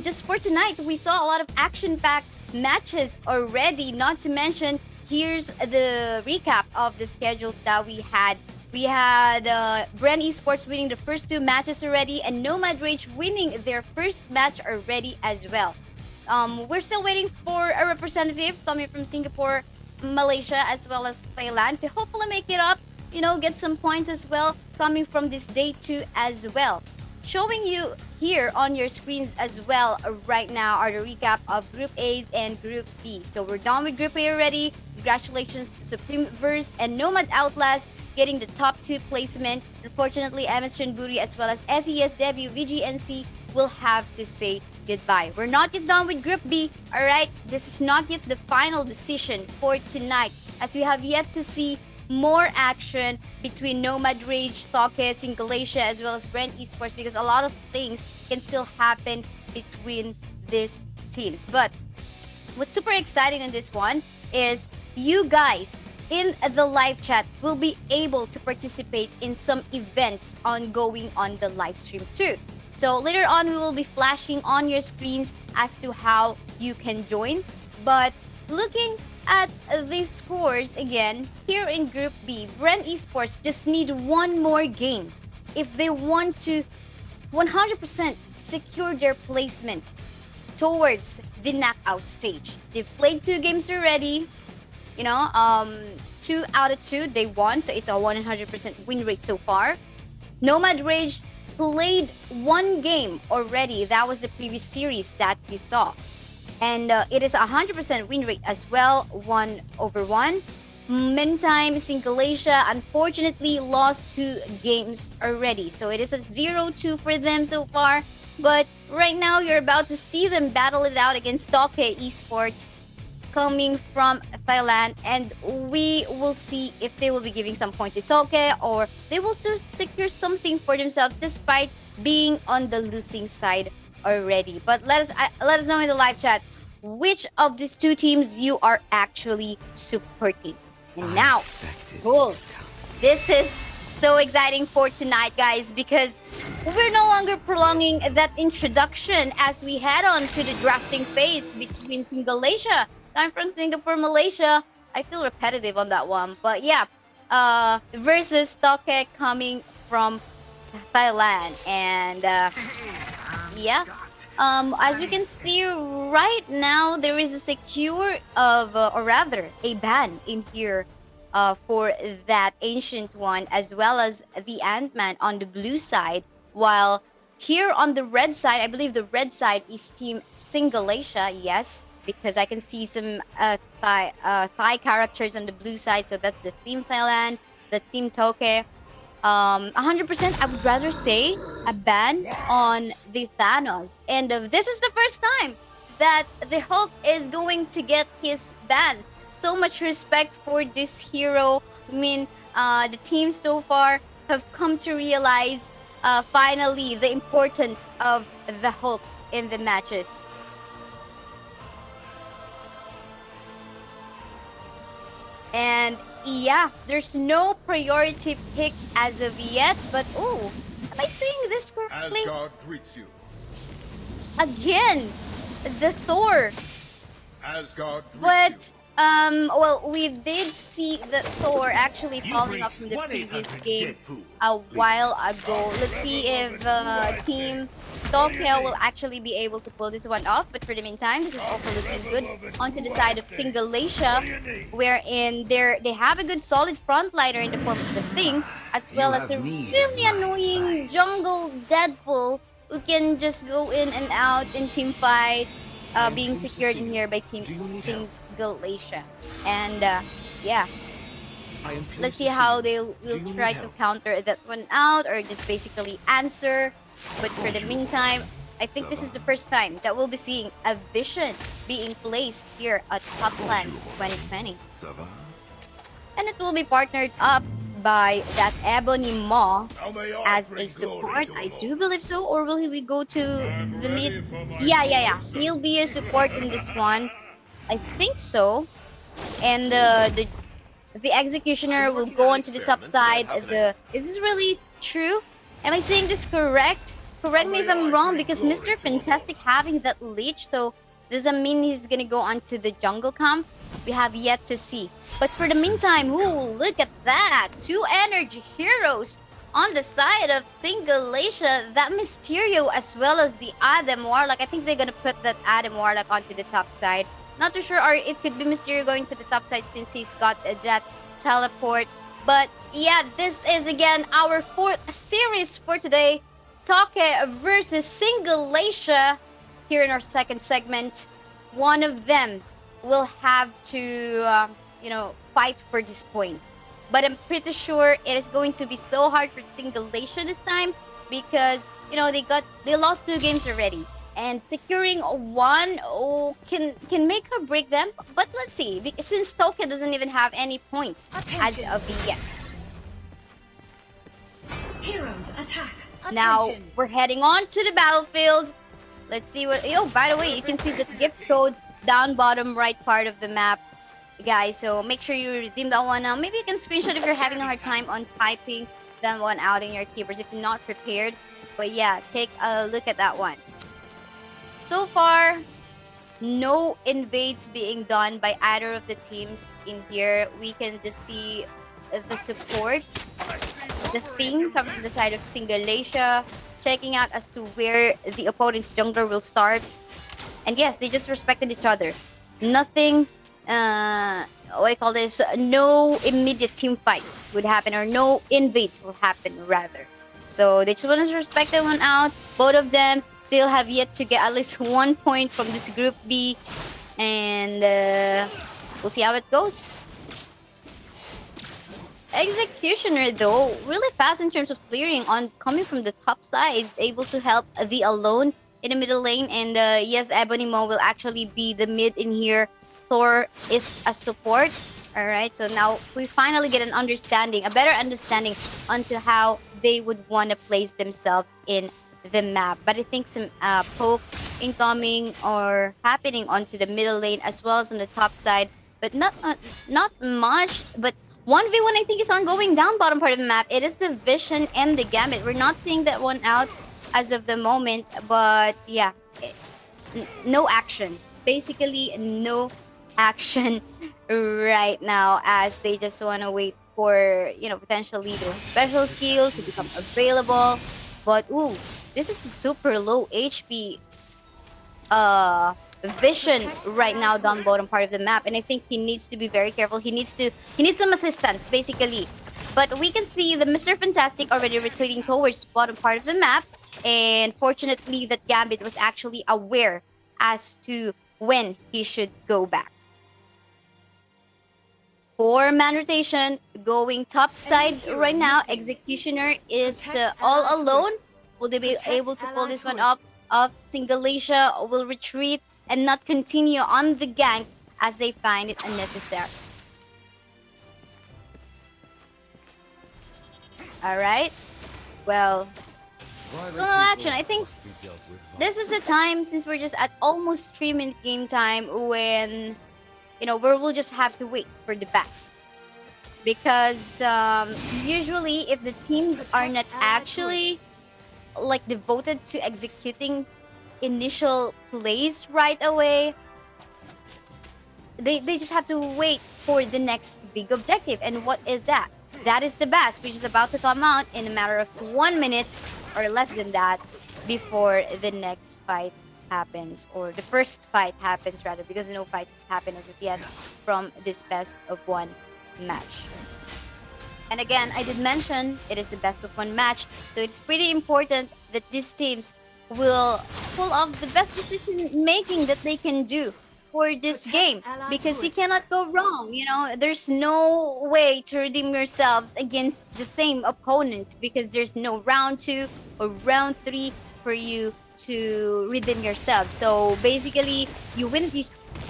S12: just for tonight, we saw a lot of action-packed matches already. Not to mention, here's the recap of the schedules that we had. We had Bren Esports winning the first 2 matches already, and Nomad Rage winning their first match already as well. We're still waiting for a representative coming from Singapore, Malaysia, as well as Thailand to hopefully make it up, get some points as well coming from this day 2 as well. Showing you here on your screens as well right now are the recap of Group A's and Group B. So we're done with Group A already. Congratulations to Supreme Verse and Nomad Outlast getting the top 2 placement. Unfortunately, MS Chunburi as well as SES debut VGNC will have to say goodbye. We're not yet done with Group B, alright? This is not yet the final decision for tonight, as we have yet to see more action between Nomad Rage, Toke, Singalaysia, as well as Bren Esports, because a lot of things can still happen between these teams. But what's super exciting on this one is you guys in the live chat will be able to participate in some events ongoing on the live stream too. So later on, we will be flashing on your screens as to how you can join. But looking at these scores again, here in Group B, Bren Esports just need one more game if they want to 100% secure their placement towards the knockout stage. They've played 2 games already, 2 out of 2 they won, so it's a 100% win rate so far. Nomad Rage played 1 game already. That was the previous series that you saw. And it is a 100% win rate as well, 1-1. Meantime, Singalaysia unfortunately lost 2 games already. So it is a 0-2 for them so far. But right now, you're about to see them battle it out against Toke Esports coming from Thailand. And we will see if they will be giving some point to Toke or they will still secure something for themselves despite being on the losing side already. But let us know in the live chat which of these 2 teams you are actually supporting. And now, cool. This is so exciting for tonight, guys, because we're no longer prolonging that introduction as we head on to the drafting phase between Singalaysia. I'm from Singapore, Malaysia. I feel repetitive on that one, but yeah. Versus Toke coming from Thailand, and yeah. As you can see right now, there is a secure of, or rather, a ban in here for that ancient one, as well as the Ant-Man on the blue side. While here on the red side, I believe the red side is Team Singalaysia, yes, because I can see some Thai characters on the blue side, so that's the Team Thailand, that's Team Toke. 100%, I would rather say a ban on the Thanos. And this is the first time that the Hulk is going to get his ban. So much respect for this hero. I mean, the team so far have come to realize finally the importance of the Hulk in the matches. And yeah, there's no priority pick as of yet, but oh, am I saying this correctly?
S3: Asgard greets you.
S12: Again, the Thor.
S3: Asgard greets
S12: But well, we did see the Thor actually falling off from the previous game a while ago. Let's see if Team Toke will actually be able to pull this one off. But for the meantime, this is also looking good onto the side of Singalaysia, wherein they have a good solid frontliner in the form of the Thing, as well as a really annoying jungle Deadpool who can just go in and out in team fights, being secured in here by Team Singalaysia. And yeah, let's see how they will try to counter that one out or just basically answer. But for the meantime, I think this is the first time that we'll be seeing a vision being placed here at Top Clans 2020. And it will be partnered up by that Ebony Maw as a support. I do believe so. Or will he go to the mid? Yeah. He'll be a support in this one. I think so. And the Executioner will go onto the top side. Is this really true? Am I saying this correct? Correct me if I'm wrong, because Mr. Fantastic having that leech, so does that mean he's gonna go onto the jungle camp? We have yet to see. But for the meantime, look at that! 2 energy heroes on the side of Singalaysia. That Mysterio as well as the Adam Warlock. I think they're gonna put that Adam Warlock onto the top side. Not too sure, or it could be Mysterio going to the top side since he's got that teleport. But yeah, this is again our 4th series for today. Toke versus Singalaysia. Here in our 2nd segment, one of them will have to, fight for this point. But I'm pretty sure it is going to be so hard for Singalaysia this time because, they lost 2 games already. And securing one can make or break them. But let's see, since Toke doesn't even have any points as of yet.
S6: Heroes attack.
S12: Now we're heading on to the battlefield. Let's see what. By the way, you can see the gift code down bottom right part of the map, guys. So make sure you redeem that one. Maybe you can screenshot if you're having a hard time on typing that one out in your keyboards if you're not prepared. But yeah, take a look at that one. So far, no invades being done by either of the teams in here. We can just see the support, the thing coming from the side of Singalaysia, checking out as to where the opponent's jungler will start. And yes, they just respected each other. Nothing, no immediate team fights would happen, or no invades will happen, rather. So they just want to respect that one out. Both of them still have yet to get at least 1 point from this Group B. And we'll see how it goes. Executioner, though, really fast in terms of clearing on coming from the top side, able to help the Alone in the middle lane. And yes, Ebony Mo will actually be the mid in here. Thor is a support. Alright, so now we finally get a better understanding onto how they would want to place themselves in the map. But I think some poke incoming or happening onto the middle lane as well as on the top side. But not much, but 1v1 I think is ongoing down bottom part of the map. It is the Vision and the Gambit. We're not seeing that one out as of the moment, but yeah, no action. Basically, no action right now as they just want to wait for, potentially their special skill to become available. But, this is a super low HP Vision right now down bottom part of the map, and I think he needs to be very careful. He needs some assistance basically. But we can see the Mr. Fantastic already retreating towards bottom part of the map, and fortunately that Gambit was actually aware as to when he should go back. 4-man rotation going top side right now. Executioner is all alone. Will they be able to pull this one up? Of Singalaysia will retreat and not continue on the gank as they find it unnecessary. Alright. Well, so no action. I think this is the time, since we're just at almost 3-minute game time, when where we'll just have to wait for the best. Because usually if the teams are not actually devoted to executing initial plays right away, they just have to wait for the next big objective. And what is that? That is the best, which is about to come out in a matter of 1 minute or less than that before the next fight happens, or the first fight happens rather, because no fights has happened as of yet from this best of 1 match. And again, I did mention it is the best of 1 match, so it's pretty important that these teams will pull off the best decision making that they can do for this game, because you cannot go wrong. There's no way to redeem yourselves against the same opponent, because there's no round 2 or round 3 for you to redeem yourself. So basically, you win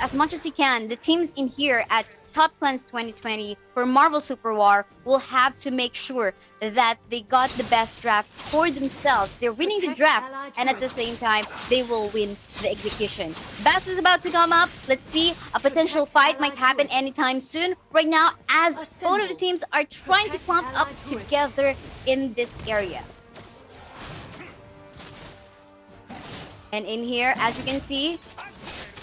S12: as much as you can. The teams in here at Top Clans 2020 for Marvel Super War will have to make sure that they got the best draft for themselves. They're winning the draft, and at the same time, they will win the execution. Bass is about to come up. Let's see. A potential fight might happen anytime soon. Right now, as both of the teams are trying to clump up together in this area. And in here, as you can see,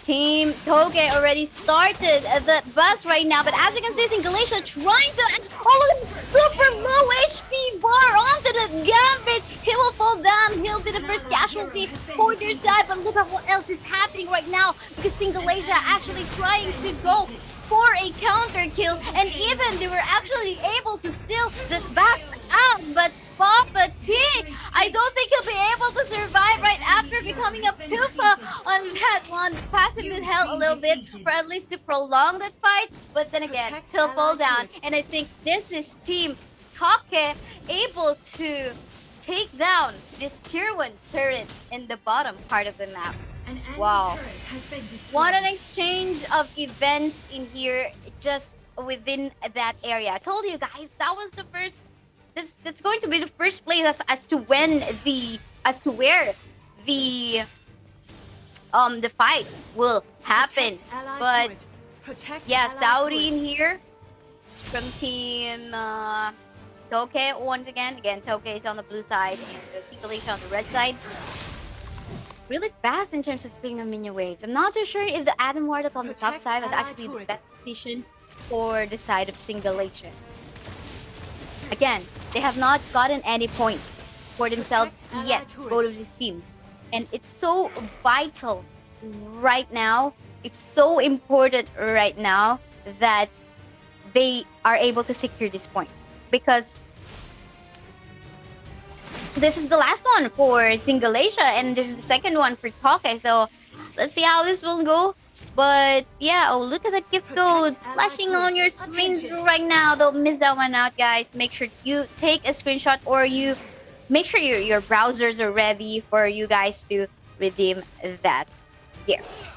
S12: Team Toke already started the bus right now. But as you can see, Singalaysia trying to... all of them super low HP bar onto the Gambit. He will fall down. He'll be the first casualty for their side. But look at what else is happening right now. Because Singalaysia actually trying to go for a counter kill. And even they were actually able to steal the bus out. But Papa T, I don't think he'll be able to survive right after becoming a pupa on that one. Passive did help a little bit for at least to prolong that fight, but then again, he'll fall down. And I think this is Team Toke able to take down this tier 1 turret in the bottom part of the map. Wow. What an exchange of events in here just within that area. I told you guys, that was the first... That's going to be the first place as to where the fight will happen. But yeah, Saudi in here from Team Toke once again. Again, Toke is on the blue side and Singalaysia on the red side. Really fast in terms of clearing the minion waves. I'm not too sure if the Adam Warlock on the top side was actually the best decision for the side of Singalaysia. Again, they have not gotten any points for themselves yet, both of these teams. And it's so vital right now, it's so important right now that they are able to secure this point. Because this is the last one for Singalaysia and this is the second one for Toke. So let's see how this will go. But yeah, oh, look at that gift code flashing on your screens right now. Don't miss that one out, guys. Make sure you take a screenshot or you make sure your browsers are ready for you guys to redeem that gift.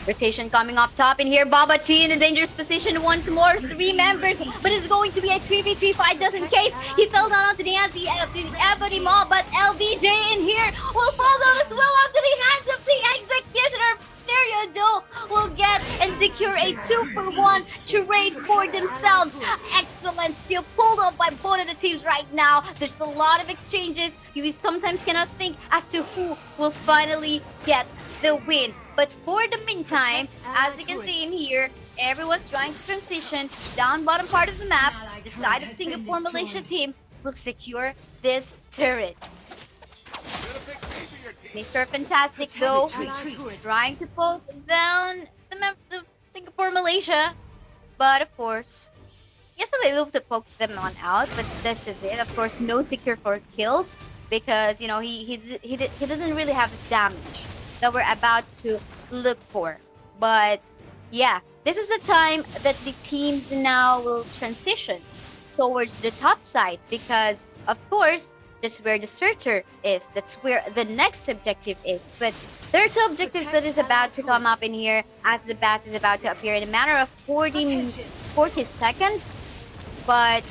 S12: Rotation coming up top in here. Baba T in a dangerous position once more. 3 members, but it's going to be a 3v3 fight just in case. He fell down onto the hands of the Ebony Maw, but LBJ in here will fall down as well onto the hands of the Executioner. Stereo will get and secure a 2-for-1 trade for themselves. Excellent skill pulled off by both of the teams right now. There's a lot of exchanges. You sometimes cannot think as to who will finally get the win. But for the meantime, as you can see in here, everyone's trying to transition down bottom part of the map. The side of Singapore Malaysia team will secure this turret. Mr. Fantastic though, trying to pull down the members of Singapore Malaysia. But of course, yes, I'm able to poke them on out, but that's just it. Of course, no secure for kills because, you know, he doesn't really have the damage that we're about to look for. But yeah, this is the time that the teams now will transition towards the top side because of course that's where the searcher is, that's where the next objective is. But there are 2 objectives that is about to come up in here as the bass is about to appear in a matter of 40 seconds. But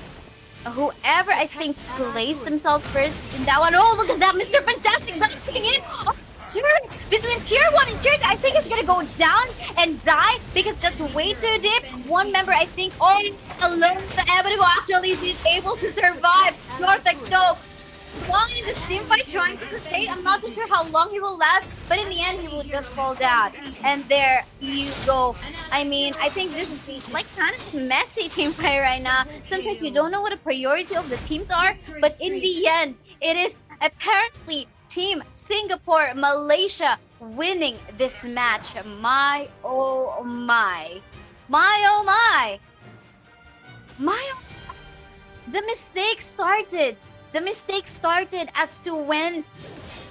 S12: whoever I think placed themselves first in that one, oh look at that, Mr. Fantastic jumping in. Oh, turret between tier 1 and tier 2, I think it's gonna go down and die because that's way too deep. One member, I think, all alone, the Ebony will actually be able to survive. Northex though, strong in this team fight, trying to sustain. I'm not too sure how long he will last, but in the end, he will just fall down. And there you go. I mean, I think this is like kind of a messy team fight right now. Sometimes you don't know what the priority of the teams are, but in the end, it is apparently Team Singapore Malaysia winning this match. My oh my. My oh my. My oh my. The mistake started. The mistake started as to when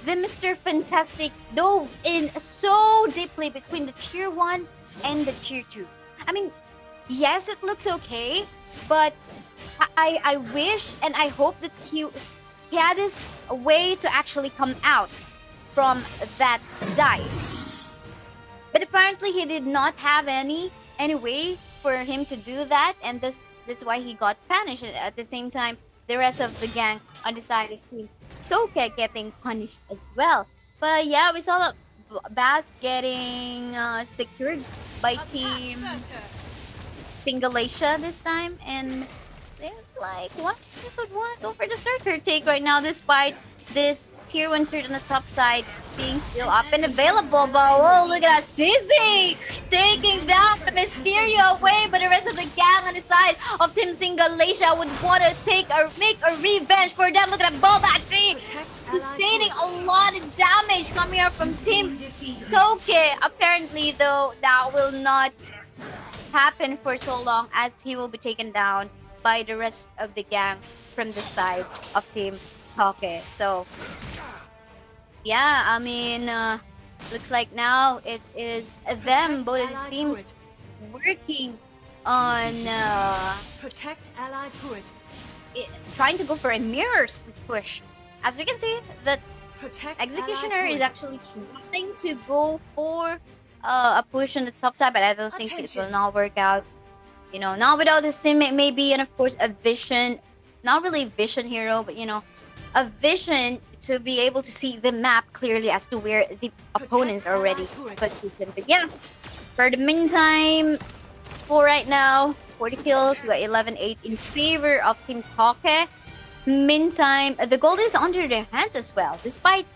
S12: the Mr. Fantastic dove in so deeply between the tier 1 and the tier 2. I mean, yes, it looks okay, but I wish and I hope that he had this way to actually come out from that dive. But apparently he did not have any way for him to do that, and that's why he got punished. At the same time, the rest of the gang on the side of Team Toke getting punished as well. But yeah, we saw Bass getting secured by Team Singalaysia this time, and seems like one could want to go for the starter take right now, despite this tier 1 turret on the top side being still up and available. But whoa, look at that, Sissy taking down the Mysterio away, but the rest of the gang on the side of Team Singalaysia would want to make a revenge for them. Look at that Bobachi sustaining a lot of damage coming up from Team Toke. Apparently though, that will not happen for so long, as he will be taken down by the rest of the gang from the side of Team Toke. So yeah, I mean, looks like now it is them, both of the teams working on
S4: Protect ally turret.
S12: trying to go for a mirror split push. As we can see, the
S4: Protect
S12: Executioner is actually trying to go for a push on the top side, but I don't think it will not work out. You know, not without his teammate maybe, and of course a vision, not really vision hero, but you know, a vision to be able to see the map clearly as to where the opponents are already positioned. But yeah, for the meantime, score right now, 40 kills, we got 11-8 in favor of Team Toke. Meantime, the gold is under their hands as well, despite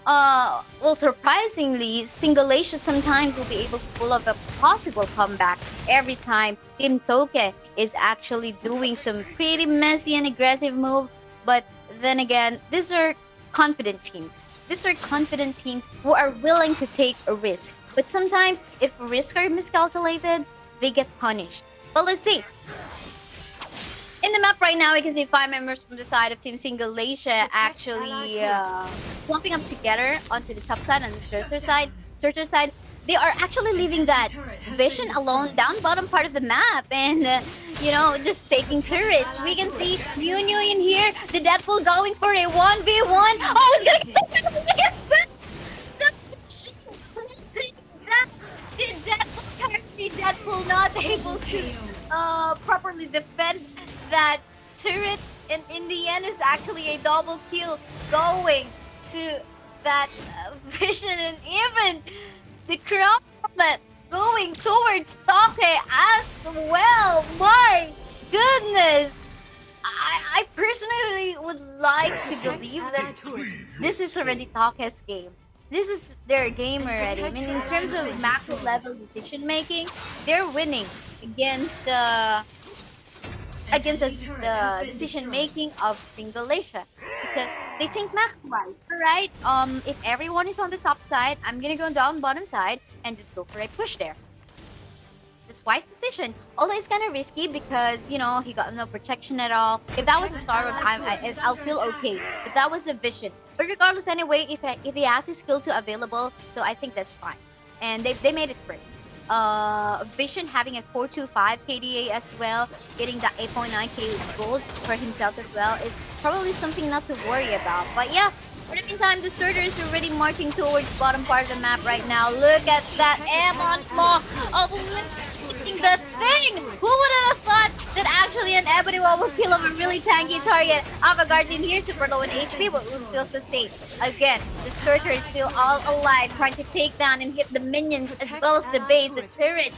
S12: well, surprisingly, Singalaysia sometimes will be able to pull off a possible comeback every time Team Toke is actually doing some pretty messy and aggressive move. But then again, these are confident teams. These are confident teams who are willing to take a risk. But sometimes, if risks are miscalculated, they get punished. But let's see. In the map right now, we can see 5 members from the side of Team Singalaysia actually clumping up together onto the top side and the searcher side. They are actually leaving that vision alone down bottom part of the map, and you know, just taking turrets. We can see New in here, the Deadpool going for a 1v1. Oh, he's gonna get this! The Deadpool, currently Deadpool not able to properly defend that turret, and in the end is actually a double kill going to that vision, and even the crown helmet going towards Toke as well. My goodness, I personally would like to believe that this is already Toke's game. This is their game already. I mean, in terms of macro level decision making, they're winning against the decision making of Singalaysia, because they think macro-wise. Alright, if everyone is on the top side, I'm gonna go down bottom side and just go for a push there. That's wise decision. Although it's kind of risky because, you know, he got no protection at all. If that was a Starwood, I'll feel okay. But that was a vision. But regardless, anyway, if he has his skill 2 available, so I think that's fine. And they made it work. Vision having a 425 KDA as well, getting that 8.9k gold for himself as well is probably something not to worry about. But yeah, for the meantime, the Surtur is already marching towards bottom part of the map right now. Look at that Amon of eliminating the thing! Who would have thought that actually an Ebony Wall will kill off a really tanky target? Avant-Garde's in here, super low in HP, but will still sustain. Again, the Surtur is still all alive, trying to take down and hit the minions as well as the base, the turret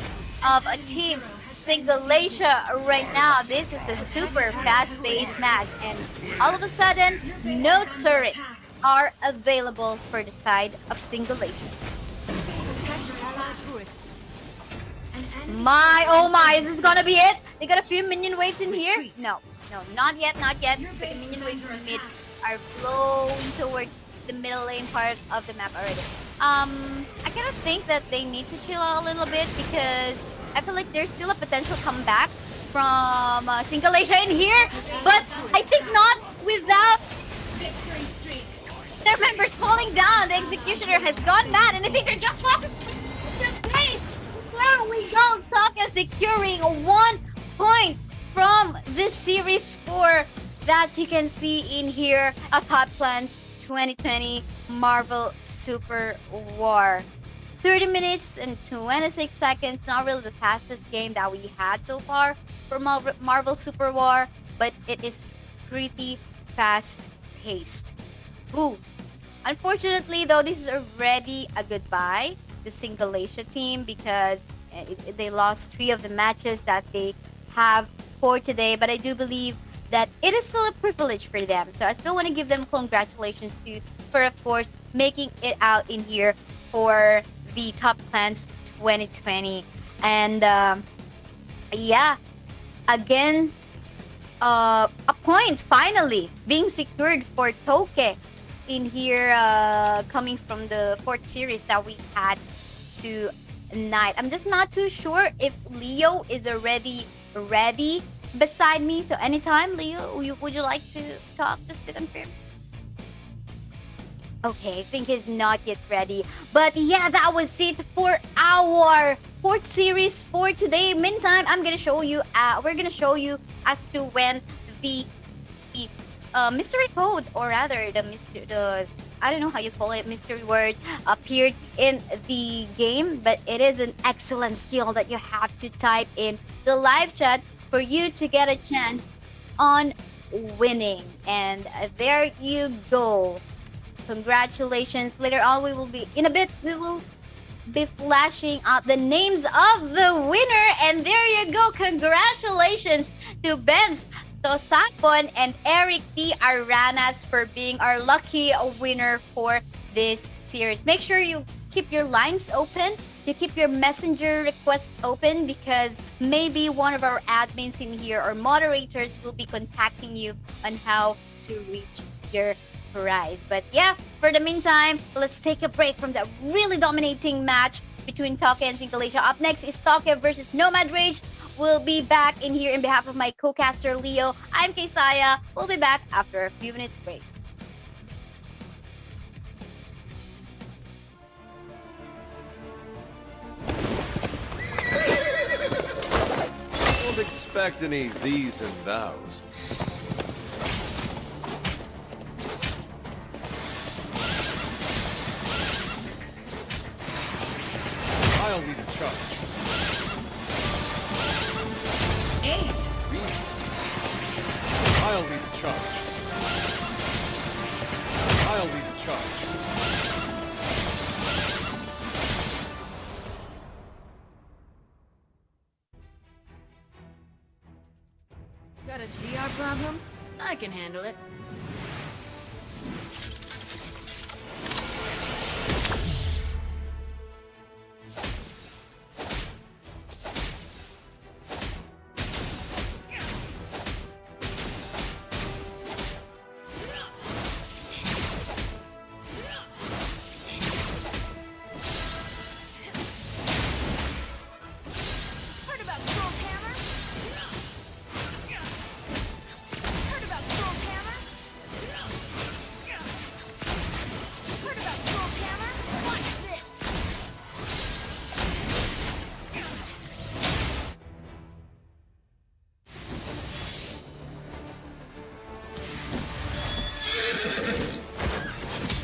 S12: of a Team Singalaysia right now. This is a super fast-paced match, and all of a sudden, no turrets are available for the side of Singalaysia. My, oh my, is this gonna be it? They got a few minion waves in here? No, not yet. But the minion waves from mid are flowing towards the middle lane part of the map already. I kind of think that they need to chill out a little bit, because I feel like there's still a potential comeback from Singalaysia in here, but I think not without their members falling down. The Executioner has gone mad, and I think they're just focused on the base. There we go, Toke securing 1 point from this series for that you can see in here at Top Clan's 2020 Marvel Super War. 30 minutes and 26 seconds, not really the fastest game that we had so far for Marvel Super War, but it is pretty fast-paced. Ooh. Unfortunately, though, this is already a goodbye to Singalaysia team because they lost 3 of the matches that they have for today, but I do believe that it is still a privilege for them. So I still want to give them congratulations for of course making it out in here for the Top Clans 2020. And yeah, again, a point finally being secured for Toke in here, coming from the 4th series that we had tonight. I'm just not too sure if Leo is already ready beside me. So anytime, Leo, would you like to talk just to confirm? Okay, I think he's not yet ready. But yeah, that was it for our 4th series for today. Meantime, we're gonna show you as to when the mystery code, or rather the I don't know how you call it, mystery word appeared in the game, but it is an excellent skill that you have to type in the live chat for you to get a chance on winning. And there you go. Congratulations. Later on, we will be flashing out the names of the winner. And there you go. Congratulations to Benz Tosapon and Eric D. Aranas for being our lucky winner for this series. Make sure you keep your lines open. You keep your messenger requests open because maybe one of our admins in here or moderators will be contacting you on how to reach your prize. But yeah, for the meantime, let's take a break from that really dominating match between Toke and Singalaysia. Up next is Toke versus Nomad Rage. We'll be back in here in behalf of my co-caster Leo. I'm Kaysaya. We'll be back after a few minutes break.
S7: Don't expect any these and thous. I'll lead a charge.
S4: Ace!
S7: I'll lead a charge. I'll lead a charge.
S4: Got a CR problem? I can handle it.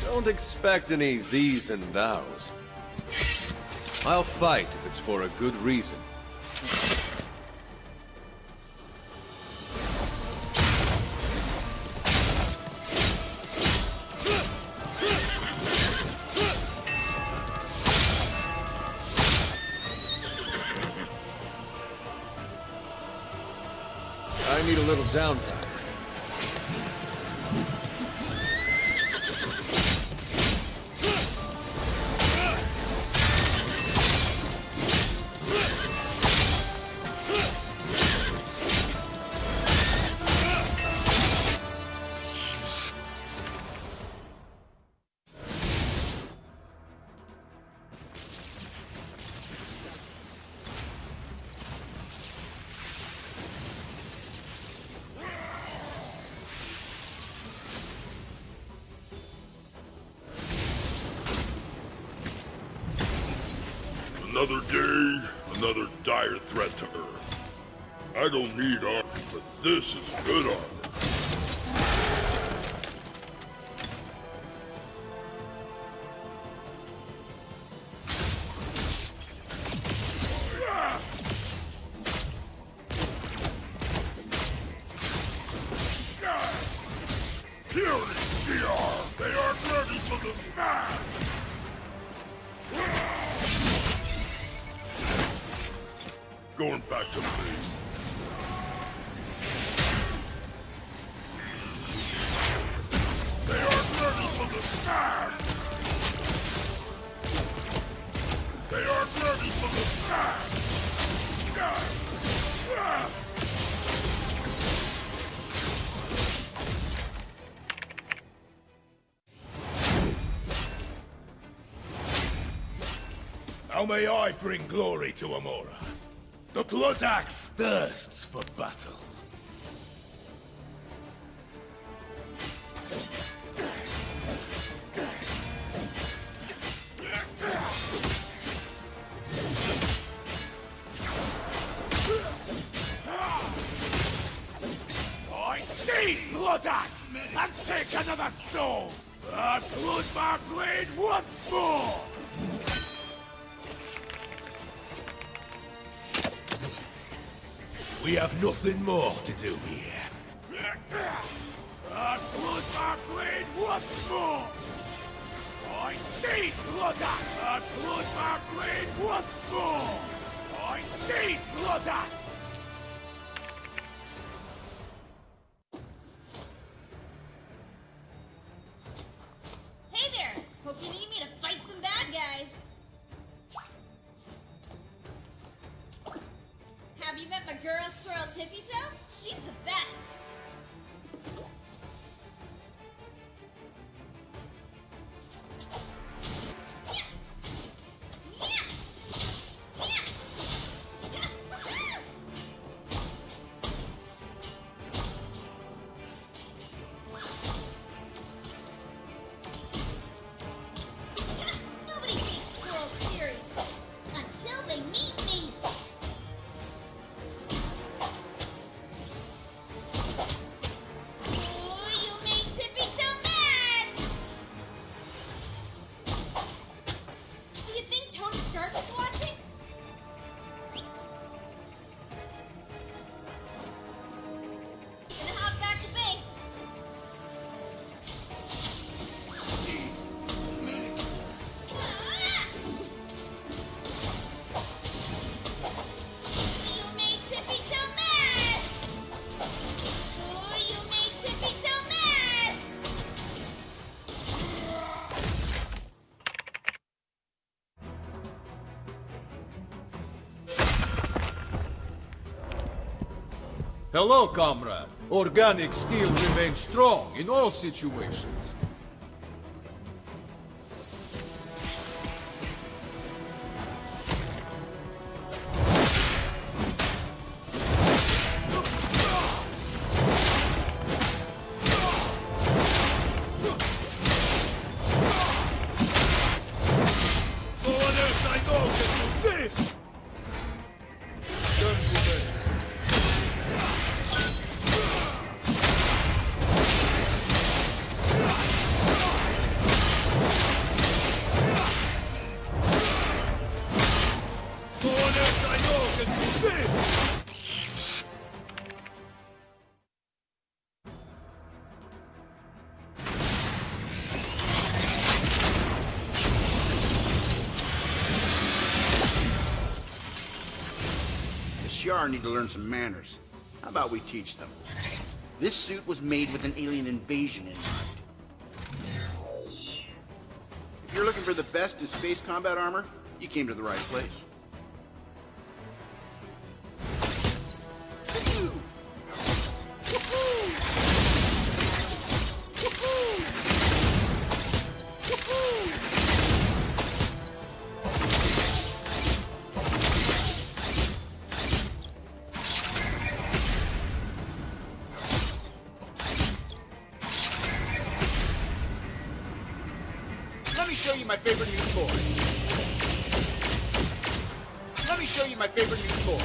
S7: Don't expect any these and thous. I'll fight if it's for a good reason. I need a little downtime.
S2: Another day, another dire threat to Earth. I don't need armor, but this is good armor. going back to base. They aren't ready for the snag! They aren't ready for the snag!
S3: How may I bring glory to Amora? The Blood Axe thirsts for battle. I need Blood Axe and take another soul! And blood my blade once more! We have nothing more to do here. And blood my blade once more! I need Blood Axe! And blood my blade once more! I need Blood Axe!
S9: Hey there! Hope you need me to fight some bad guys. Have you met my girl squirrel Tippy Toe? She's the best. Nobody takes squirrels serious until they meet me. Ooh, you made Tippy Toe mad! Do you think Tony Stark is watching? Gonna hop back to base. Ah! You made Tippy Toe mad! Ooh, you made Tippy Toe mad!
S1: Hello, comrade. Organic steel remains strong in all situations.
S3: No one else I know can do this!
S1: Turn to base.
S3: No one else I know can do this!
S5: The Shi'ar need to learn some manners. How about we teach them? This suit was made with an alien invasion in mind. If you're looking for the best in space combat armor, you came to the right place. Let me show you my favorite new toy. Let me show you my favorite new toy.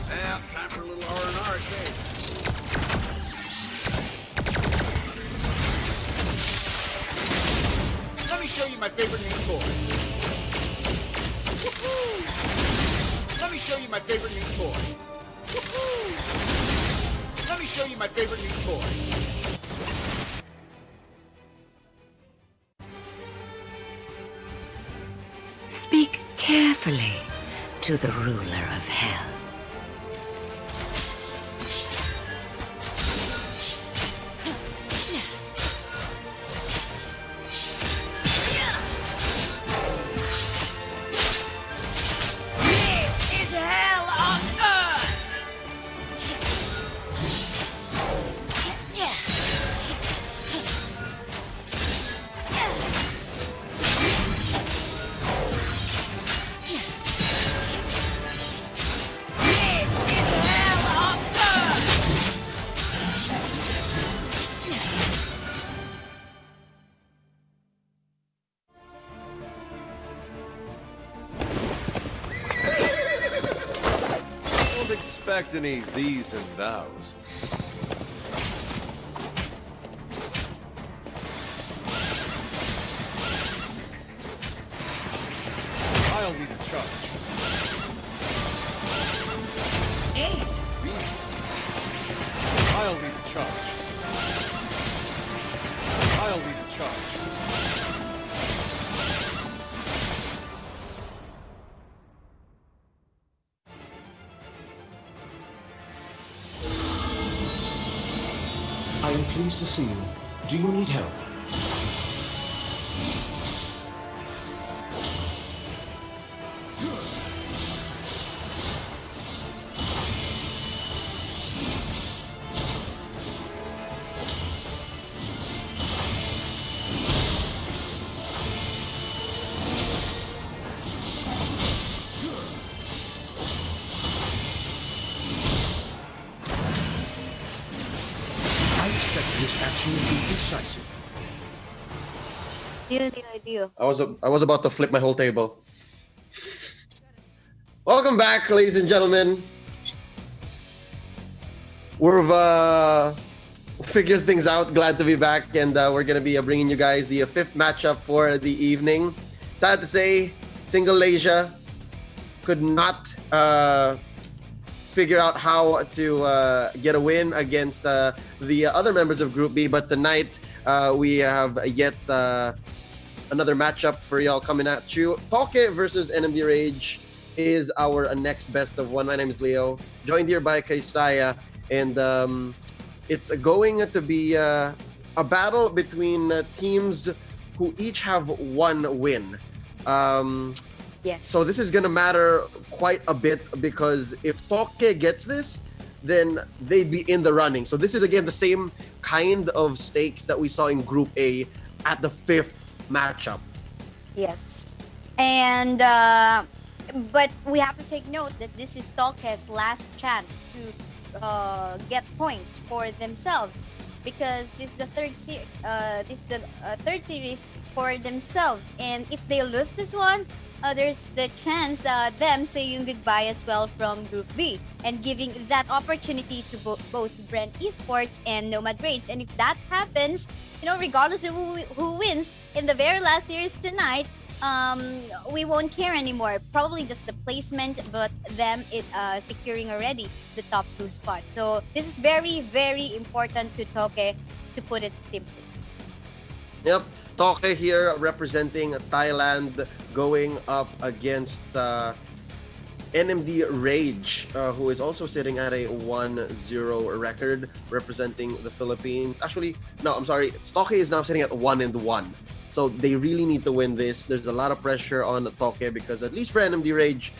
S5: Well, time for a little R&R at base. Let me show you my favorite new toy. Let me show you my favorite new toy. Let me show you my favorite new toy.
S6: carefully to the ruler of hell.
S4: This is hell on earth!
S7: Don't expect any these and thous. I'll lead a charge.
S4: Ace!
S7: I'll lead a charge. I'll lead a charge.
S8: I am pleased to see you. Do you need help? I expect this action will be decisive.
S12: Deal.
S14: I was about to flip my whole table. Welcome back, ladies and gentlemen. We've figured things out. Glad to be back, and we're gonna be bringing you guys the fifth matchup for the evening. Sad to say, Singalaysia could not figure out how to get a win against the other members of Group B, but tonight we have yet another matchup for y'all coming at you. Toke versus NMD Rage is our next best of one. My name is Leo, joined here by Kaisaya, and it's going to be a battle between teams who each have one win.
S12: Yes.
S14: So this is going to matter quite a bit, because if Toke gets this, then they'd be in the running. So this is again the same kind of stakes that we saw in Group A at the fifth matchup.
S12: Yes. And but we have to take note that this is Toke's last chance to get points for themselves, because this is the third series for themselves, and if they lose this one, there's the chance them saying goodbye as well from Group B, and giving that opportunity to both Bren Esports and Nomad Rage. And if that happens, regardless of who wins in the very last series tonight, we won't care anymore. Probably just the placement, but them securing already the top 2 spots. So this is very, very important to Toke, to put it simply.
S14: Yep. Toke here representing Thailand, going up against NMD Rage, who is also sitting at a 1-0 record, representing the Philippines. Actually, no, I'm sorry. Toke is now sitting at 1-1. So they really need to win this. There's a lot of pressure on Toke, because at least for NMD Rage,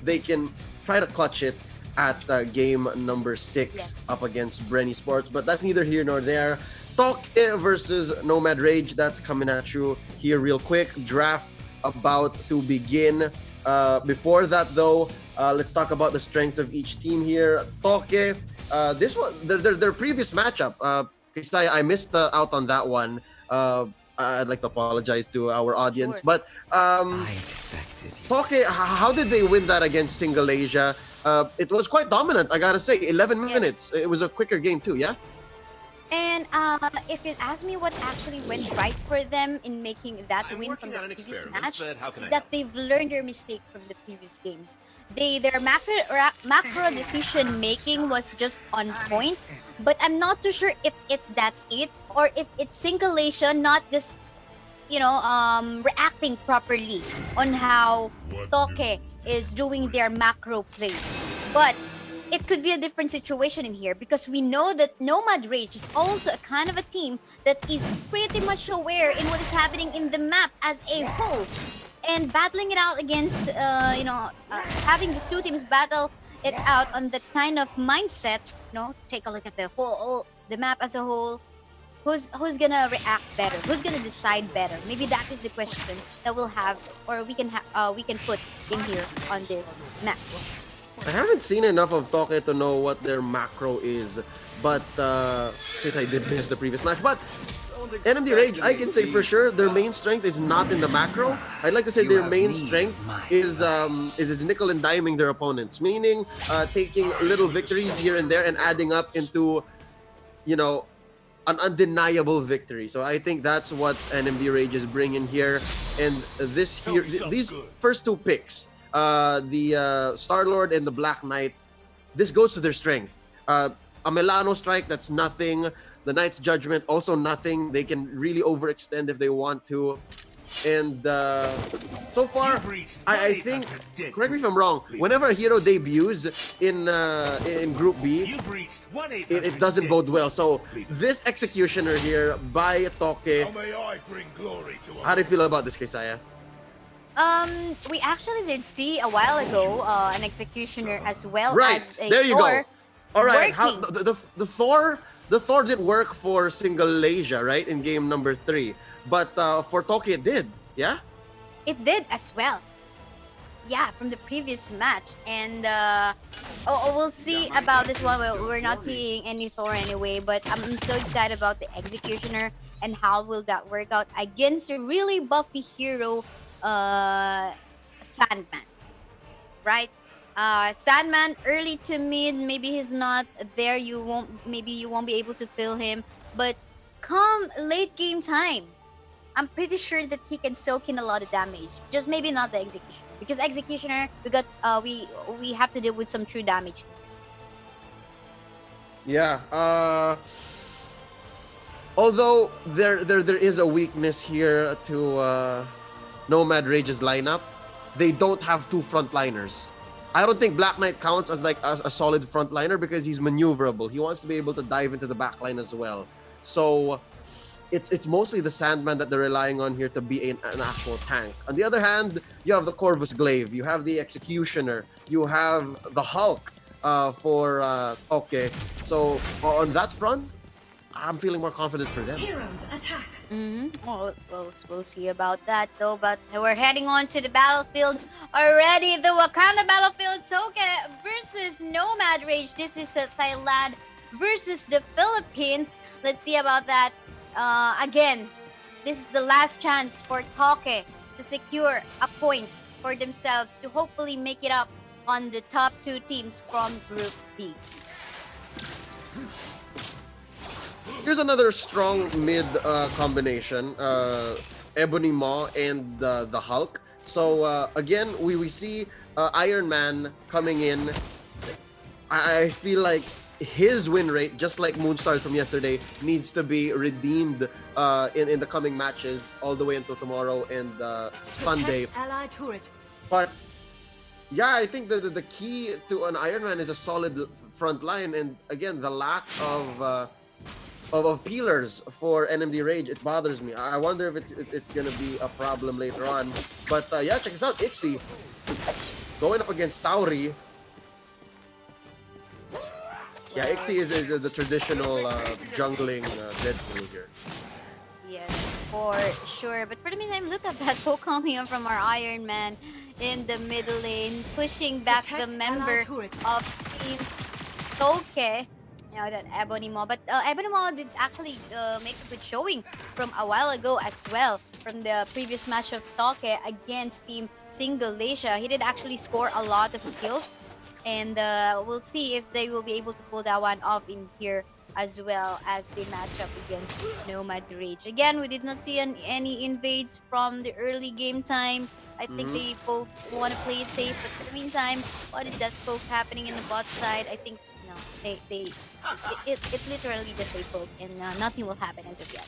S14: they can try to clutch it at game number 6 up against Bren Esports. But that's neither here nor there. Toke versus Nomad Rage, that's coming at you here real quick. Draft about to begin. Before that, though, let's talk about the strengths of each team here. Toke, this was their previous matchup. Kisai, I missed out on that one. I'd like to apologize to our audience. Sure. But
S6: I expected you.
S14: Toke, how did they win that against Singalaysia? It was quite dominant, I gotta say. 11 minutes. It was a quicker game too, yeah?
S12: And if you ask me what actually went right for them in making that win from the previous match, is that they've learned their mistake from the previous games. Their macro decision making was just on point, but I'm not too sure if that's it, or if it's Singalaysia not just reacting properly on how Toke is doing their macro play. But it could be a different situation in here because we know that Nomad Rage is also a kind of a team that is pretty much aware in what is happening in the map as a whole, and battling it out against having these two teams battle it out on that kind of mindset. Take a look at the map as a whole. Who's gonna react better? Who's gonna decide better? Maybe that is the question that we'll have, or we can put in here on this match.
S14: I haven't seen enough of Toke to know what their macro is, but since I did miss the previous match, but NMD Rage, I can say for sure their main strength is not in the macro. I'd like to say their main strength is nickel and diming their opponents, meaning taking little victories here and there and adding up into, an undeniable victory. So I think that's what NMD Rage is bringing here. And these first two picks, the Star-Lord and the Black Knight, this goes to their strength. A Milano strike, that's nothing. The Knight's Judgment, also nothing. They can really overextend if they want to. And so far, I think, correct me if I'm wrong, whenever a hero debuts in Group B, it doesn't bode well. So this Executioner here by Toke, how do you feel about this, Kaysaya?
S12: We actually did see a while ago an Executioner as well as a
S14: there you
S12: Thor
S14: go. All right,
S12: working.
S14: The Thor did work for Singalaysia, right, in game number 3. But for Toke, it did, yeah?
S12: It did as well. Yeah, from the previous match. And we'll see about this one. We're not seeing any Thor anyway, but I'm so excited about the Executioner and how will that work out against a really buffy hero, Sandman, right? Sandman, early to mid, maybe he's not there. Maybe you won't be able to feel him, but come late game time, I'm pretty sure that he can soak in a lot of damage. Just maybe not the Executioner, because Executioner we have to deal with some true damage.
S14: Yeah. Although there is a weakness here to Nomad Rage's lineup, they don't have two frontliners. I don't think Black Knight counts as like a solid frontliner because he's maneuverable. He wants to be able to dive into the backline as well. So it's mostly the Sandman that they're relying on here to be an actual tank. On the other hand, you have the Corvus Glaive, you have the Executioner, you have the Hulk for Toke. So on that front, I'm feeling more confident for them.
S9: Heroes attack.
S12: Well, we'll see about that though. But we're heading on to the battlefield already. The Wakanda battlefield. Toke versus Nomad Rage. This is Thailand versus the Philippines. Let's see about that. Again, this is the last chance for Toke to secure a point for themselves to hopefully make it up on the top 2 teams from Group B.
S14: Here's another strong mid combination, Ebony Maw and the Hulk. So again, we see Iron Man coming in. I feel like his win rate, just like Moonstar's from yesterday, needs to be redeemed in the coming matches all the way until tomorrow and Sunday. But yeah, I think the key to an Iron Man is a solid front line, and again, the lack of peelers for NMD Rage, it bothers me. I wonder if it's gonna be a problem later on. But yeah, check this out. Ixie going up against Sauri. Yeah, Ixie is the traditional jungling Deadpool here.
S12: Yes, for sure. But for the meantime, look at that poke coming up from our Iron Man in the middle lane, pushing back the member of Team Toke. That Ebony Maw. But Ebony Maw did actually make a good showing from a while ago as well, from the previous match of Toke against Team Singalaysia. He did actually score a lot of kills, and we'll see if they will be able to pull that one off in here as well as they match up against Nomad Rage. Again, we did not see any invades from the early game time. I think they both want to play it safe, but for the meantime, what is that poke happening in the bot side? I think it literally just a poke, and nothing will happen as of yet.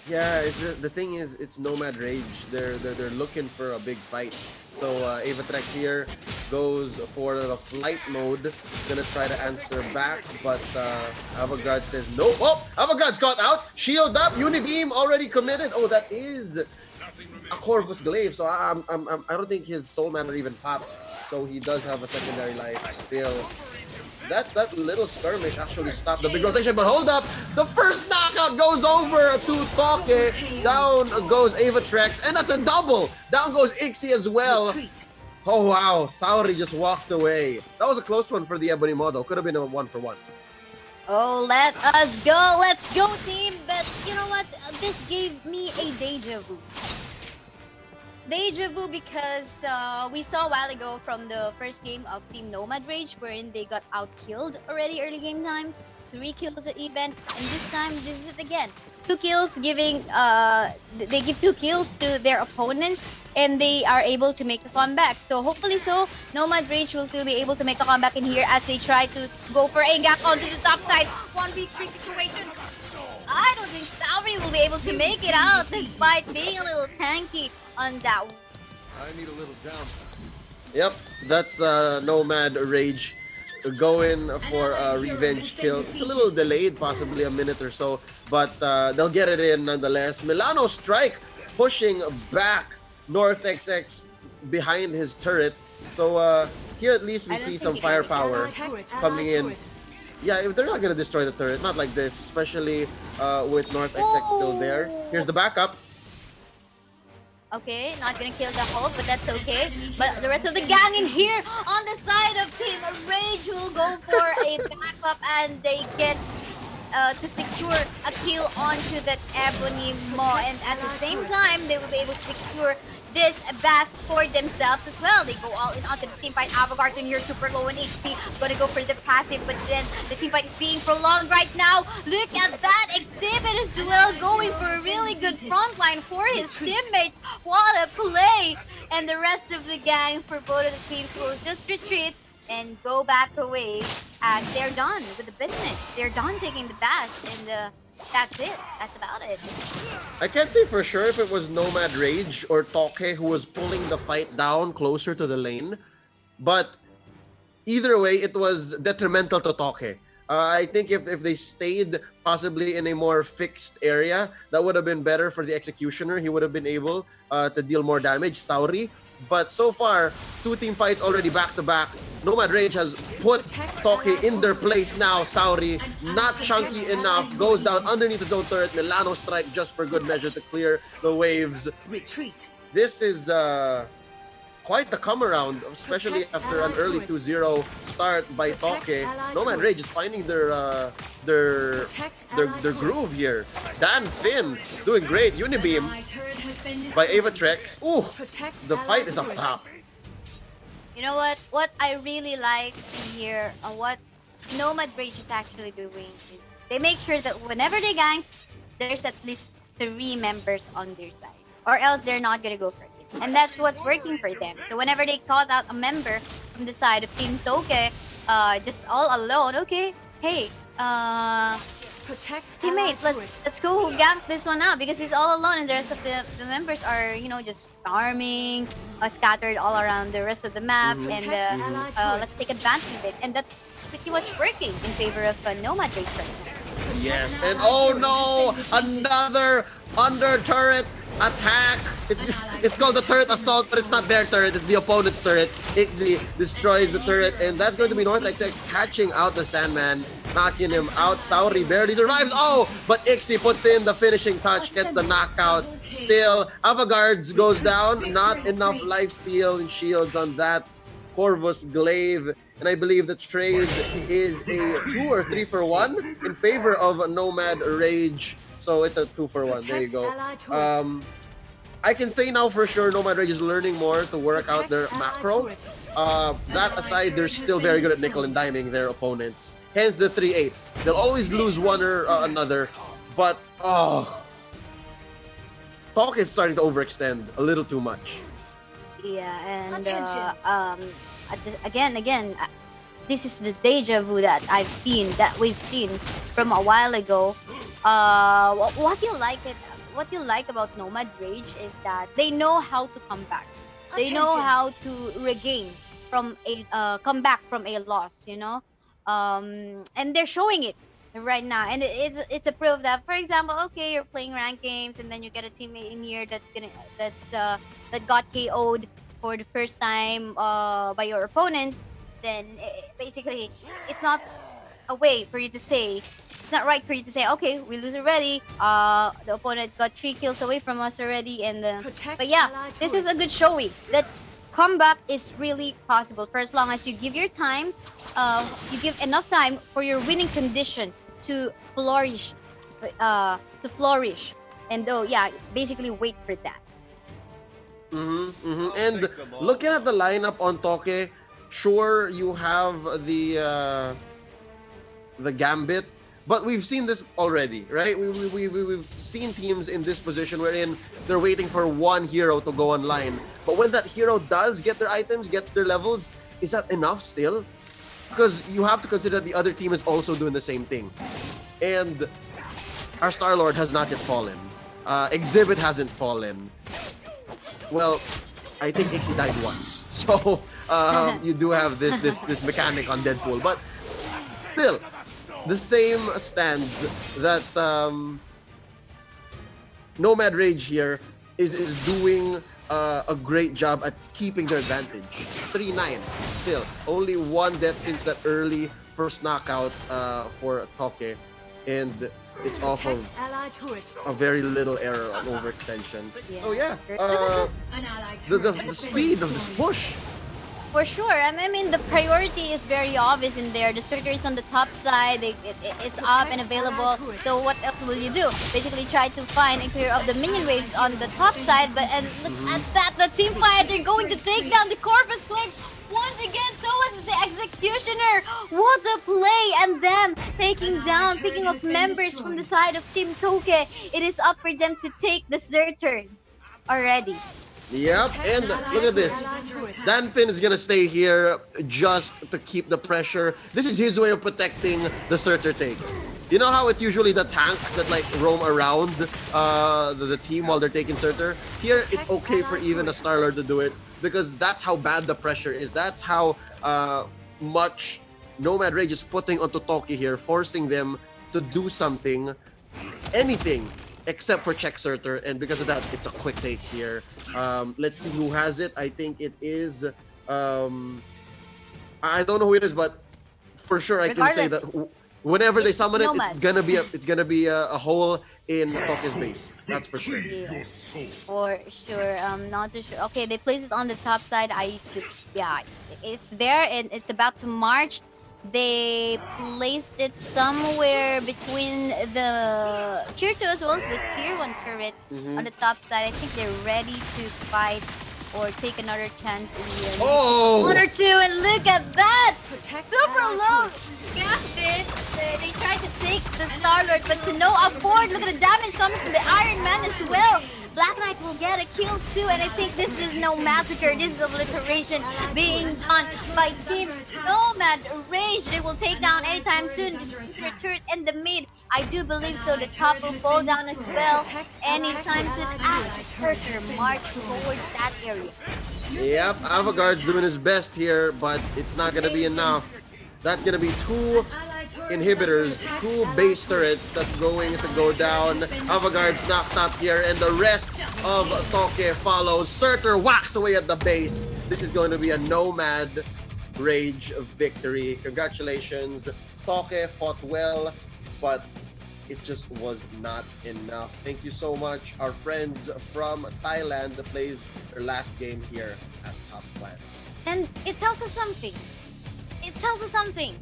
S14: Yeah, the thing is, it's Nomad Rage. They're looking for a big fight. So Avatrex here goes for the flight mode. Gonna try to answer back, but Avantgarde says no. Oh, Avantgarde's got out. Shield up. Unibeam already committed. Oh, that is a Corvus Glaive. So I don't think his Soul Manor even popped. So he does have a secondary life still. That little skirmish actually stopped the big rotation, but hold up! The first knockout goes over to Toke. Down goes Avatrex, and that's a double! Down goes Ixie as well. Oh wow, Sauri just walks away. That was a close one for the Ebony model. Could have been a 1-for-1.
S12: Oh, let us go! Let's go, team! But you know what? This gave me a deja vu. Deja vu because we saw a while ago from the first game of Team Nomad Rage wherein they got out-killed already early game time. 3 kills at event, and this time this is it again. 2 kills giving they give 2 kills to their opponents and they are able to make the comeback. So hopefully Nomad Rage will still be able to make a comeback in here as they try to go for a gap onto the top side. 1v3 situation. I don't think Sauri will be able to make it out despite being a little tanky on that one.
S7: I need a little downtime.
S14: Yep, that's Nomad Rage going for a revenge kill. It's a little delayed, possibly a minute or so, but they'll get it in nonetheless. Milano Strike pushing back North XX behind his turret. So here at least we see some firepower coming in. Yeah, they're not going to destroy the turret, not like this, especially with North XX still there. Here's the backup.
S12: Okay, not gonna kill the Hulk, but that's okay. But the rest of the gang in here on the side of Team Rage will go for a backup and they get to secure a kill onto that Ebony Maw. And at the same time, they will be able to secure this Bass for themselves as well. They go all in onto this team fight. Avantgarde's in here, super low in HP. Gonna go for the passive, but then the team fight is being prolonged right now. Look at that Exhibit as well, going for a really good front line for his teammates. What a play! And the rest of the gang for both of the teams will just retreat and go back away as they're done with the business. They're done taking the Bass, and that's it. That's about it.
S14: I can't say for sure if it was Nomad Rage or Toke who was pulling the fight down closer to the lane, but either way, it was detrimental to Toke. I think if they stayed possibly in a more fixed area, that would have been better for the Executioner. He would have been able to deal more damage, Sauri. But so far, 2 team fights already back-to-back. Nomad Rage has put Toke in their place now. Sauri, not chunky enough, goes down underneath the zone turret. Milano Strike just for good measure to clear the waves.
S6: Retreat.
S14: This is quite the come around, especially after an early 2-0 start by Toke. Nomad Rage is finding their groove here. Dan Finn doing great. Unibeam by Avatrex. Ooh, the fight is up top.
S12: You know what? What I really like here, what Nomad Rage is actually doing is they make sure that whenever they gank, there's at least 3 members on their side, or else they're not gonna go for it. And that's what's working for them. So whenever they called out a member from the side of Team Toke, just all alone, okay, hey, teammate, let's go gank this one out because he's all alone and the rest of the members are, you know, just farming, scattered all around the rest of the map, and let's take advantage of it. And that's pretty much working in favor of Nomad Rage right now.
S14: Yes, and oh no, another under turret attack. It's called the turret assault, but it's not their turret, it's the opponent's turret. Ixie destroys the turret, and that's going to be North XX catching out the Sandman, knocking him out. Sauri barely survives. Oh, but Ixie puts in the finishing touch, gets the knockout. Still, Avantgarde goes down. Not enough lifesteal and shields on that Corvus Glaive. And I believe the trade is a 2 or 3 for 1 in favor of Nomad Rage. So it's a 2 for 1. There you go. I can say now for sure Nomad Rage is learning more to work out their macro. That aside, they're still very good at nickel and diming their opponents. Hence the 3-8. They'll always lose one or another. But, Toke is starting to overextend a little too much.
S12: Yeah, and again, this is the deja vu that we've seen from a while ago. What do you like it? what you like about Nomad Rage is that they know how to come back. They know how to regain from a come back from a loss, and they're showing it right now, and it's a proof that, for example, okay, you're playing ranked games, and then you get a teammate in here that got KO'd for the first time by your opponent. Then basically, it's not a way for you to say. It's not right for you to say, okay, we lose already. The opponent got 3 kills away from us already, and but yeah, this is a good showing that comeback is really possible for as long as you give your time. You give enough time for your winning condition to flourish, and basically wait for that.
S14: And looking at the lineup on Toke, sure you have the Gambit, but we've seen this already, right? We've seen teams in this position wherein they're waiting for one hero to go online. But when that hero does get their items, gets their levels, is that enough still? Because you have to consider that the other team is also doing the same thing. And our Star-Lord has not yet fallen. Exhibit hasn't fallen. Well, I think Ixie died once. So you do have this mechanic on Deadpool. But still, the same stands that Nomad Rage here is doing a great job at keeping their advantage. 3-9 still. Only one death since that early first knockout for Toke. And it's off of a very little error on overextension. So yeah, the speed of this push.
S12: For sure. I mean, the priority is very obvious in there. The Surtur is on the top side. It's up and available. So what else will you do? Basically try to find and clear up the minion waves on the top side. But look at that. The team fight. They're going to take down the Corvus Claims. Once again, so is the Executioner. What a play. And them taking down, picking up members from the side of Team Toke. It is up for them to take the Surtur already.
S14: Yep, and look at this. Danfin is gonna stay here just to keep the pressure. This is his way of protecting the Surtur take. You know how it's usually the tanks that like roam around the team while they're taking Surtur? Here, it's okay for even a Star-Lord to do it because that's how bad the pressure is. That's how much Nomad Rage is putting onto Toke here, forcing them to do something, anything, except for check Surtur, and because of that, it's a quick take here. Let's see who has it. I think it is. I don't know who it is, but for sure I can say that whenever they summon it, it's gonna be a hole in Toke's base. That's for sure.
S12: Yes, for sure. Not too sure. Okay, they place it on the top side. It's there and it's about to march. They placed it somewhere between the tier 2 as well as the tier 1 turret on the top side. I think they're ready to fight or take another chance in the
S14: Oh!
S12: 1 or 2, and look at that! Super low Gambit. They tried to take the Star-Lord, but to no afford. Look at the damage coming from the Iron Man as well. Black Knight will get a kill too, and I think this is no massacre. This is obliteration being done by Team Nomad Rage. They will take down anytime soon the turret and the mid. I do believe so. The top will fall down as well anytime soon. Surtur march towards that area.
S14: Yep, Avantgarde's doing his best here, but it's not gonna be enough. That's gonna be 2 inhibitors, 2 base turrets that's going to go down. Avantgarde's knocked up here, and the rest of Toke follows. Surtur whacks away at the base. This is going to be a Nomad Rage victory. Congratulations. Toke fought well, but it just was not enough. Thank you so much, our friends from Thailand that plays their last game here at Top Clans.
S12: And it tells us something. It tells us something.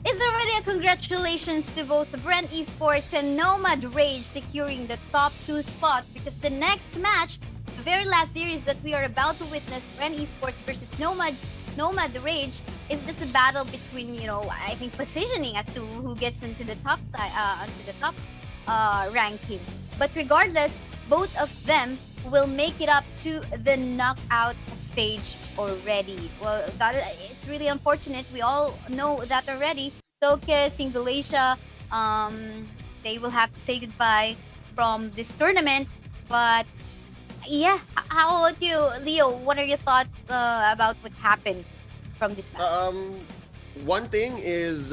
S12: It's already a congratulations to both Bren Esports and Nomad Rage securing the top 2 spot, because the next match, the very last series that we are about to witness, Bren Esports versus Nomad Rage, is just a battle between, I think positioning as to who gets into the top side, onto the top ranking. But regardless, both of them will make it up to the knockout stage already. Well, it's really unfortunate. We all know that already. Toke, Singalaysia, they will have to say goodbye from this tournament. But yeah, how about you, Leo? What are your thoughts about what happened from this match?
S14: One thing is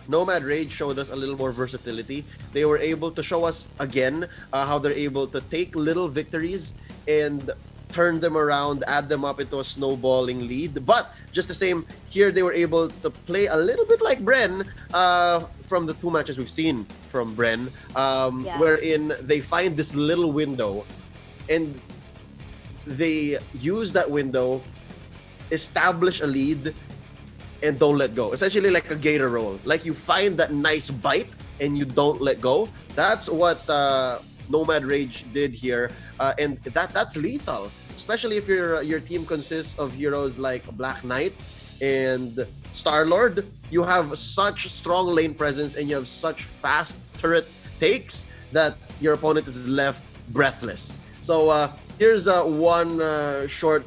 S14: Nomad Rage showed us a little more versatility. They were able to show us again how they're able to take little victories and turn them around, add them up into a snowballing lead. But just the same, here they were able to play a little bit like Bren from the two matches we've seen from Bren, wherein they find this little window and they use that window, establish a lead, and don't let go. Essentially like a gator roll. Like you find that nice bite and you don't let go. That's what Nomad Rage did here. And that's lethal. Especially if your team consists of heroes like Black Knight and Star-Lord. You have such strong lane presence and you have such fast turret takes that your opponent is left breathless. So here's one short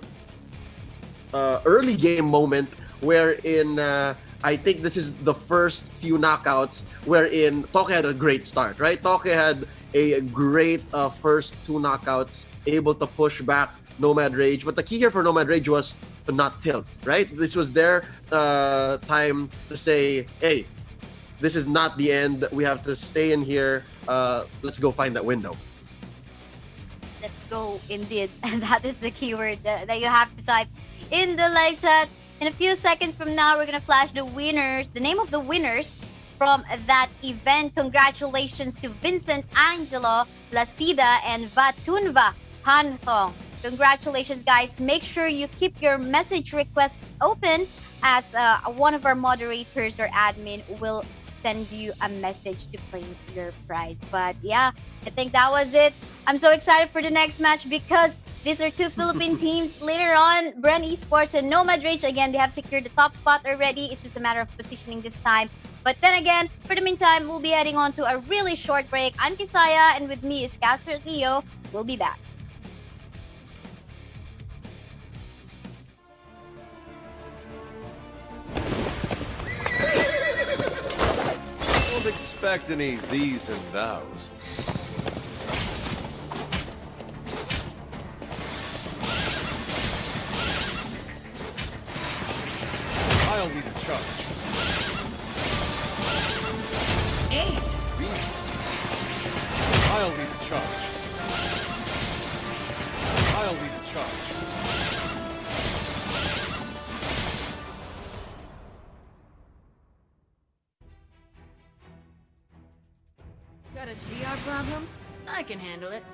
S14: early game moment wherein I think this is the first few knockouts wherein Toke had a great start, right? Toke had a great first two knockouts, able to push back Nomad Rage. But the key here for Nomad Rage was to not tilt, right? This was their time to say, hey, this is not the end. We have to stay in here. Let's go find that window.
S12: Let's go, indeed. And that is the keyword that you have to type in the live chat. In a few seconds from now, we're going to flash the winners, the name of the winners from that event. Congratulations to Vincent Angelo Lacida and Vatunva Hanthong. Congratulations, guys. Make sure you keep your message requests open as one of our moderators or admin will send you a message to claim your prize. But yeah, I think that was it. I'm so excited for the next match because these are two Philippine teams. Later on, Bren Esports and Nomad Rage, again, they have secured the top spot already. It's just a matter of positioning this time. But then again, for the meantime, we'll be heading on to a really short break. I'm Kisaya, and with me is Casper Leo. We'll be back.
S7: Don't expect any these and thous. I'll need a charge.
S4: Ace!
S7: I'll need a charge. I'll need a charge.
S4: Got a CR problem? I can handle it.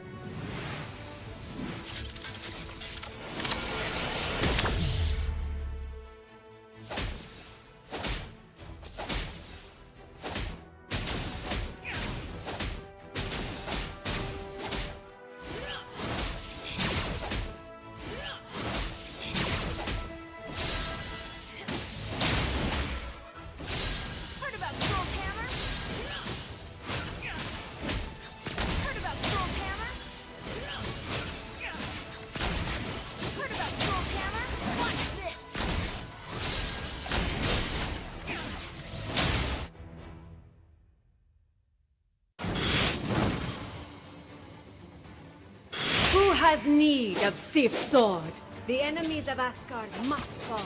S11: Who has need of Sif's sword? The enemies of Asgard must fall.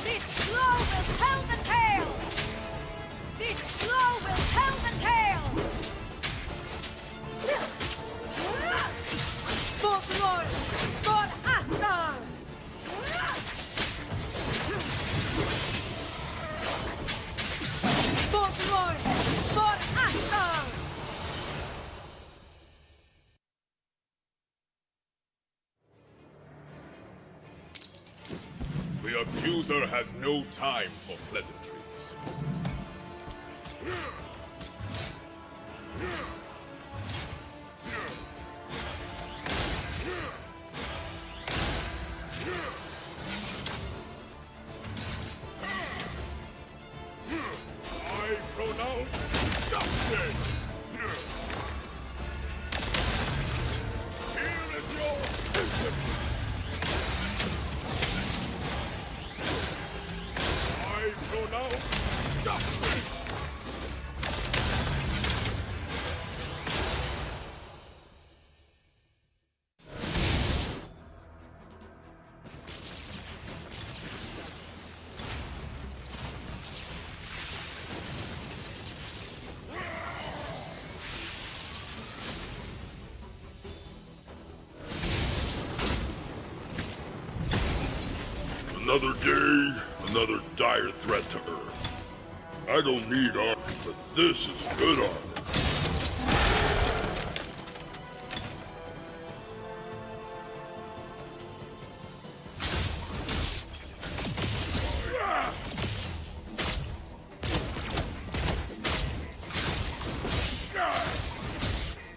S4: This blow will tell the tale! This blow will tell the tale! Folklore for Asgard! Folklore for Asgard!
S2: The accuser has no time for pleasantries. I pronounce justice! Another day, another dire threat to Earth. I don't need armor, but this is good armor.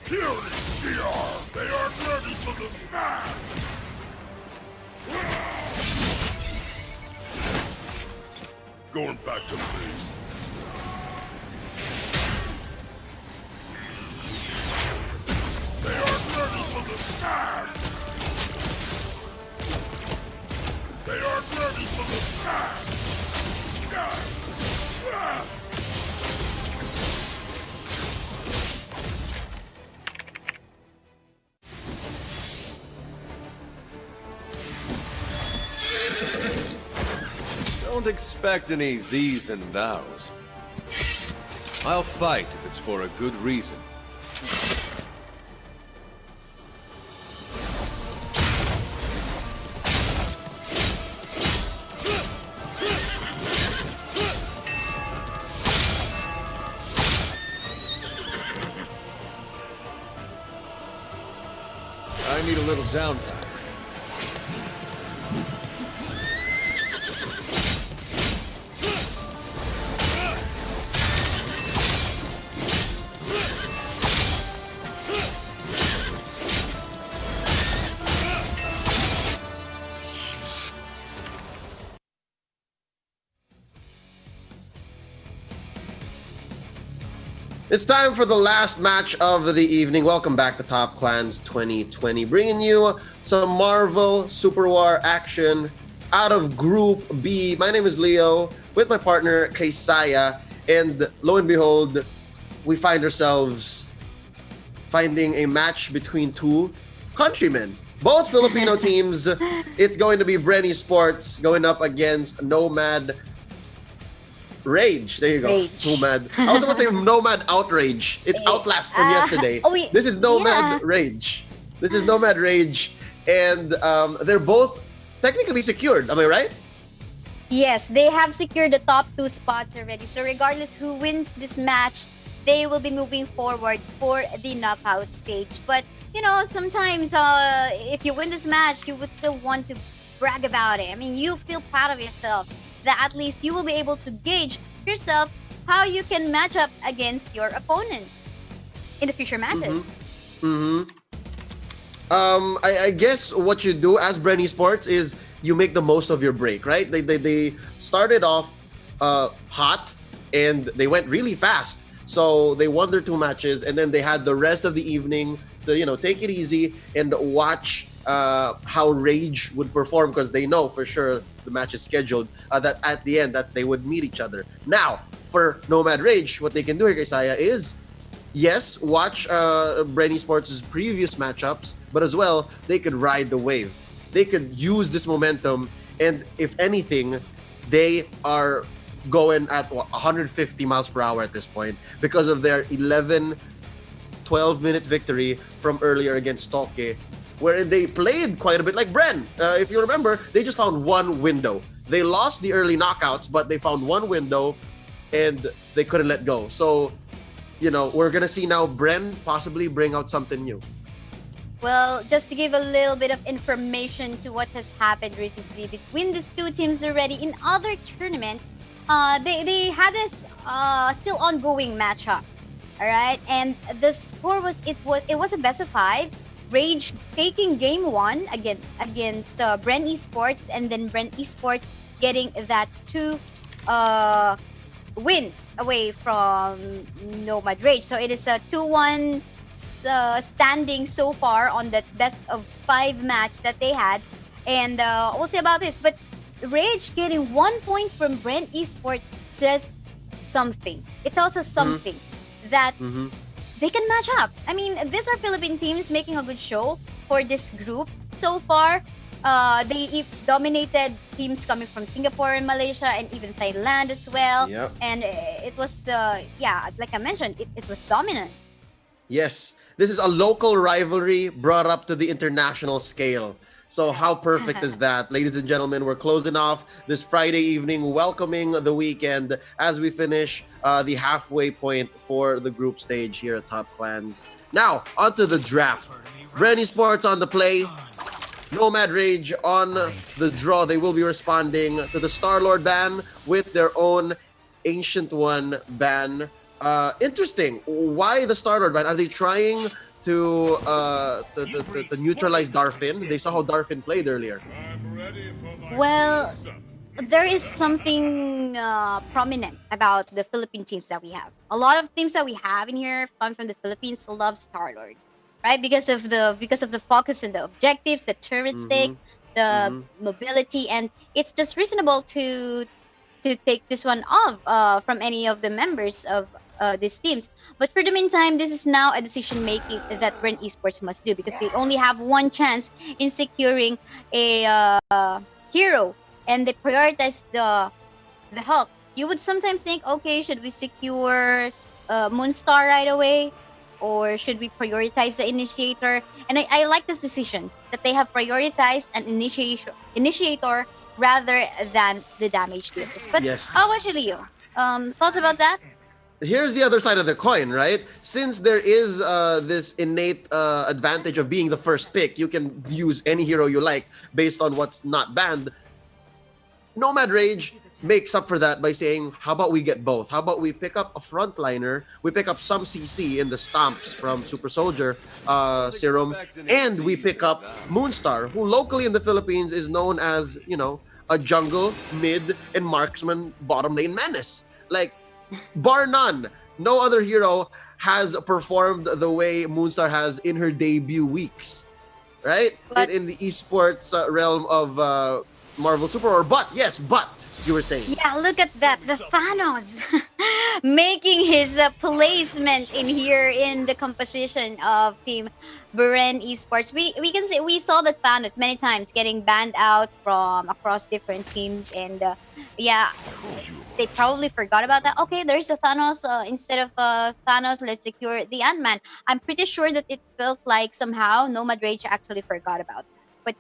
S3: Kill these CR! They aren't ready for the smash!
S2: Going back to base.
S3: They aren't ready for the smash! They aren't ready for the smash!
S7: Don't expect any these and thous. I'll fight if it's for a good reason. I need a little downtime.
S14: It's time for the last match of the evening. Welcome back to Top Clans 2020, bringing you some Marvel Super War action out of Group B. My name is Leo, with my partner Kaysaya, and lo and behold, we find ourselves finding a match between two countrymen, both Filipino teams. It's going to be Bren Sports going up against Nomad Rage. There you go.
S12: Rage.
S14: Nomad. I was about to say Nomad Outrage. It's Outlast from yesterday. This is Nomad Rage. This is Nomad Rage. And they're both technically secured. Am I right?
S12: Yes, they have secured the top 2 spots already. So regardless who wins this match, they will be moving forward for the knockout stage. But, you know, sometimes if you win this match, you would still want to brag about it. I mean, you feel proud of yourself that at least you will be able to gauge yourself how you can match up against your opponent in the future matches.
S14: I guess what you do as Bren Sports is you make the most of your break, right? They started off hot and they went really fast. So they won their 2 matches and then they had the rest of the evening to, you know, take it easy and watch how Rage would perform, because they know for sure the match is scheduled that at the end that they would meet each other. Now, for Nomad Rage, what they can do here, Isaiah, is yes, watch Bren Sports' previous matchups, but as well, they could ride the wave. They could use this momentum, and if anything, they are going at 150 miles per hour at this point because of their 12-minute victory from earlier against Toke, wherein they played quite a bit like Bren. If you remember, they just found one window. They lost the early knockouts, but they found one window and they couldn't let go. So, you know, we're going to see now Bren possibly bring out something new.
S12: Well, just to give a little bit of information to what has happened recently between these two teams already in other tournaments, they had this still ongoing matchup. All right, and the score was it was a best of 5. Rage taking game 1 against Bren Esports, and then Bren Esports getting that 2 wins away from Nomad Rage. So it is a 2-1 standing so far on that best of 5 match that they had, and we'll see about this. But Rage getting 1 point from Bren Esports says something. It tells us something that they can match up. I mean, these are Philippine teams making a good show for this group so far. They dominated teams coming from Singapore and Malaysia and even Thailand as well.
S14: Yep.
S12: And it was, like I mentioned, it was dominant.
S14: Yes, this is a local rivalry brought up to the international scale. So how perfect is that? Ladies and gentlemen, we're closing off this Friday evening, welcoming the weekend as we finish the halfway point for the group stage here at Top Clans. Now, onto the draft. Bren Sports on the play. Nomad Rage on the draw. They will be responding to the Star-Lord ban with their own Ancient One ban. Interesting. Why the Star-Lord ban? Are they trying to neutralize Darfin? They saw how Darfin played earlier.
S12: Well, there is something prominent about the Philippine teams that we have. A lot of teams that we have in here come from the Philippines love Star-Lord, right? Because of the focus and the objectives, the turret stakes, the mobility, and it's just reasonable to take this one off from any of the members of these teams. But for the meantime, this is now a decision making that Bren Esports must do because they only have one chance in securing a hero, and they prioritize the Hulk. You would sometimes think, okay, should we secure Moonstar right away, or should we prioritize the initiator? And I like this decision that they have prioritized an initiator rather than the damage dealers. But how about you, Leo? Thoughts about that?
S14: Here's the other side of the coin, right? Since there is this innate advantage of being the first pick, you can use any hero you like based on what's not banned. Nomad Rage makes up for that by saying, how about we get both? How about we pick up a frontliner, we pick up some CC in the stomps from Super Soldier Serum, and we pick up Moonstar, who locally in the Philippines is known as, a jungle, mid, and marksman bottom lane menace. Like, bar none, no other hero has performed the way Moonstar has in her debut weeks, right? In the esports realm of Marvel Super War. But you were saying.
S12: Yeah, look at that. The Thanos making his placement in here in the composition of Team Bren Esports. We can say we saw the Thanos many times getting banned out from across different teams, and they probably forgot about that. Okay, there's a Thanos. Instead of Thanos, let's secure the Ant-Man. I'm pretty sure that it felt like somehow Nomad Rage actually forgot about that. But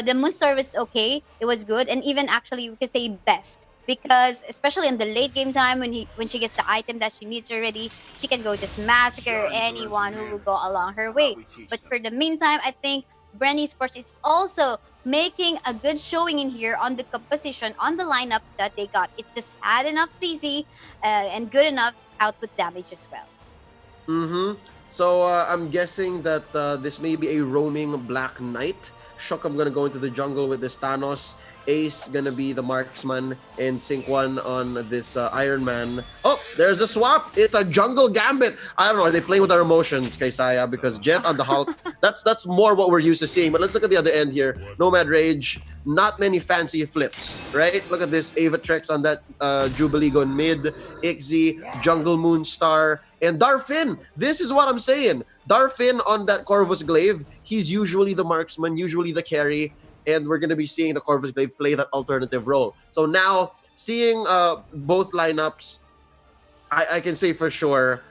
S12: the Moonstar was okay. It was good, and even actually we could say best, because especially in the late game time when she gets the item that she needs already, she can go just massacre anyone who will go along her way. But for the meantime, I think Bren Esports is also making a good showing in here on the composition, on the lineup that they got. It just had enough CC and good enough output damage as well.
S14: So I'm guessing that this may be a roaming Black Knight. Shock, I'm gonna go into the jungle with this Thanos. Ace gonna be the marksman, and Sync One on this Iron Man. Oh, there's a swap. It's a jungle gambit. I don't know. Are they playing with our emotions, Kaisaya? Because Jet on the Hulk. That's more what we're used to seeing. But let's look at the other end here. Nomad Rage. Not many fancy flips, right? Look at this Avatrex on that Jubilee going mid. Ixie, Jungle Moonstar, and Darfin. This is what I'm saying. Darfin on that Corvus Glaive. He's usually the marksman, usually the carry. And we're going to be seeing the Corvus Glaive play that alternative role. So now, seeing both lineups, I can say for sure,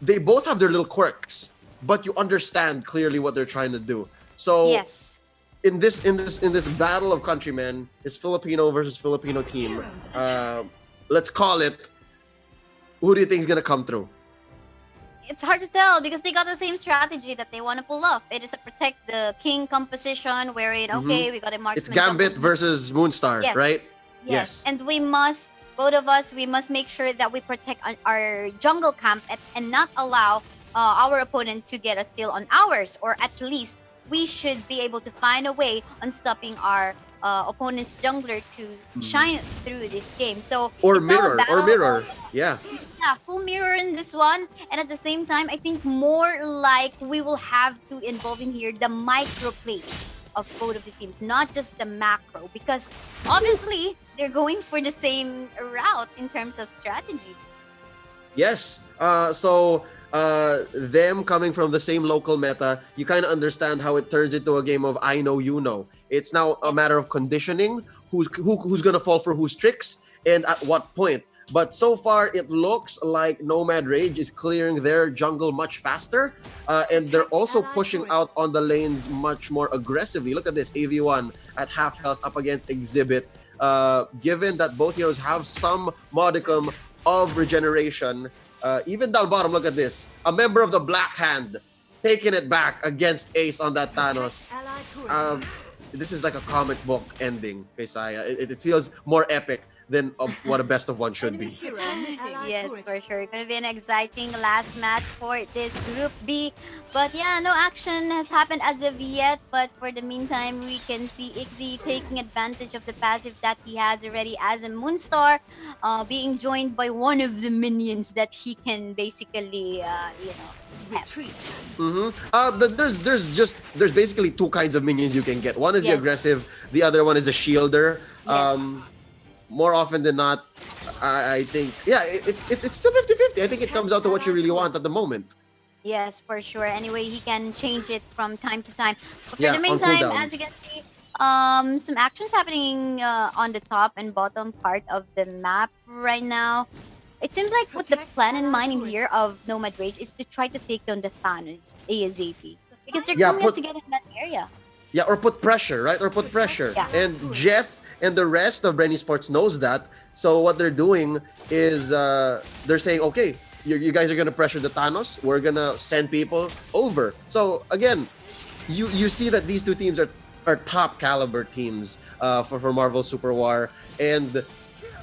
S14: they both have their little quirks, but you understand clearly what they're trying to do. So
S12: yes,
S14: in this battle of countrymen, it's Filipino versus Filipino team. Let's call it. Who do you think is going to come through?
S12: It's hard to tell because they got the same strategy that they want to pull off. It is a protect the king composition wherein, we got a marksman.
S14: It's Gambit versus Moonstar, right?
S12: Yes. And both of us, we must make sure that we protect our jungle camp and not allow our opponent to get a steal on ours, or at least we should be able to find a way on stopping our opponent's jungler to shine through this game. So
S14: or mirror. Yeah,
S12: full mirror in this one. And at the same time, I think more like we will have to involve in here the micro plays of both of the teams, not just the macro, because obviously they're going for the same route in terms of strategy.
S14: Yes. So them coming from the same local meta, you kind of understand how it turns into a game of I know you know. It's now a matter of conditioning, who's gonna fall for whose tricks and at what point. But so far, it looks like Nomad Rage is clearing their jungle much faster. And they're also pushing out on the lanes much more aggressively. Look at this, AV1 at half health up against Exhibit. Given that both heroes have some modicum of regeneration, even down bottom, look at this. A member of the Black Hand taking it back against Ace on that Thanos. This is like a comic book ending, Keisaya. It feels more epic than what a best of one should be.
S12: Yes, for sure. It's gonna be an exciting last match for this Group B. But yeah, no action has happened as of yet. But for the meantime, we can see Igzy taking advantage of the passive that he has already as a Moonstar, being joined by one of the minions that he can basically,
S14: There's basically two kinds of minions you can get. One is the aggressive, the other one is a shielder. More often than not, I think, it's still 50-50. I think it comes out to what you really want at the moment.
S12: Yes, for sure. Anyway, he can change it from time to time. But
S14: Yeah,
S12: for the
S14: on
S12: meantime,
S14: cooldown.
S12: as you can see, some actions happening on the top and bottom part of the map right now. It seems like what the plan in mind in here of Nomad Rage is to try to take down the Thanos ASAP. Because they're coming out together in that area.
S14: Yeah, or put pressure, right? Or put pressure.
S12: Yeah.
S14: And Jeff and the rest of Bren Esports knows that. So what they're doing is they're saying, okay, you guys are going to pressure the Thanos. We're going to send people over. So again, you see that these two teams are top caliber teams for Marvel Super War. And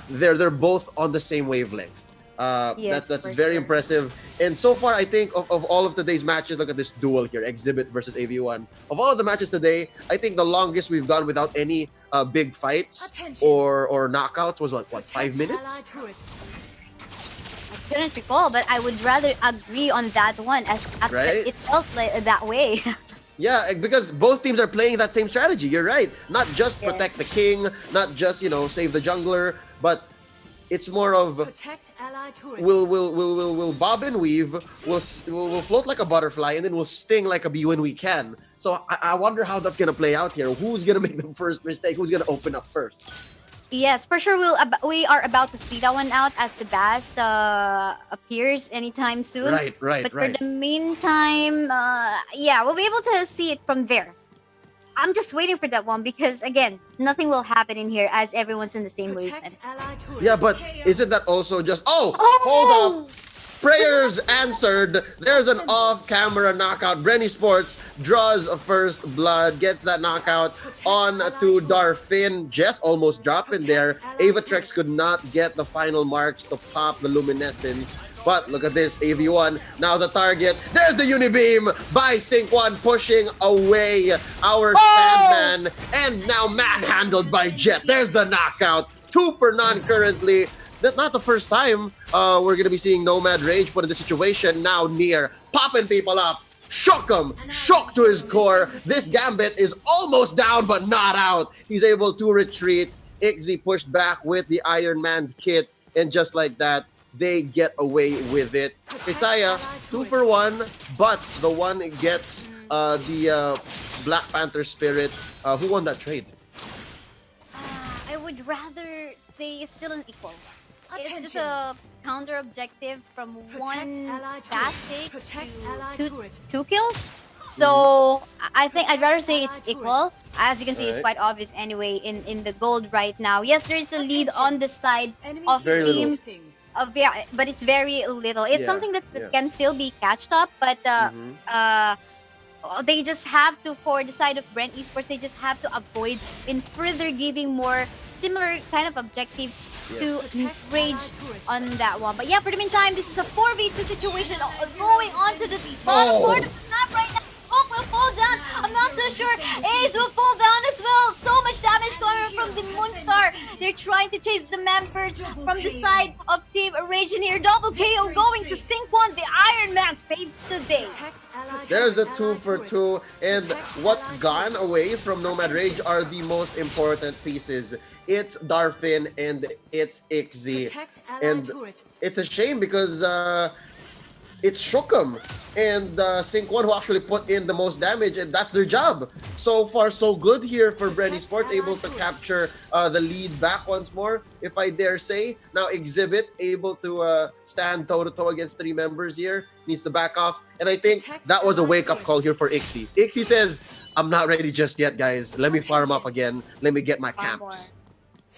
S14: they're both on the same wavelength.
S12: Yes,
S14: that's
S12: for
S14: very
S12: sure.
S14: impressive. And so far, I think of all of today's matches, look at this duel here, Exhibit versus AV1. Of all of the matches today, I think the longest we've gone without any big fights or knockouts was what 5 minutes?
S12: I couldn't recall, but I would rather agree on that one as
S14: Right?
S12: it felt like that way.
S14: Yeah, because both teams are playing that same strategy. You're right. Not just protect the king, not just save the jungler, but it's more of we'll bob and weave, we'll float like a butterfly, and then we'll sting like a bee when we can. So I wonder how that's gonna play out here. Who's gonna make the first mistake? Who's gonna open up first?
S12: Yes, for sure. We are about to see that one out as the Bast appears anytime soon.
S14: Right.
S12: But for the meantime, we'll be able to see it from there. I'm just waiting for that one because again, nothing will happen in here as everyone's in the same wavelength.
S14: Yeah, but isn't that also just hold up? Prayers answered. There's an off-camera knockout. Bren Esports draws a first blood, gets that knockout on to Darfin. Jeff almost dropped in there. Avatrex could not get the final marks to pop the luminescence. But look at this, AV1, now the target. There's the Unibeam by Sync1 pushing away our Sandman. And now manhandled by Jet. There's the knockout. 2 for none currently. That's not the first time we're going to be seeing Nomad Rage put in this situation. Now near, popping people up. Shook him, shook to his core. This Gambit is almost down, but not out. He's able to retreat. Igzy pushed back with the Iron Man's kit. And just like that, they get away with it. Isaiah, 2 for 1, but the one gets the Black Panther Spirit. Who won that trade?
S12: I would rather say it's still an equal. It's just a counter objective from one fast take to two kills. So I think I'd rather say it's equal. As you can see, it's quite obvious anyway in the gold right now. Yes, there is a lead on the side of
S14: Very
S12: team. But it's very little. It's something that can still be catched up, but they just have to, for the side of Bren Esports, they just have to avoid in further giving more similar kind of objectives to Rage on that one. But yeah, for the meantime, this is a 4v2 situation going on to the bottom part of the map right now. Hope will fall down. I'm not too sure. Ace will fall down as well. So much damage coming from the Moonstar. They're trying to chase the members from the side of Team Rage in here. Double KO going to Sync1. The Iron Man saves today.
S14: There's the 2 for 2. And what's gone away from Nomad Rage are the most important pieces. It's Darfin and it's Igzy. And it's a shame because it's Shokum and Sync1 who actually put in the most damage, and that's their job. So far, so good here for Bren Esports, able to capture the lead back once more, if I dare say. Now Exhibit able to stand toe-to-toe against 3 members here, needs to back off, and I think that was a wake-up call here for Ixie. Ixie says, I'm not ready just yet, guys. Let me farm up again. Let me get my camps.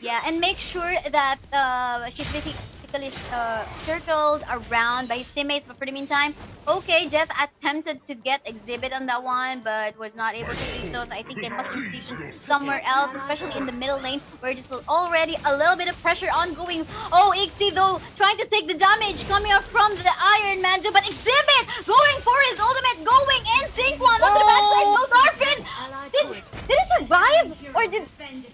S12: Yeah, and make sure that she's basically circled around by his teammates. But for the meantime, okay, Jeff attempted to get Exhibit on that one, but was not able to do so. So I think they must transition somewhere else, especially in the middle lane, where there's already a little bit of pressure ongoing. Oh, Ixie, though, trying to take the damage coming up from the Iron Man, but Exhibit going for his ultimate, going in Sync1 on the backside. No, Darfin! Did he survive? Or did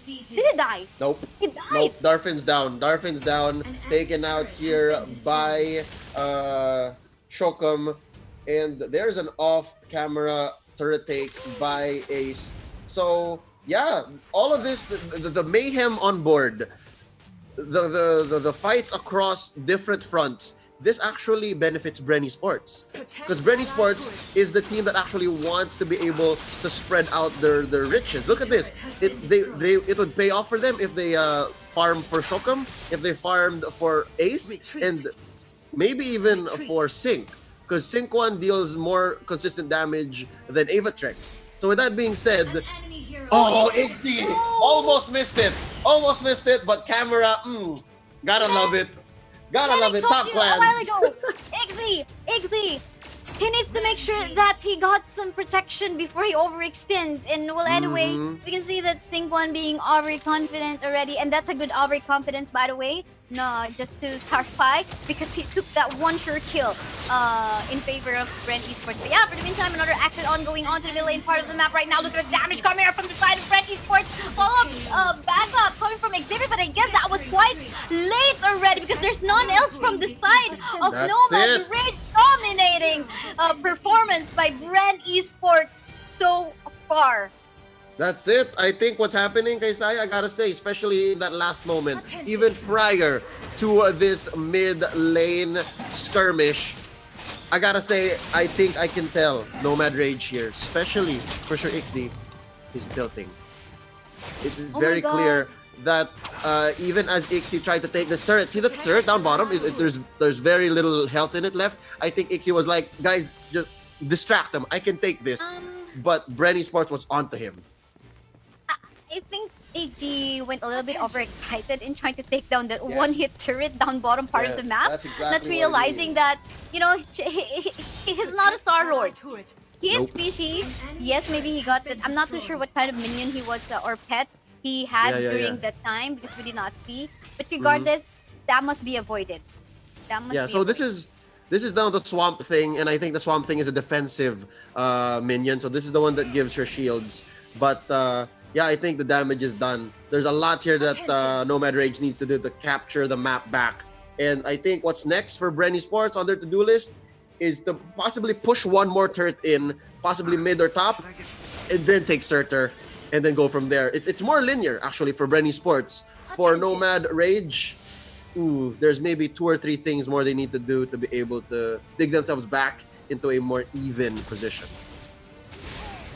S12: he die?
S14: Nope.
S12: He died.
S14: Nope. Darfin's down. Darfin's down. Taken out here by Shokum. And there's an off-camera turret take by Ace. So, yeah, all of this, the mayhem on board, the fights across different fronts, this actually benefits Bren Esports. Because Bren Esports is the team that actually wants to be able to spread out their riches. Look at this. It would pay off for them if they farm for Shokum, if they farmed for Ace, and maybe even for Sync. Because Sync1 deals more consistent damage than Avatrex. So with that being said, oh, Ixie! Almost missed it! Almost missed it, but camera, gotta love it. Gotta love it, top clans.
S12: A while ago, Ixie, he needs to make sure that he got some protection before he overextends. And well, anyway, we can see that Sync1 being overconfident already, and that's a good overconfidence, by the way. No, just to clarify, because he took that one sure kill in favor of Bren Esports. But yeah, for the meantime, another action ongoing onto the middle lane part of the map right now. Look at the damage coming up from the side of Bren Esports. Follow-up backup coming from Exhibit, but I guess that was quite late already because there's none else from the side of Nomad. Rage dominating performance by Bren Esports so far.
S14: That's it. I think what's happening, Kaisai, I gotta say, especially in that last moment, even prior to this mid-lane skirmish, I gotta say, I think I can tell Nomad Rage here, especially for sure Ixie, is tilting. It's very clear that even as Ixie tried to take this turret, see the turret down bottom? There's very little health in it left. I think Ixie was like, guys, just distract them. I can take this. But Bren Esports was onto him.
S12: I think Ixie went a little bit overexcited in trying to take down the one-hit turret down bottom part of the map.
S14: That's exactly
S12: not realizing that, you know, he's not a Star Lord. He is fishy. Yes, maybe he got that. I'm not too sure what kind of minion he was or pet he had during that time because we did not see. But regardless, that must be avoided. That must be
S14: so
S12: avoided.
S14: This is now the Swamp Thing, and I think the Swamp Thing is a defensive minion. So this is the one that gives her shields. But yeah, I think the damage is done. There's a lot here that Nomad Rage needs to do to capture the map back. And I think what's next for Bren Esports on their to-do list is to possibly push one more turret in, possibly mid or top, and then take Surtur, and then go from there. It's more linear, actually, for Bren Esports. For Nomad Rage, there's maybe 2 or 3 things more they need to do to be able to dig themselves back into a more even position.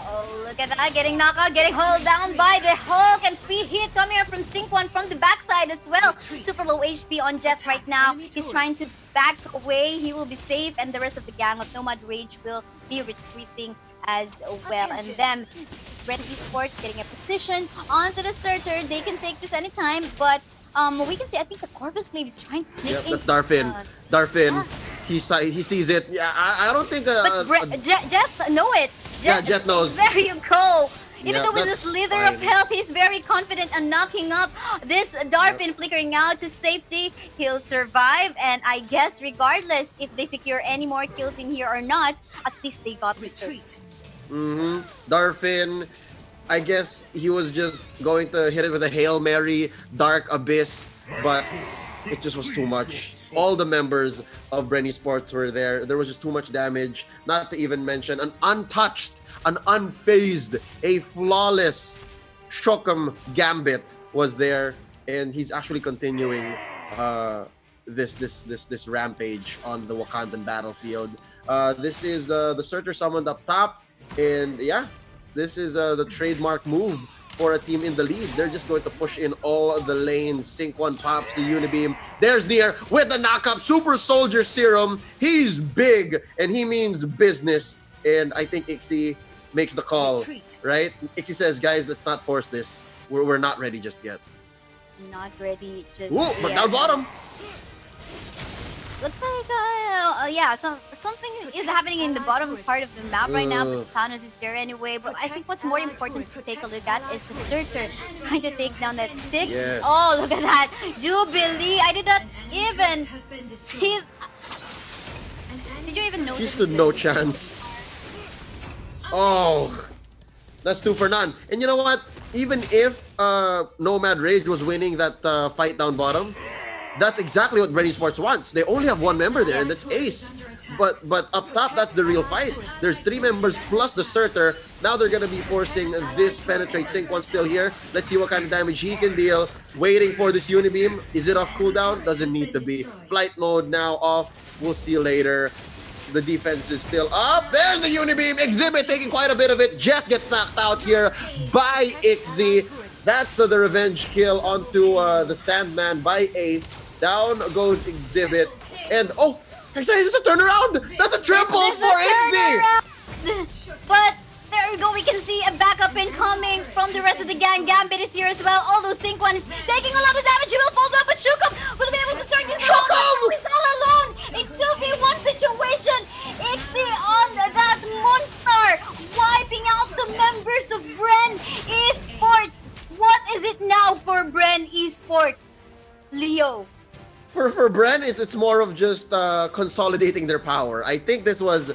S12: Oh, look at that, getting knocked out, getting hauled down by the Hulk, and free hit coming up from Sync1 from the backside as well. Super low HP on Jeff right now. He's trying to back away. He will be safe, and the rest of the gang of Nomad Rage will be retreating as well. And then Bren Esports getting a position onto the Surtur. They can take this anytime, but we can see, I think the Corvus Glaive is trying to sneak in.
S14: That's Darfin. Darfin, he sees it. Yeah, I don't think...
S12: but Jeff know it.
S14: Jet knows.
S12: There you go. Even though with a slither of health, he's very confident in knocking up this Darfin, flickering out to safety. He'll survive, and I guess regardless if they secure any more kills in here or not, at least they got the surf.
S14: Darfin, I guess he was just going to hit it with a Hail Mary, Dark Abyss, but it just was too much. All the members of Bren Esports were there. There was just too much damage. Not to even mention an untouched, an unfazed, a flawless Shokum Gambit was there. And he's actually continuing this rampage on the Wakandan battlefield. This is the Surtur summoned up top, and yeah, this is the trademark move for a team in the lead. They're just going to push in all the lanes. Sync 1 pops the Unibeam. There's Nier with the knockup. Super Soldier Serum. He's big, and he means business. And I think Ixie makes the call, right? Ixie says, guys, let's not force this. We're not ready just yet.
S12: Not ready just
S14: Ooh, but down bottom.
S12: Looks like, something is happening in the bottom part of the map right now, but Thanos is there anyway. But I think what's more important to take a look at is the Surtur trying to take down that 6.
S14: Yes.
S12: Oh, look at that. Jubilee. I did not even see. Did you even notice?
S14: He stood no chance. Oh, that's 2 for none. And you know what? Even if Nomad Rage was winning that fight down bottom, that's exactly what Bren Esports wants. They only have 1 member there, and that's Ace. But up top, that's the real fight. There's 3 members plus the Surtur. Now they're gonna be forcing this penetrate. Sync 1 still here. Let's see what kind of damage he can deal. Waiting for this Unibeam. Is it off cooldown? Doesn't need to be. Flight mode now off. We'll see later. The defense is still up. There's the Unibeam. Exhibit taking quite a bit of it. Jet gets knocked out here by Ixie. That's the revenge kill onto the Sandman by Ace. Down goes Exhibit. And oh, this is a turnaround. That's a triple for Ixie.
S12: But there we go. We can see a backup incoming from the rest of the gang. Gambit is here as well. Although Sync 1 is taking a lot of damage. He will fall down, but Shukum will be able to start this
S14: Shukum!
S12: He's all alone. A 2v1 situation. Ixie on that Moonstar, wiping out the members of Bren Esports. What is it now for Bren Esports, Leo?
S14: For Bren, it's more of just consolidating their power. I think this was,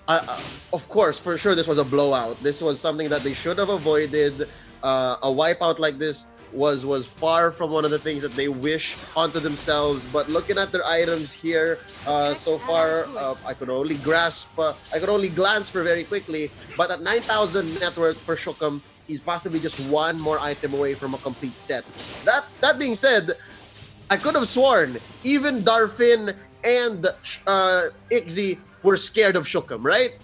S14: of course, for sure, this was a blowout. This was something that they should have avoided. A wipeout like this was far from one of the things that they wish onto themselves. But looking at their items here, so far, I could only glance for very quickly. But at 9,000 net worth for Shukum, he's possibly just 1 more item away from a complete set. That being said, I could have sworn even Darfin and Ixie were scared of Shukum, right?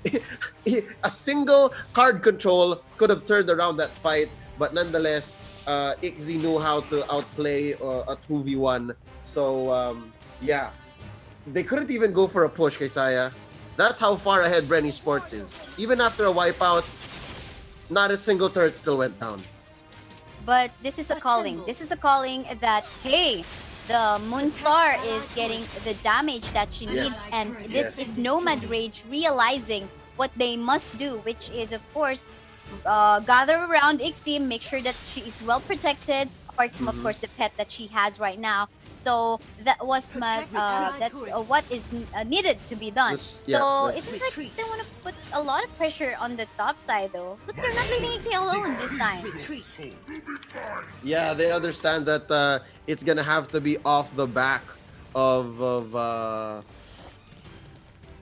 S14: A single card control could have turned around that fight, but nonetheless, Ixie knew how to outplay a 2v1. So, yeah. They couldn't even go for a push, Kaisaya. That's how far ahead Bren Esports is. Even after a wipeout, not a single turret still went down.
S12: But this is a calling. This is a calling that, hey, the Moonstar is getting the damage that she needs, and this is Nomad Rage realizing what they must do, which is, of course, gather around Ixie, make sure that she is well protected, apart from, of course, the pet that she has right now. So that was that's what is needed to be done. So it's like they want to put a lot of pressure on the top side, though. Look, they're not leaving Ixie alone this time.
S14: Yeah, they understand that it's gonna have to be off the back of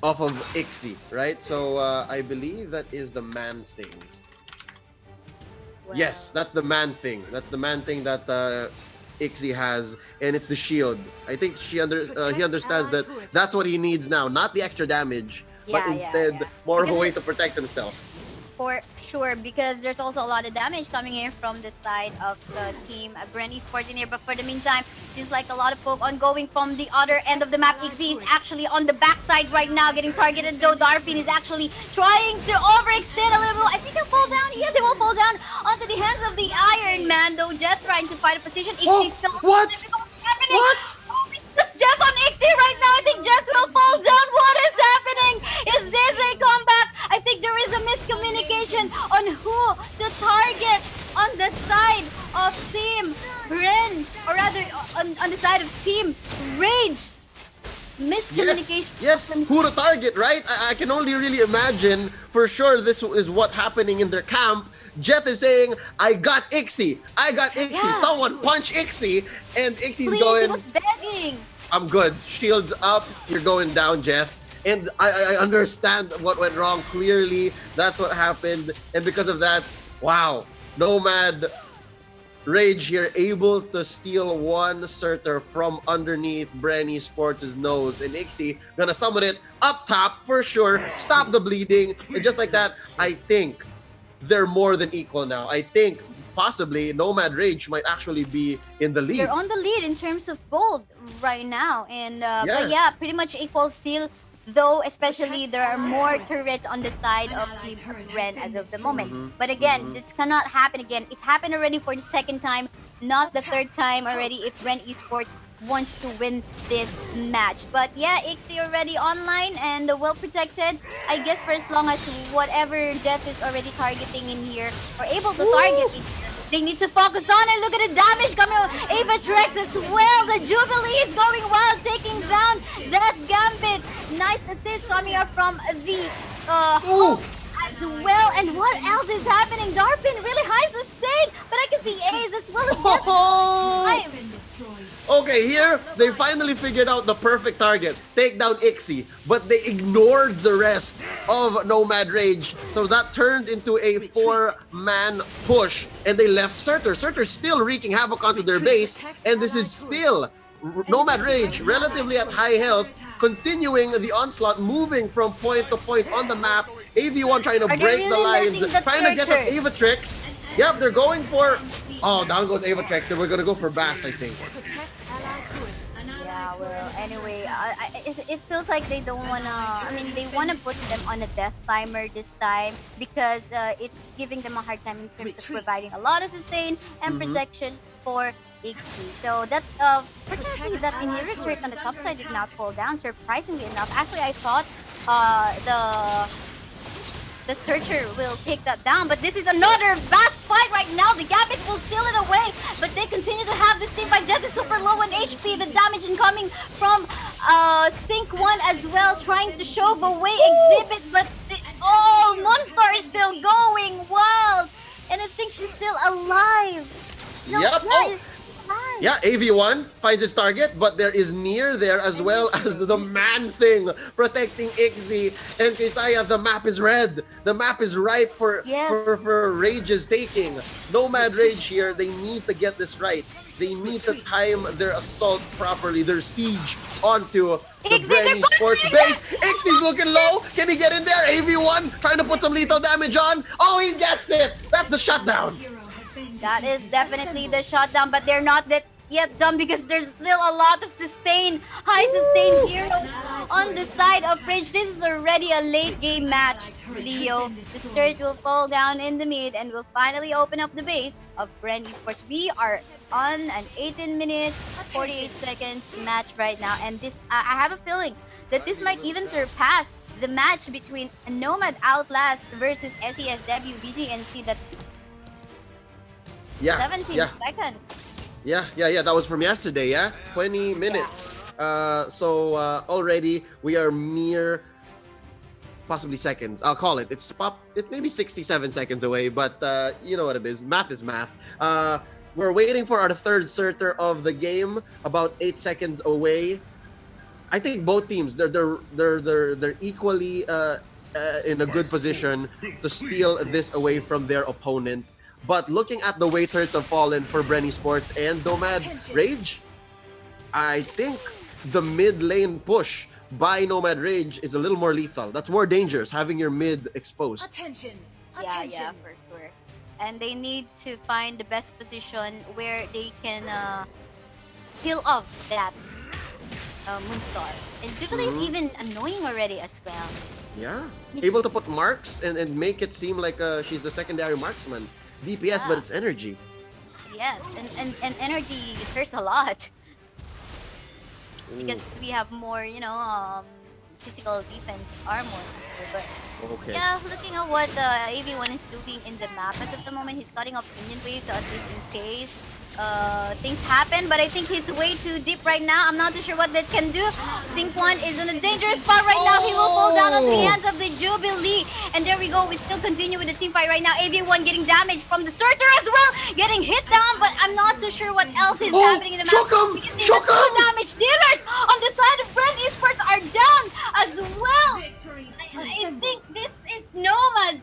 S14: Ixie, right? So I believe that is the man thing. Well, yes, that's the man thing. That's the man thing that Ixie has, and it's the shield. I think he understands that that's what he needs now, not the extra damage, but instead more of a way to protect himself.
S12: For sure, because there's also a lot of damage coming in from the side of the team Bren Esports in here. But for the meantime, seems like a lot of poke ongoing from the other end of the map. Ixie is actually on the backside right now, getting targeted, though Darfin is actually trying to overextend a little. I think he'll fall down. Yes, he will fall down onto the hands of the Iron Man, though Jet trying to fight a position. Ixie still...
S14: What?
S12: What? Just Jet on Ixie right now. I think Jet will fall down. What is happening? Is this a comeback? I think there is a miscommunication on who to target on the side of Team Bren, or rather on the side of Team Rage. Miscommunication.
S14: Yes, who to target, right? I can only really imagine. For sure, this is what's happening in their camp. Jet is saying, I got Ixie. I got Ixie. Yeah. Someone punch Ixie. And Ixie's going...
S12: he was begging.
S14: I'm good. Shields up. You're going down, Jet. And I understand what went wrong. Clearly, that's what happened. And because of that, wow. Nomad Rage here able to steal one Surtur from underneath Bren Sports' nose. And Ixie gonna summon it up top for sure, stop the bleeding. And just like that, I think they're more than equal now. I think possibly Nomad Rage might actually be in the lead.
S12: They're on the lead in terms of gold right now. And but
S14: Yeah.
S12: pretty much equal still. Though, especially, there are more turrets on the side of Team Bren as of the moment. But again, this cannot happen again. It happened already for the second time, not the third time already if Bren Esports wants to win this match. But yeah, Ixie already online and well protected. I guess for as long as whatever Death is already targeting in here, or able to target in here, they need to focus on it. Look at the damage coming from Avatrex as well. The Jubilee is going wild, taking down that Gambit. Nice assist coming up from the Hulk as well. And what else is happening? Darpin really high sustain, but I can see Ace as well as
S14: Okay, here they finally figured out the perfect target. Take down Ixie, but they ignored the rest of Nomad Rage. So that turned into a 4-man push, and they left Surtur. Surtur's still wreaking havoc onto their base, and this is still Nomad Rage, relatively at high health, continuing the onslaught, moving from point to point on the map. AV1 trying to break the lines, trying to get that Avatrix. Yep, they're going for... Oh, down goes Avatrix. We're going to go for Bass, I think.
S12: Yeah, well, anyway, it feels like they don't wanna. I mean, they wanna put them on a death timer this time because it's giving them a hard time in terms of providing a lot of sustain and protection for Ixie. So that, fortunately, that inherent turret on the top side did not fall down. Surprisingly enough, actually, I thought the Searcher will take that down, but this is another vast fight right now. The Gambit will steal it away, but they continue to have this team fight. Jet is super low on HP. The damage incoming from Sync 1 as well, trying to shove away Exhibit, but Monstar is still going wild, and I think she's still alive. No,
S14: Yep. Yeah, AV1 finds his target, but there is Near there as well as the Man Thing protecting Ixie and Kisaya. The map is red. The map is ripe for Rage's taking. Nomad Rage here, they need to get this right. They need to time their assault properly, their siege onto the Bren Sports base. Ixie's looking low. Can he get in there? AV1 trying to put some lethal damage on. Oh, he gets it. That's the shutdown.
S12: That is definitely the shutdown, but they're not yet done because there's still a lot of high sustain heroes on the side of Rage. This is already a late game match, Leo. The Sturt will fall down in the mid and will finally open up the base of Bren Esports. We are on an 18-minute, 48 seconds match right now, and this I have a feeling that this might even surpass the match between Nomad Outlast versus SESW BGNC that 17 seconds.
S14: Yeah. That was from yesterday, 20 minutes. So already we are mere possibly seconds. I'll call it. It's maybe 67 seconds away, but you know what it is. Math is math. We're waiting for our third Surtur of the game, about 8 seconds away. I think both teams they're equally in a good position to steal this away from their opponent. But looking at the way turrets have fallen for Bren Sports and Nomad Rage, I think the mid lane push by Nomad Rage is a little more lethal. That's more dangerous, having your mid exposed.
S12: Yeah, for sure. And they need to find the best position where they can peel off that Moonstar. And Jubilee is even annoying already as well.
S14: Yeah, able to put marks and make it seem like she's the secondary marksman. DPS, but it's energy.
S12: Yes, and energy hurts a lot. Because we have more, physical defense armor. But yeah, looking at what AV1 is doing in the map, as of the moment, he's cutting off minion waves, so at least in case things happen. But I think he's way too deep right now. I'm not too sure what that can do. Sync 1 is in a dangerous spot right now. He will fall down on the hands of the Jubilee. And there we go. We still continue with the team fight right now. AV1 getting damage from the Surtur as well. Getting hit down, but I'm not too sure what else is happening in the map. We can see the two damage dealers on the side of Bren Esports are down as well. I think this is Nomad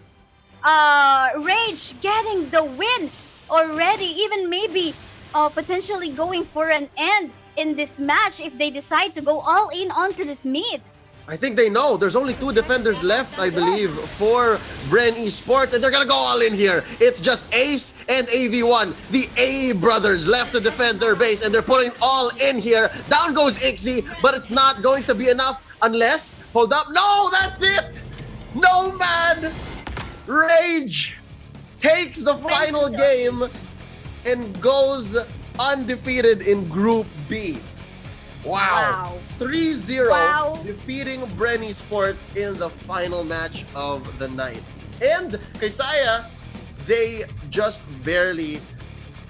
S12: Rage getting the win already, even maybe potentially going for an end in this match if they decide to go all in onto this mid.
S14: I think they know. There's only 2 defenders left, I believe, for Bren Esports, and they're gonna go all in here. It's just Ace and AV1. The A brothers left to defend their base, and they're putting all in here. Down goes Ixie, but it's not going to be enough unless... Hold up. No, that's it! Nomad Rage takes the final game and goes undefeated in Group B. Wow. 3-0, defeating Bren Esports in the final match of the night. And Kaysaya, they just barely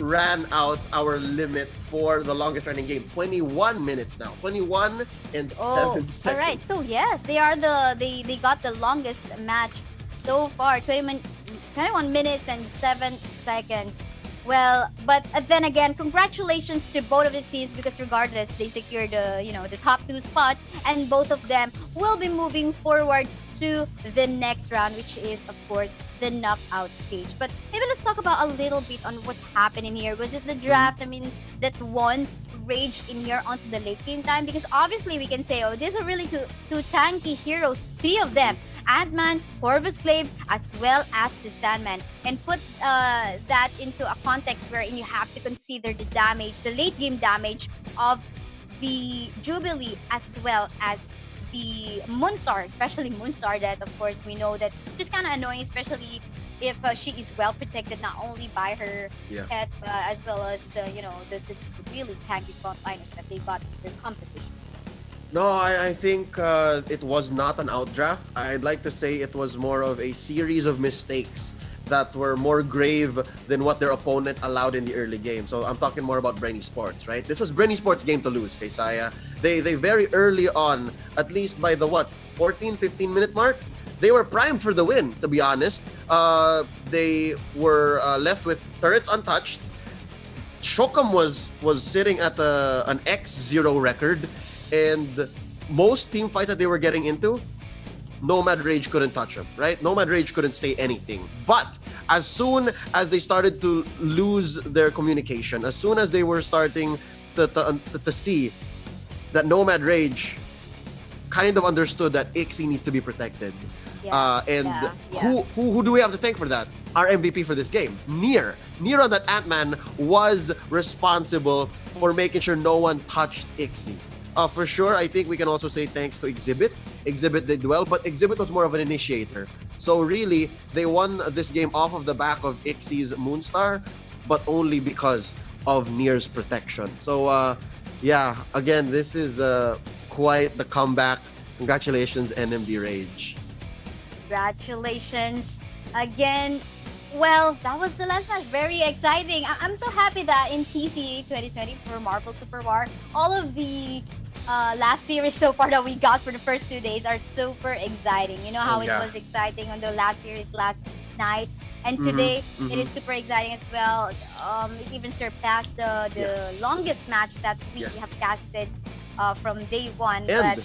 S14: ran out our limit for the longest running game. 21 minutes now. 21 and 7 seconds.
S12: All right. So yes, they got the longest match so far. 21 minutes and 7 seconds. Well, but then again, congratulations to both of the teams because regardless, they secured the top 2 spot, and both of them will be moving forward to the next round, which is of course the knockout stage. But maybe let's talk about a little bit on what happened in here. Was it the draft? I mean, that won Rage in here onto the late game time? Because obviously we can say, these are really two tanky heroes, 3 of them. Ant-Man, Corvus Glaive, as well as the Sandman. And put that into a context wherein you have to consider the damage, the late game damage of the Jubilee as well as the Moonstar, especially Moonstar, that of course we know that she's kind of annoying, especially if she is well protected not only by her pet as well as the really tanky frontliners that they got in their composition.
S14: No, I think it was not an outdraft. I'd like to say it was more of a series of mistakes that were more grave than what their opponent allowed in the early game. So I'm talking more about Bren Esports, right? This was Bren Esports' game to lose, Kaysaya. They very early on, at least by the 14, 15 minute mark, they were primed for the win, to be honest. They were left with turrets untouched. Shokum was sitting at an X0 record, and most team fights that they were getting into, Nomad Rage couldn't touch him, right? Nomad Rage couldn't say anything. But as soon as they started to lose their communication, as soon as they were starting to see that Nomad Rage kind of understood that Ixie needs to be protected. Who do we have to thank for that? Our MVP for this game, Nier. Nier on that Ant-Man was responsible for making sure no one touched Ixie. For sure, I think we can also say thanks to Exhibit. Exhibit did well, but Exhibit was more of an initiator. So really, they won this game off of the back of Ixie's Moonstar, but only because of Nier's protection. So again, this is quite the comeback. Congratulations, NMD Rage.
S12: Congratulations again. Well, that was the last match. Very exciting. I'm so happy that in TCA 2020 for Marvel Super War, all of the last series so far that we got for the first 2 days are super exciting. You know how it was exciting on the last series last night, and today it is super exciting as well. It even surpassed the longest match that we have casted from day one.
S14: And
S12: but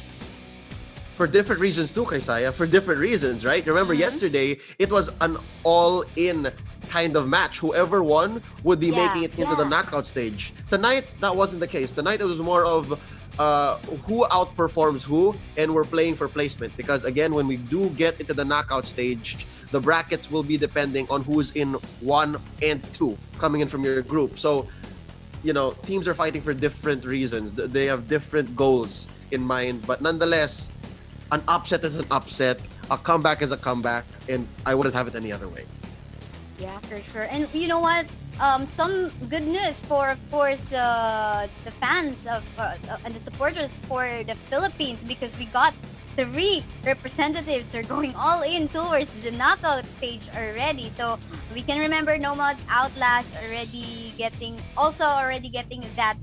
S14: for different reasons too, Kaysaya. For different reasons, right? Remember yesterday, it was an all-in kind of match. Whoever won would be making it into the knockout stage. Tonight, that wasn't the case. Tonight, it was more of who outperforms who, and we're playing for placement. Because again, when we do get into the knockout stage, the brackets will be depending on who's in 1 and 2 coming in from your group. So, teams are fighting for different reasons. They have different goals in mind. But nonetheless, an upset is an upset. A comeback is a comeback. And I wouldn't have it any other way.
S12: Yeah, for sure. And you know what? Some good news for, of course, the fans of and the supporters for the Philippines, because we got 3 representatives are going all in towards the knockout stage already. So we can remember Nomad Outlast already getting that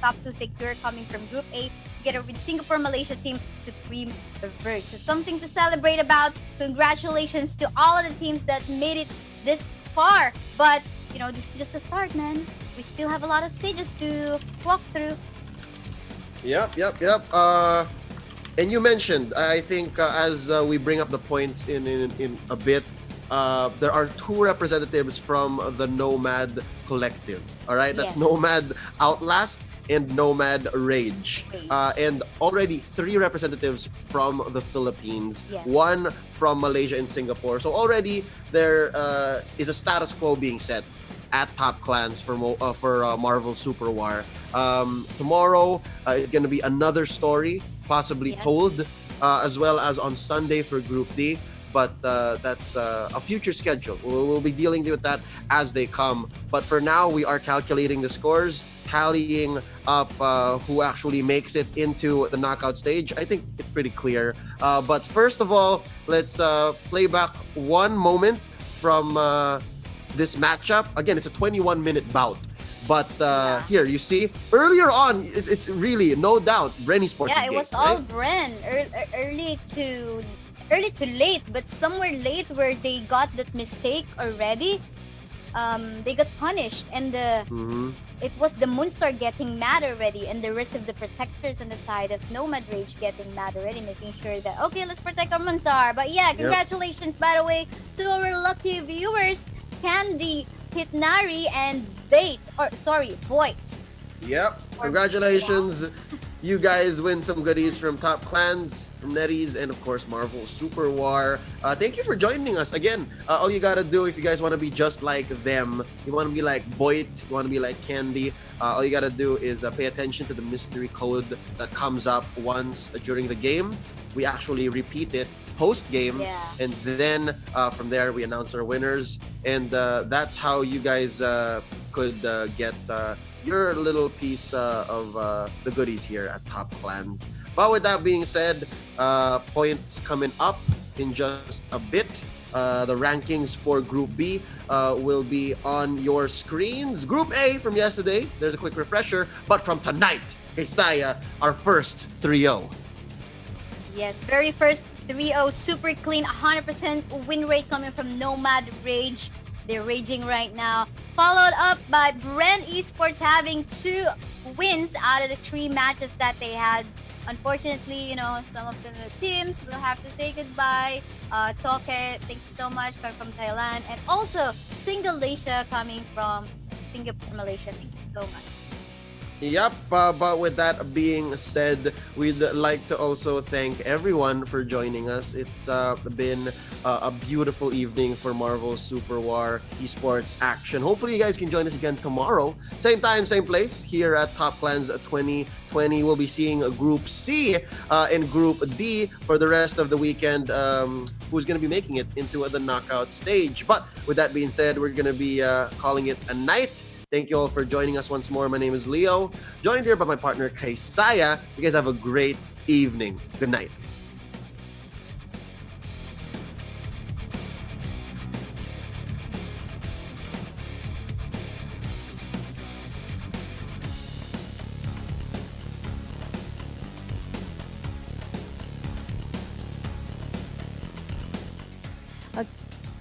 S12: top 2 secure coming from Group A, together with Singapore Malaysia team Supreme Verge. So something to celebrate about. Congratulations to all of the teams that made it this far. But this is just a start, man. We still have a lot of stages to walk through.
S14: Yep. And you mentioned, I think, as we bring up the points in a bit, there are 2 representatives from the Nomad Collective. All right, that's
S12: Yes.
S14: Nomad Outlast and Nomad Rage. And already 3 representatives from the Philippines,
S12: Yes.
S14: 1 from Malaysia and Singapore. So already there is a status quo being set at Top Clans for Marvel Super War. Tomorrow is going to be another story possibly
S12: Yes.
S14: told, as well as on Sunday for Group D. But that's a future schedule. We'll be dealing with that as they come. But for now, we are calculating the scores, tallying up who actually makes it into the knockout stage. I think it's pretty clear. But first of all, let's play back one moment from this matchup. Again, it's a 21-minute bout. But here, you see, earlier on, it's really, no doubt, Bren Esports.
S12: Yeah, it was all Bren. Early to late, but somewhere late where they got that mistake already, they got punished, and it was the Moonstar getting mad already, and the rest of the protectors on the side of Nomad Rage getting mad already, making sure that, okay, let's protect our Moonstar. But yeah, congratulations, by the way, to our lucky viewers, Candy, Hitnari, and Voigt.
S14: Yep, congratulations. You guys win some goodies from Top Clans, from NetEase, and of course Marvel Super War. Thank you for joining us again. All you gotta do if you guys want to be just like them, you want to be like Voigt, you want to be like Candy, all you gotta do is pay attention to the mystery code that comes up once during the game. We actually repeat it post game, and then from there we announce our winners, and that's how you guys could get your little piece of the goodies here at Top Clans. But with that being said, points coming up in just a bit. The rankings for Group B will be on your screens. Group A from yesterday, there's a quick refresher, but from tonight, Isaiah, our first 3-0.
S12: Yes, very first 3-0, super clean, 100% win rate coming from Nomad Rage. They're raging right now. Followed up by Bren Esports having 2 wins out of the 3 matches that they had. Unfortunately, some of the teams will have to say goodbye. Toke, thank you so much, coming from Thailand. And also, Singalaysia coming from Singapore, Malaysia. Thank you so much.
S14: Yep, but with that being said, we'd like to also thank everyone for joining us. It's been a beautiful evening for Marvel Super War Esports action. Hopefully you guys can join us again tomorrow. Same time, same place, here at Top Clans 2020. We'll be seeing Group C and Group D for the rest of the weekend. Who's going to be making it into the knockout stage. But with that being said, we're going to be calling it a night. Thank you all for joining us once more. My name is Leo, joined here by my partner, Kaisaya. You guys have a great evening. Good night.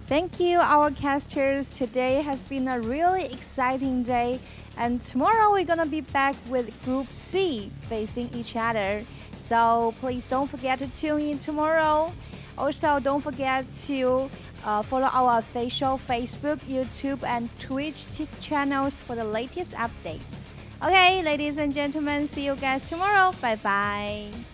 S13: Thank you, our casters. Today has been a really exciting day, and tomorrow we're gonna be back with Group C facing each other. So please don't forget to tune in tomorrow. Also, don't forget to follow our official Facebook, YouTube, and Twitch channels for the latest updates. Okay, ladies and gentlemen, see you guys tomorrow. Bye bye.